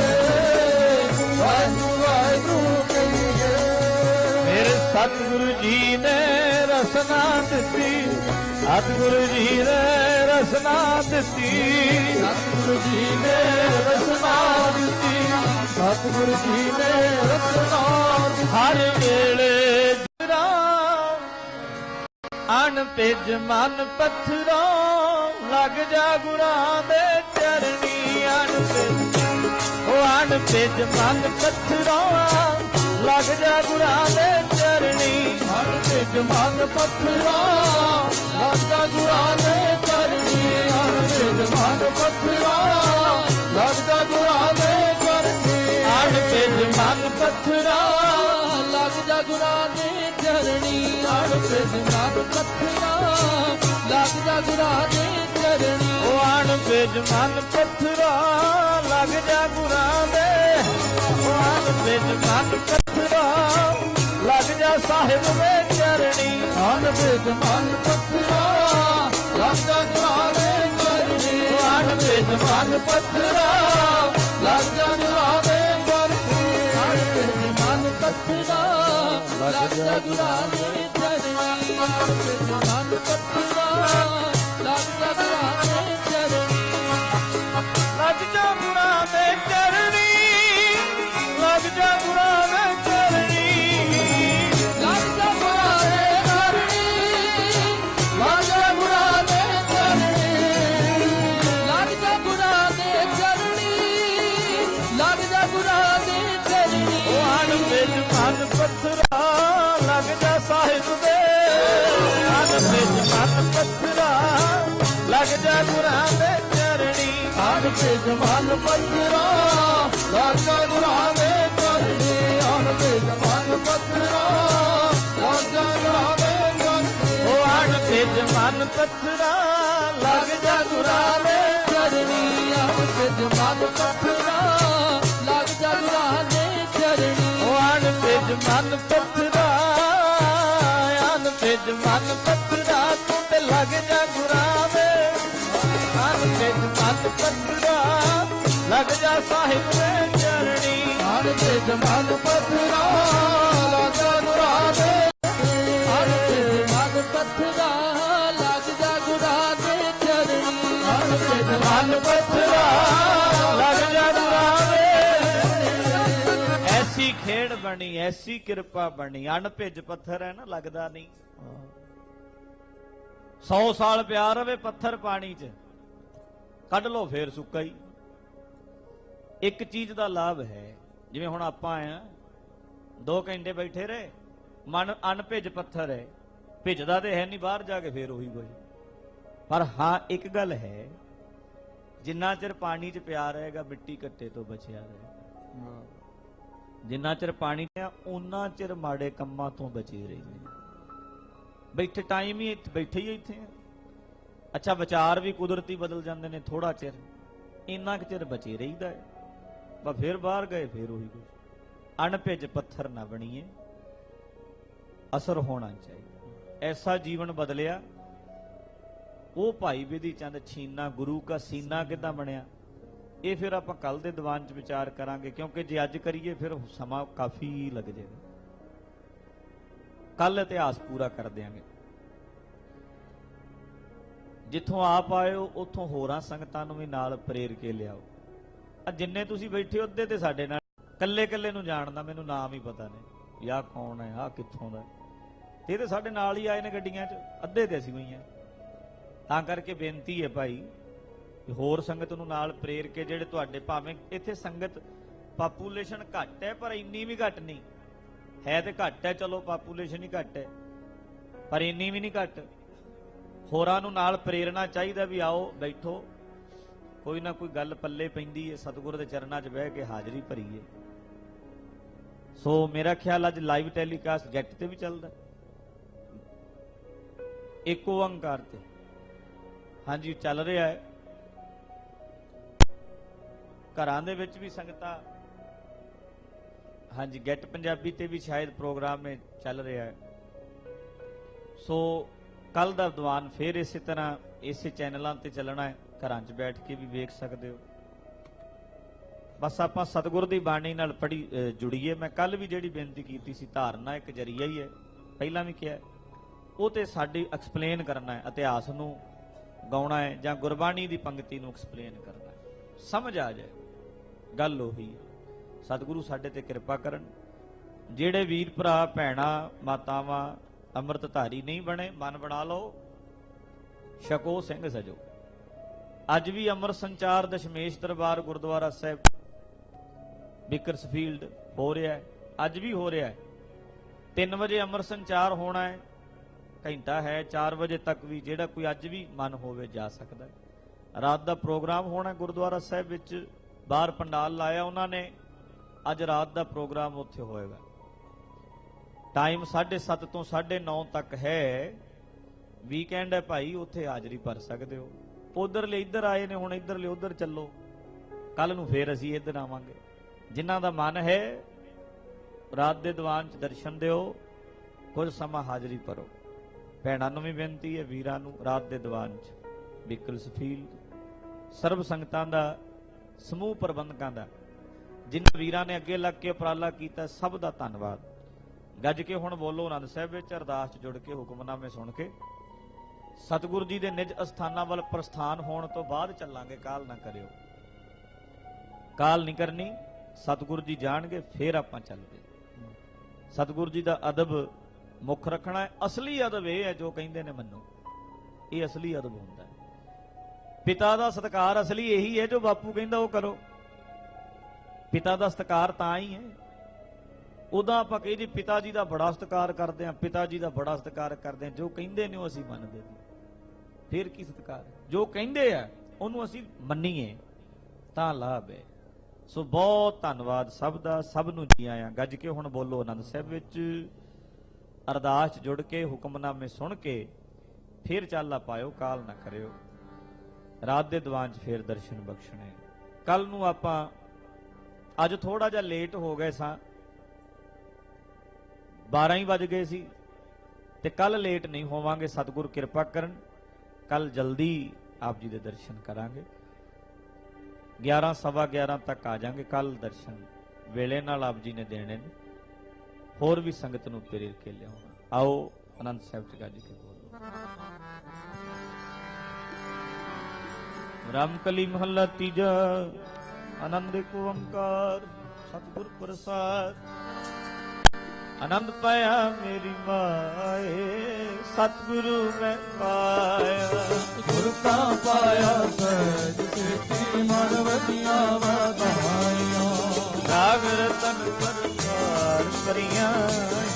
ਵਾਹਿਗੁਰੂ ਵਾਹਿਗੁਰੂ ਕਹੀਏ। ਮੇਰੇ ਸਤਿਗੁਰੂ ਜੀ ਨੇ ਰਸਨਾ ਦਿੱਤੀ ਸਤਿਗੁਰੂ ਜੀ ਨੇ ਰਸਨਾ ਦਿੱਤੀ ਸਤਿਗੁਰੂ ਜੀ ਨੇ ਰਸਨਾ ਦਿੱਤੀ ਸਤਿਗੁਰੂ ਜੀ ਨੇ ਰਸਨਾ ਦਿੱਤੀ। ਹਰ ਵੇਲੇ ਜਰਾ ਅਣ ਭਿਜ ਮਨ ਪੱਥਰਾਂ ਲੱਗ ਜਾ ਗੁਰਾਂ ਦੇ ਚਰਨੀ ਅਣ ਭਿਜ ਮਨ ਪੱਥਰਾਂ ਲੱਗ ਜਾ ਗੁਰਾਂ ਦੇ ਚਰਨੀ ਹਰ ਭਿਜ ਮਨ ਪੱਥਰਾਂ ਲੱਗ ਜਾ ਗੁਰਾਂ ਦੇ ਚਰਨੀ। ਹਰ ਭਿਜ ਮਨ ਪੱਥਰਾਂ ਲੱਗ ਜਾ ਗੁਰਾਂ ਦੇ ਚਰਨੀ। ਅਣ ਭਿਜ ਮਨ ਪੱਥਰਾਂ ਲੱਗ ਜਾ ਗੁਰਾਂ ਦੇ ਚਰਣੀ। ਹਰ ਭਿਜ ਮਨ ਪੱਥਰਾਂ ਲੱਗ ਜਾ ਗੁਰਾਂ ਦੇ ਚਰਣੀ। ਉਹ ਅਣ ਭਿਜ ਮਨ ਪੱਥਰਾਂ ਲੱਗ ਜਾ ਗੁਰਾਂ ਦੇ ਉਹ ਅਣ ਭਿਜ ਮਨ ਪੱਥਰਾਂ ਲੱਗ ਜਾ ਸਾਹਿਬ ਦੇ ਚਰਣੀ ਹਰ ਭਿਜ ਮਨ ਪੱਥਰਾਂ ਲੱਗ ਜਾ ਗੁਰਾਂ ਦੇ ਚਰਣੀ। ਅਣ ਭਿਜ ਮਨ ਪੱਥਰਾਂ ਲੱਗ ਜਾ ਗੁਰਾਂ ਦੇ ਚਰਣੀ। ਹਰ ਭਿਜ ਮਨ ਪੱਥਰਾਂ ਲੱਗ ਜਾ ਗੁਰਾਂ ਦੇ ਚਰਣੀ। ਹਰ ਭਿਜ ਮਨ ਪੱਥਰਾਂ ਲੱਗ ਜਾ ਗੁਰਾਂ ਦੇ ਚਰਣੀ। ਲੱਗ ਜਾ ਗੁਰਾਂ ਦੇ ਚਰਣੀ ਲੱਗ ਜਾ ਗੁਰਾਂ ਦੇ ਚਰਣੀ ਲੱਗ ਜਾ ਗੁਰਾਂ ਦੇ ਚਰਣੀ। ਲੱਗ ਜਾ ਗੁਰਾਂ ਦੇ ਮਨ ਪੱਥਰਾ ਲੱਗ ਜਾ ਸਾਹਿਬ ਦੇ ਅਨ ਭਿਜ ਮਨ ਪੱਥਰਾ ਲੱਗ ਜਾ ਗੁਰਾਂ ਦੇ ਚਰਣੀ ਅਨ ਭਿਜ ਮਨ ਪੱਥਰਾ ਲੱਗ ਜਾ ਗੁਰਾਂ ਦੇ ਚਰਣੀ ਅਨ ਭਿਜ ਮਨ ਪੱਥਰਾ ਲੱਗ ਜਾ ਗੁਰਾਂ ਦੇ ਚਰਣੀ ਉਹ ਅਨ ਭਿਜ ਮਨ ਪੱਥਰਾ ਲੱਗ ਜਾ ਗੁਰਾਂ ਦੇ ਚਰਣੀ ਅਨ ਭਿਜ ਮਨ ਪੱਥਰਾ ਲੱਗ ਜਾ ਗੁਰਾਂ ਦੇ ਚਰਣੀ ਉਹ ਅਨ ਭਿਜ ਮਨ ਪੱਥਰਾ ਅਨ ਭਿਜ ਮਨ ਪੱਥਰਾ ਤੂੰ ਤੇ ਲੱਗ ਜਾ ਗੁਰਾਂ ਦੇ ਅਨ ਭਿਜ ਮਨ ਪੱਥਰਾ ਲੱਗ ਜਾ ਸਾਹਿਬ ਦੇ ਚਰਣੀ ਅਨ ਭਿਜ ਮਨ ਪੱਥਰਾ ਲੱਗ ਜਾ ਗੁਰਾਂ ਦੇ ਅਨ ਭਿਜ ਮਨ ਪੱਥਰਾ ਲੱਗ ਜਾ ਗੁਰਾਂ ਦੇ ਚਰਣੀ ਅਨ ਭਿਜ ਮਨ ਪੱਥਰਾ ਲੱਗ ਜਾ ਗੁਰਾਂ ਦੇ ਐਸੀ ਖੇਡ ਬਣੀ ਐਸੀ ਕਿਰਪਾ ਬਣੀ ਅਣ ਭਿਜ ਪੱਥਰ ਹੈ ਨਾ ਲੱਗਦਾ ਨਹੀਂ 100 ਸਾਲ ਪਿਆ ਰਵੇ ਪੱਥਰ ਪਾਣੀ 'ਚ ਕੱਢ ਲੋ ਫੇਰ ਸੁੱਕਾ ਹੀ। ਇੱਕ ਚੀਜ਼ ਦਾ ਲਾਭ ਹੈ ਜਿਵੇਂ ਹੁਣ ਆਪਾਂ ਆ 2 ਘੰਟੇ ਬੈਠੇ ਰਹੇ ਮਨ ਅਣ ਭਿਜ ਪੱਥਰ ਹੈ ਭਿਜਦਾ ਤੇ ਹੈ ਨਹੀਂ ਬਾਹਰ ਜਾ ਕੇ ਫੇਰ ਉਹੀ ਕੁਝ। ਪਰ ਹਾਂ ਇੱਕ ਗੱਲ ਹੈ ਜਿੰਨਾ ਚਿਰ ਪਾਣੀ 'ਚ ਪਿਆ ਰਹੇਗਾ ਮਿੱਟੀ ਘੱਟੇ ਤੋਂ ਬਚਿਆ ਰਹੇਗਾ ਜਿੰਨਾ ਚਿਰ ਪਾਣੀ ਆ ਉਹਨਾਂ ਚਿਰ ਮਾੜੇ ਕੰਮਾਂ ਤੋਂ ਬਚੇ ਰਹੀਏ। ਬੈਠੇ ਟਾਈਮ ਹੀ ਬੈਠੇ ਹੀ ਇੱਥੇ ਆ। ਅੱਛਾ ਵਿਚਾਰ ਵੀ ਕੁਦਰਤੀ ਬਦਲ ਜਾਂਦੇ ਨੇ ਥੋੜਾ ਚਿਰ ਇੰਨਾ ਕੁ ਚਿਰ ਬਚੇ ਰਹੀਦਾ ਹੈ ਬਸ ਫਿਰ ਬਾਹਰ ਗਏ ਫਿਰ ਉਹੀ ਕੁਝ। ਅਣਭਿਜ ਪੱਥਰ ਨਾ ਬਣੀਏ ਅਸਰ ਹੋਣਾ ਚਾਹੀਦਾ। ਐਸਾ ਜੀਵਨ ਬਦਲਿਆ ਉਹ ਭਾਈ ਵਿਧੀ ਚੰਦ ਛੀਨਾ ਗੁਰੂ ਕਾ ਸੀਨਾ ਕਿੱਦਾਂ ਬਣਿਆ ਇਹ ਫਿਰ ਆਪਾਂ ਕੱਲ ਦੇ ਦੀਵਾਨ 'ਚ ਵਿਚਾਰ ਕਰਾਂਗੇ ਕਿਉਂਕਿ ਜੇ ਅੱਜ ਕਰੀਏ ਫਿਰ ਸਮਾਂ ਕਾਫੀ ਲੱਗ ਜਾਏਗਾ। ਕੱਲ ਇਤਿਹਾਸ ਪੂਰਾ ਕਰ ਦਿਆਂਗੇ। ਜਿੱਥੋਂ ਆਪ ਆਇਓ ਉੱਥੋਂ ਹੋਰਾਂ ਸੰਗਤਾਂ ਨੂੰ ਵੀ ਨਾਲ ਪ੍ਰੇਰ ਕੇ ਲਿਆਓ। ਆ ਜਿੰਨੇ ਤੁਸੀਂ ਬੈਠੇ ਹੋ ਅੱਧੇ ਤੇ ਸਾਡੇ ਨਾਲ ਕੱਲੇ ਕੱਲੇ ਨੂੰ ਜਾਣਦਾ ਮੈਨੂੰ ਨਾਮ ਹੀ ਪਤਾ ਨਹੀਂ ਯਾ ਕੌਣ ਹੈ ਆ ਕਿੱਥੋਂ ਦਾ ਇਹ ਤੇ ਸਾਡੇ ਨਾਲ ਹੀ ਆਏ ਨੇ ਗੱਡੀਆਂ 'ਚ ਅੱਧੇ ਤੇ ਅਸੀਂ ਹੋਈਆਂ। ਤਾਂ ਕਰਕੇ ਬੇਨਤੀ ਹੈ ਭਾਈ ਹੋਰ ਸੰਗਤ ਨੂੰ ਨਾਲ ਪ੍ਰੇਰ ਕੇ ਜਿਹੜੇ ਤੁਹਾਡੇ ਭਾਵੇਂ ਇੱਥੇ ਸੰਗਤ ਪਾਪੂਲੇਸ਼ਨ ਘੱਟ ਹੈ ਪਰ ਇੰਨੀ ਵੀ ਘੱਟ ਨਹੀਂ ਹੈ ਤੇ ਘੱਟ ਹੈ ਚਲੋ ਪਾਪੂਲੇਸ਼ਨ ਹੀ ਘੱਟ ਹੈ ਪਰ ਇੰਨੀ ਵੀ ਨਹੀਂ ਘੱਟ। ਹੋਰਾਂ ਨੂੰ ਨਾਲ ਪ੍ਰੇਰਨਾ ਚਾਹੀਦਾ ਵੀ ਆਓ ਬੈਠੋ ਕੋਈ ਨਾ ਕੋਈ ਗੱਲ ਪੱਲੇ ਪੈਂਦੀ ਹੈ ਸਤਿਗੁਰ ਦੇ ਚਰਨਾਂ 'ਚ ਬਹਿ ਕੇ ਹਾਜ਼ਰੀ ਭਰੀਏ। ਸੋ ਮੇਰਾ ਖਿਆਲ ਅੱਜ ਲਾਈਵ ਟੈਲੀਕਾਸਟ ਜੈਟ ਤੇ ਵੀ ਚੱਲਦਾ ਏਕ ਓੰਕਾਰ ਤੇ ਹਾਂਜੀ ਚੱਲ ਰਿਹਾ ਹੈ। ਘਰਾਂ ਦੇ ਵਿੱਚ ਵੀ ਸੰਗਤਾਂ ਹਾਂਜੀ ਗੈਟ ਪੰਜਾਬੀ ਤੇ ਵੀ ਸ਼ਾਇਦ ਪ੍ਰੋਗਰਾਮ ਇਹ ਚੱਲ ਰਿਹਾ ਹੈ। ਸੋ ਕੱਲ ਦਾ ਦੀਵਾਨ ਫੇਰ ਇਸੇ ਤਰ੍ਹਾਂ ਇਸੇ ਚੈਨਲਾਂ ਤੇ ਚੱਲਣਾ ਹੈ ਘਰਾਂ 'ਚ ਬੈਠ ਕੇ ਵੀ ਵੇਖ ਸਕਦੇ ਹੋ। ਬਸ ਆਪਾਂ ਸਤਿਗੁਰ ਦੀ ਬਾਣੀ ਨਾਲ ਪੜੀ ਜੁੜੀਏ। ਮੈਂ ਕੱਲ ਵੀ ਜਿਹੜੀ ਬੇਨਤੀ ਕੀਤੀ ਸੀ ਧਾਰਨਾ ਇੱਕ ਜਰੀਆ ਹੀ ਹੈ ਪਹਿਲਾਂ ਵੀ ਕਿਹਾ ਉਹ ਤੇ ਸਾਡੀ ਐਕਸਪਲੇਨ ਕਰਨਾ ਹੈ ਇਤਿਹਾਸ ਨੂੰ ਗਾਉਣਾ ਹੈ ਜਾਂ ਗੁਰਬਾਣੀ ਦੀ ਪੰਕਤੀ ਨੂੰ ਐਕਸਪਲੇਨ ਕਰਨਾ ਹੈ ਸਮਝ ਆ ਜਾਏ ਗੱਲ ਉਹੀ ਹੈ। ਸਤਿਗੁਰੂ ਸਾਡੇ ਤੇ ਕਿਰਪਾ ਕਰਨ। ਜਿਹੜੇ ਵੀਰ ਭਰਾ ਭੈਣਾਂ ਮਾਤਾਵਾਂ ਅੰਮ੍ਰਿਤਧਾਰੀ ਨਹੀਂ ਬਣੇ ਮਨ ਬਣਾ ਲਓ ਛਕੋ ਸਿੰਘ ਸਜੋ। ਅੱਜ ਵੀ ਅੰਮ੍ਰਿਤ ਸੰਚਾਰ ਦਸ਼ਮੇਸ਼ ਦਰਬਾਰ ਗੁਰਦੁਆਰਾ ਸਾਹਿਬ ਬਿਕਰਸਫੀਲਡ ਹੋ ਰਿਹਾ ਹੈ ਅੱਜ ਵੀ ਹੋ ਰਿਹਾ ਹੈ। 3 ਵਜੇ ਅੰਮ੍ਰਿਤ ਸੰਚਾਰ ਹੋਣਾ ਹੈ ਘੰਟਾ ਹੈ 4 ਵਜੇ ਤੱਕ ਵੀ ਜਿਹੜਾ ਕੋਈ ਅੱਜ ਵੀ ਮਨ ਹੋਵੇ ਜਾ ਸਕਦਾ ਹੈ। ਰਾਤ ਦਾ ਪ੍ਰੋਗਰਾਮ ਹੋਣਾ ਗੁਰਦੁਆਰਾ ਸਾਹਿਬ ਵਿੱਚ ਬਾਹਰ ਪੰਡਾਲ ਲਾਇਆ ਉਹਨਾਂ ਨੇ ਅੱਜ ਰਾਤ ਦਾ ਪ੍ਰੋਗਰਾਮ ਉੱਥੇ ਹੋਏਗਾ। ਟਾਈਮ 7:30 ਤੋਂ 9:30 ਤੱਕ ਹੈ ਵੀਕਐਂਡ ਹੈ ਭਾਈ ਉੱਥੇ ਹਾਜ਼ਰੀ ਭਰ ਸਕਦੇ ਹੋ। ਉਧਰਲੇ ਇੱਧਰ ਆਏ ਨੇ ਹੁਣ ਇੱਧਰਲੇ ਉਧਰ ਚੱਲੋ ਕੱਲ ਨੂੰ ਫੇਰ ਅਸੀਂ ਇੱਧਰ ਆਵਾਂਗੇ। ਜਿਨ੍ਹਾਂ ਦਾ ਮਨ ਹੈ ਰਾਤ ਦੇ ਦੀਵਾਨ 'ਚ ਦਰਸ਼ਨ ਦਿਓ ਕੁਝ ਸਮਾਂ ਹਾਜ਼ਰੀ ਭਰੋ। ਭੈਣਾਂ ਨੂੰ ਵੀ ਬੇਨਤੀ ਹੈ ਵੀਰਾਂ ਨੂੰ ਰਾਤ ਦੇ ਦੀਵਾਨ 'ਚ ਬਿਕਰਸਫੀਲਡ ਸਰਬ ਸੰਗਤਾਂ ਦਾ ਸਮੂਹ ਪ੍ਰਬੰਧਕਾਂ ਦਾ ਜਿਨ੍ਹਾਂ ਵੀਰਾਂ ਨੇ ਅੱਗੇ ਲੱਗ ਕੇ ਉਪਰਾਲਾ ਕੀਤਾ ਸਭ ਦਾ ਧੰਨਵਾਦ। ਗੱਜ ਕੇ ਹੁਣ ਬੋਲੋ ਆਨੰਦ ਸਾਹਿਬ ਵਿੱਚ ਅਰਦਾਸ 'ਚ ਜੁੜ ਕੇ ਹੁਕਮਨਾਮੇ ਸੁਣ ਕੇ ਸਤਿਗੁਰੂ ਜੀ ਦੇ ਨਿਜ ਅਸਥਾਨਾਂ ਵੱਲ ਪ੍ਰਸਥਾਨ ਹੋਣ ਤੋਂ ਬਾਅਦ ਚੱਲਾਂਗੇ। ਕਾਲ ਨਾ ਕਰਿਓ ਕਾਲ ਨਹੀਂ ਕਰਨੀ ਸਤਿਗੁਰੂ ਜੀ ਜਾਣਗੇ ਫੇਰ ਆਪਾਂ ਚੱਲਦੇ। ਸਤਿਗੁਰੂ ਜੀ ਦਾ ਅਦਬ ਮੁੱਖ ਰੱਖਣਾ ਹੈ। ਅਸਲੀ ਅਦਬ ਇਹ ਹੈ ਜੋ ਕਹਿੰਦੇ ਨੇ ਮੰਨੋ ਇਹ ਅਸਲੀ ਅਦਬ ਹੁੰਦਾ ਹੈ। ਪਿਤਾ ਦਾ ਸਤਿਕਾਰ ਅਸਲੀ ਇਹੀ ਹੈ ਜੋ ਬਾਪੂ ਕਹਿੰਦਾ ਉਹ ਕਰੋ। ਪਿਤਾ ਦਾ ਸਤਿਕਾਰ ਤਾਂ ਹੀ ਹੈ ਉਦਾਂ ਆਪਾਂ ਕਹੀ ਜੀ ਪਿਤਾ ਜੀ ਦਾ ਬੜਾ ਸਤਿਕਾਰ ਕਰਦੇ ਆ, ਪਿਤਾ ਜੀ ਦਾ ਬੜਾ ਸਤਿਕਾਰ ਕਰਦੇ ਆ, ਜੋ ਕਹਿੰਦੇ ਨੇ ਉਹ ਅਸੀਂ ਮੰਨਦੇ ਨਹੀਂ, ਫਿਰ ਕੀ ਸਤਿਕਾਰ ਹੈ? ਜੋ ਕਹਿੰਦੇ ਆ ਉਹਨੂੰ ਅਸੀਂ ਮੰਨੀਏ ਤਾਂ ਲਾਭ ਹੈ। ਸੋ ਬਹੁਤ ਧੰਨਵਾਦ ਸਭ ਦਾ, ਸਭ ਨੂੰ ਜੀ ਆਇਆਂ। ਗੱਜ ਕੇ ਹੁਣ ਬੋਲੋ ਆਨੰਦ ਸਾਹਿਬ ਵਿੱਚ ਅਰਦਾਸ 'ਚ ਜੁੜ ਕੇ ਹੁਕਮਨਾਮੇ ਸੁਣ ਕੇ ਫਿਰ ਚਾਲਾ ਪਾਇਓ, ਕਾਲ ਨਾ ਕਰਿਓ। ਰਾਤ ਦੇ ਦੀਵਾਨ 'ਚ ਫਿਰ ਦਰਸ਼ਨ ਬਖਸ਼ਣੇ। ਕੱਲ ਨੂੰ ਆਪਾਂ ਅੱਜ ਥੋੜਾ ਜਿਹਾ ਲੇਟ ਹੋ ਗਏ ਸਾਂ, 12 ਹੀ ਵੱਜ ਗਏ ਸੀ, ਤੇ ਕੱਲ ਲੇਟ ਨਹੀਂ ਹੋਵਾਂਗੇ, ਸਤਿਗੁਰ ਕਿਰਪਾ ਕਰਨ। ਕੱਲ ਜਲਦੀ ਆਪ ਜੀ ਦੇ ਦਰਸ਼ਨ ਕਰਾਂਗੇ, 11 ਸਵਾ 11 ਤੱਕ ਆ ਜਾਾਂਗੇ। ਕੱਲ ਦਰਸ਼ਨ ਵੇਲੇ ਨਾਲ ਆਪ ਜੀ ਨੇ ਦੇਣੇ ਨੇ, ਹੋਰ ਵੀ ਸੰਗਤ ਨੂੰ ਪ੍ਰੇਰ ਕੇ ਲਿਆਉਣਾ। ਆਓ ਆਨੰਦ ਸਾਹਿਬ ਚ ਗੱਜ ਕੇ ਬੋਲੋ। ਰਾਮਕਲੀ ਮਹੱਲਾ ਤੀਜਾ। ਆਨੰਦ ਏਕ ਓੰਕਾਰ ਸਤਿਗੁਰ ਪ੍ਰਸਾਦ। ਆਨੰਦ ਪਾਇਆ ਮੇਰੀ ਮਾਏ, ਸਤਿਗੁਰੂ ਮੈਂ ਪਾਇਆ। ਗੁਰ ਕਾ ਪਾਇਆ ਸਹਿਜ ਸੇਤੀ, ਮਨ ਵਧੀਆਂ ਵਧਾਈਆਂ। ਰਾਗ ਰਤਨ ਪਰਵਾਰ ਭਰੀਆਂ,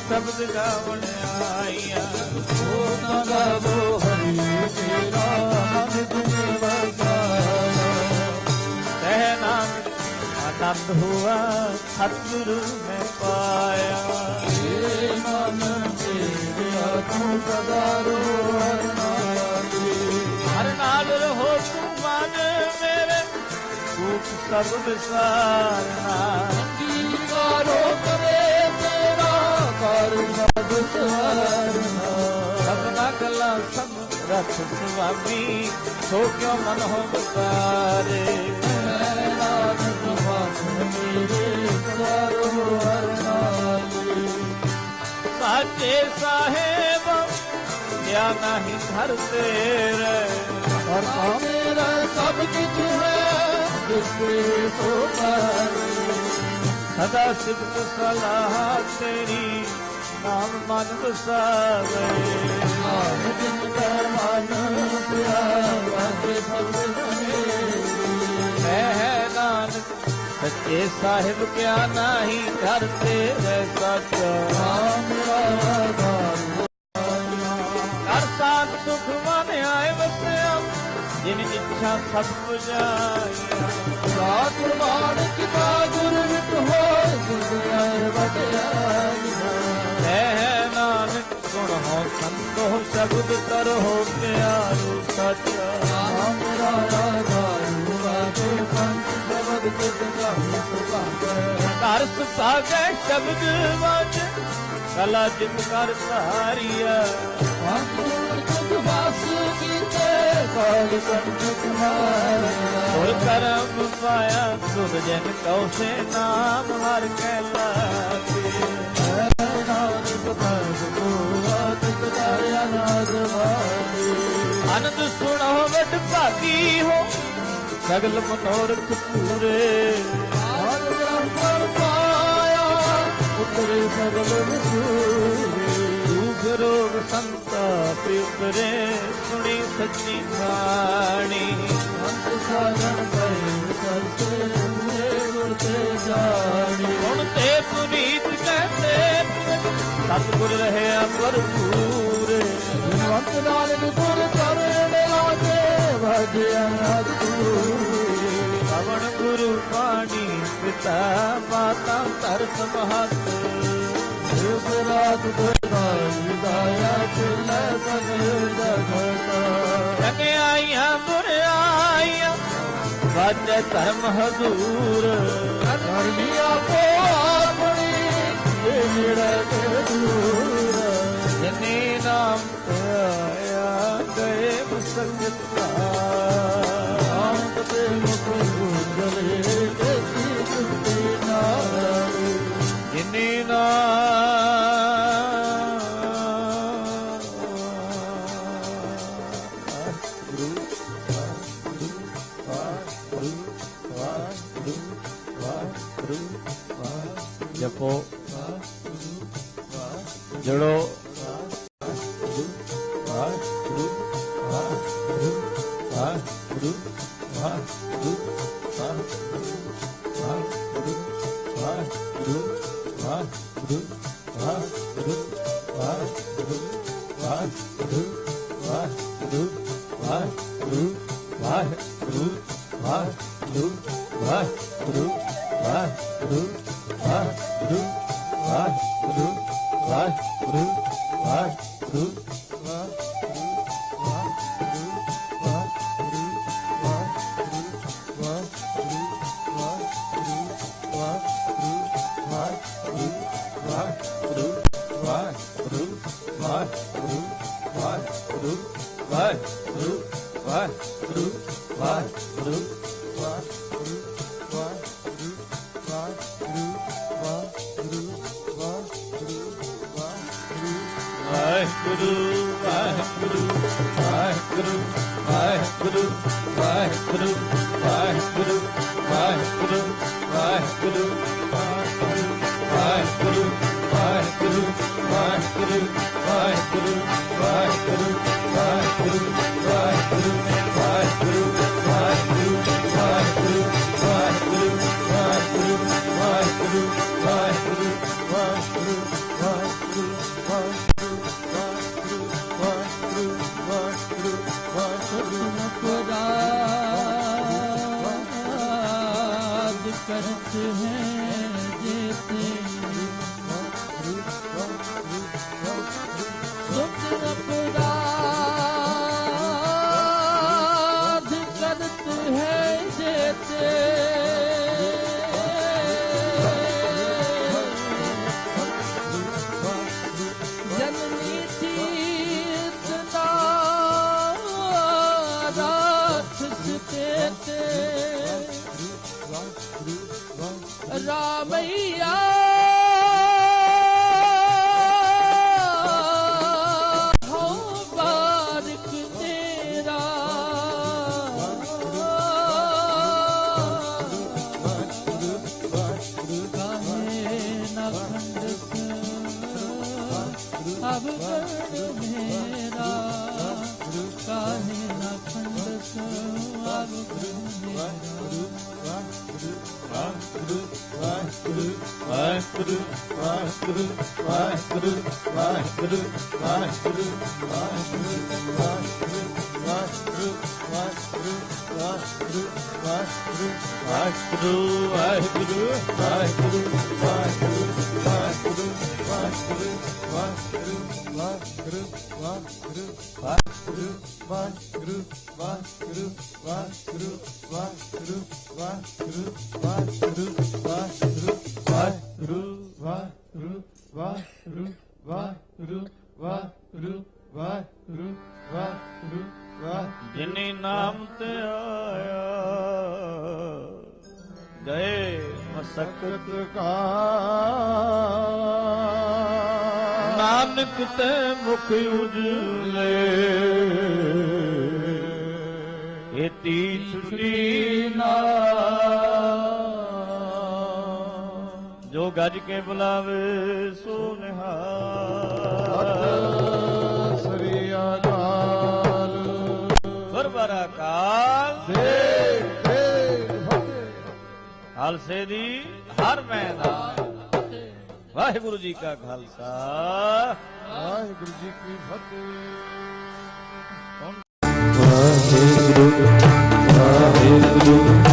ਸ਼ਬਦ ਗਾਵਣ ਆਈਆਂ। ਓ ਨਾ ਗਾਵੋ ਹਰੀ ਤੇਰਾ, ਮਨ ਤੁਮੇ ਵਸਾਇਆ। ਕਹਿ ਨਾਨਕ ਆਨੰਦ ਹੁਆ, ਸਤਿਗੁਰੂ ਮੈਂ ਪਾਇਆ। ਤੇਰੇ ਮਨ ਤੇਰਿਆ ਤੂੰ ਸਦਾ ਰੋਹਰ ਨਾਲੀ। ਹਰ ਨਾਲ ਰਹੋ ਤੂੰ ਮਨ ਮੇਰੇ, ਦੁਖ ਸਭ ਵਿਸਾਰਨਾ। ਅੰਗੀਕਾਰੋ ਕਰੇ ਤੇਰਾ, ਕਰ ਸਭ ਸਵਾਰਨਾ। ਸਭਨਾ ਗੱਲਾਂ ਸਮਰੱਥ ਸੁਆਮੀ, ਸੋ ਕਿਉ ਮਨ ਹੋ ਵਿਸਾਰੇ। ਮੈਂ ਨਾਨਕ ਮਨ ਮੇਰੇ, ਸਦਾ ਰੋਹਰ ਨਾਲੀ। ਸਾਚੇ ਸਾਹਿਬ ਕਿਆ ਨਹੀਂ ਘਰ ਤੇਰੇ। ਹਰ ਮੇਰਾ ਸਭ ਕੁਝ ਹੈ, ਜਿਸਕੇ ਸੋ ਪਾਰੇ। ਸਦਾ ਸਿਫਤ ਸਲਾਹ ਤੇਰੀ, ਨਾਮ ਮਨ ਵਸਾਵੇ। ਨਾਮ ਜਿਨ ਕਾ ਮਨ ਪਿਆਰਾ, ਤੇ ਭਗਤ ਮੇਰੀ। ਹੈ ਨਾਨਕ ਸੱਚੇ ਸਾਹਿਬ ਕਿਆ ਨਹੀਂ ਘਰ ਤੇਰੇ ਸਾਚਾ। ਨਾਮ ਆਧਾਰ ਹਰ ਸਾਥ ਸੁਖ ਮਨ ਆਏ ਵਸਿਆ, ਜਿਨ ਇੱਛਾ ਸਭ ਪੁਜਾਈਆ। ਰਾਤ ਮਾਨਕ ਦਾ ਗੁਰ ਵਿਟ ਹੋਏ, ਗੁਰ ਵਟਿਆਈਆ। ਹੈ ਨਾਨਕ ਗੁਣ ਹੋ ਸੰਤੋ, ਸ਼ਬਦ ਕਰੋ ਪਿਆਰੂ ਸਾਚਾ। ਨਾਮ ਆਧਾਰ ਵਾਜੇ ਸੰਤ ਸ਼ਬਦ ਕਿਤ ਗਾਹੀ ਸੁਭਾਗੈ। ਘਰ ਸੁਭਾਗੈ ਸ਼ਬਦ ਵਾਜ, ਕਲਾ ਜਿਤ ਕਰ ਧਾਰੀਆ। ਅੰਤੁਰ ਜਗ ਵਾਸ ਕੀਤੇ, ਕਾਲ ਕੰਠ ਮਾਰਿਆ। ਹੋਰ ਕਰਮ ਪਾਇਆ ਸੁਧ ਜਨ ਕਉ ਸੇ, ਨਾਮ ਹਰ ਕੈ ਲਾਗੇ। ਨਾਨਕ ਭਗਤ ਕੋ ਤਿਤ ਕਰਿਆ ਨਾਦ ਵਾਰੀ। ਆਨੰਦ ਸੁਣੋ ਵਡ ਭਾਗੀ ਹੋ, ਸਗਲ ਮਨੋਰਥ ਪੂਰੇ। ਆਦ ਬ੍ਰਹਮ ਪਾਇਆ, ਉਤਰੇ ਸਗਲ ਵਿਸੂਰੇ। ਦੁਖ ਰੋਗ ਸੰਤਾਪ ਉਤਰੇ, ਸੁਣੀ ਸੱਚੀ ਬਾਣੀ। ਅੰਤ ਸਾਧਨ ਪਏ ਸਰਸੇ, ਪੂਰੇ ਗੁਰ ਤੇ ਜਾਣੀ। ਹੁਣ ਤੇ ਪੁਨੀਤ ਕਹਤੇ, ਸਤਿਗੁਰ ਰਹਿਆ ਭਰਪੂਰ। ਗੁਣਵੰਤ ਨਾਨਕ ਗੁਰ ਚਰਣੇ ਲਾਗੇ, ਭਜਿਆ ਅਤੂਰੇ। ਪਵਨ ਗੁਰੂ ਪਾਣੀ ਪਿਤਾ, ਮਾਤਾ ਧਰਤ ਮਹਤ। ਇਸ ਰਾਤ ਗੁਰਦਾਈ ਦਾਇਆ, ਚਿਲੇ ਸਗਲ ਜਗਤਾ। ਚੰਗਿਆਈਆਂ ਬੁਰਿਆਈਆਂ, ਵਾਜੈ ਧਰਮ ਹਜ਼ੂਰ। ਕਰਮੀ ਆਪੋ ਆਪਣੀ, ਇਹ ਮੇਰਾ ਤੇ ਦੂਰ। ਜਿਨੇ ਨਾਮ ਆਇਆ, ਗਏ ਮੁਸਕਤ ਆਪ ਤੇ ਮੁਖ ਗੁੰਦਲੇ, ਤੇਤੀ ਕੁੱਤੇ ਨਾਰੀ। ਜਿਨੇ ਨਾਮ ਜਪੋ ਜੜੋ। ਵਾਹਿਗੁਰੂ ਵਾਹਿਗੁਰੂ ਵਾਹਿਗੁਰੂ ਵਾਹਿਗੁਰੂ ਵਾਹਿਗੁਰੂ ਵਾਹਿਗੁਰੂ ਵਾਹਿਗੁਰੂ ਵਾਹਿਗੁਰੂ ਵਾਹਿਗੁਰੂ ਵਾਹਿਗੁਰੂ ਵਾਹਿਗੁਰੂ ਵਾਹਿਗੁਰੂ ਵਾਹਿਗੁਰੂ ਵਾਹਿਗੁਰੂ करते हैं जेते सुख अपराध करते हैं जेते जननी तीर्थ देते रामैया हो बारिक तेरा काहे न खंडस अब गण मेरा काहे न खंडस अब गण जिनी नाम ते आया गए मसकत का नानक ते मुख उजले एती छुटी ना जो गज के बुलावे सो निहाल ਸ੍ਰੀ ਅਕਾਲ ਗੁਰਬਰਾ ਕਾਲ ਦੇ ਖਾਲਸੇ ਦੀ ਹਰ ਮੈਦਾਨ ਵਾਹਿਗੁਰੂ ਜੀ ਕਾ ਖਾਲਸਾ ਵਾਹਿਗੁਰੂ ਜੀ ਕੀ ਫਤਿਹ ਵਾਹਿਗੁਰੂ ਵਾਹਿਗੁਰੂ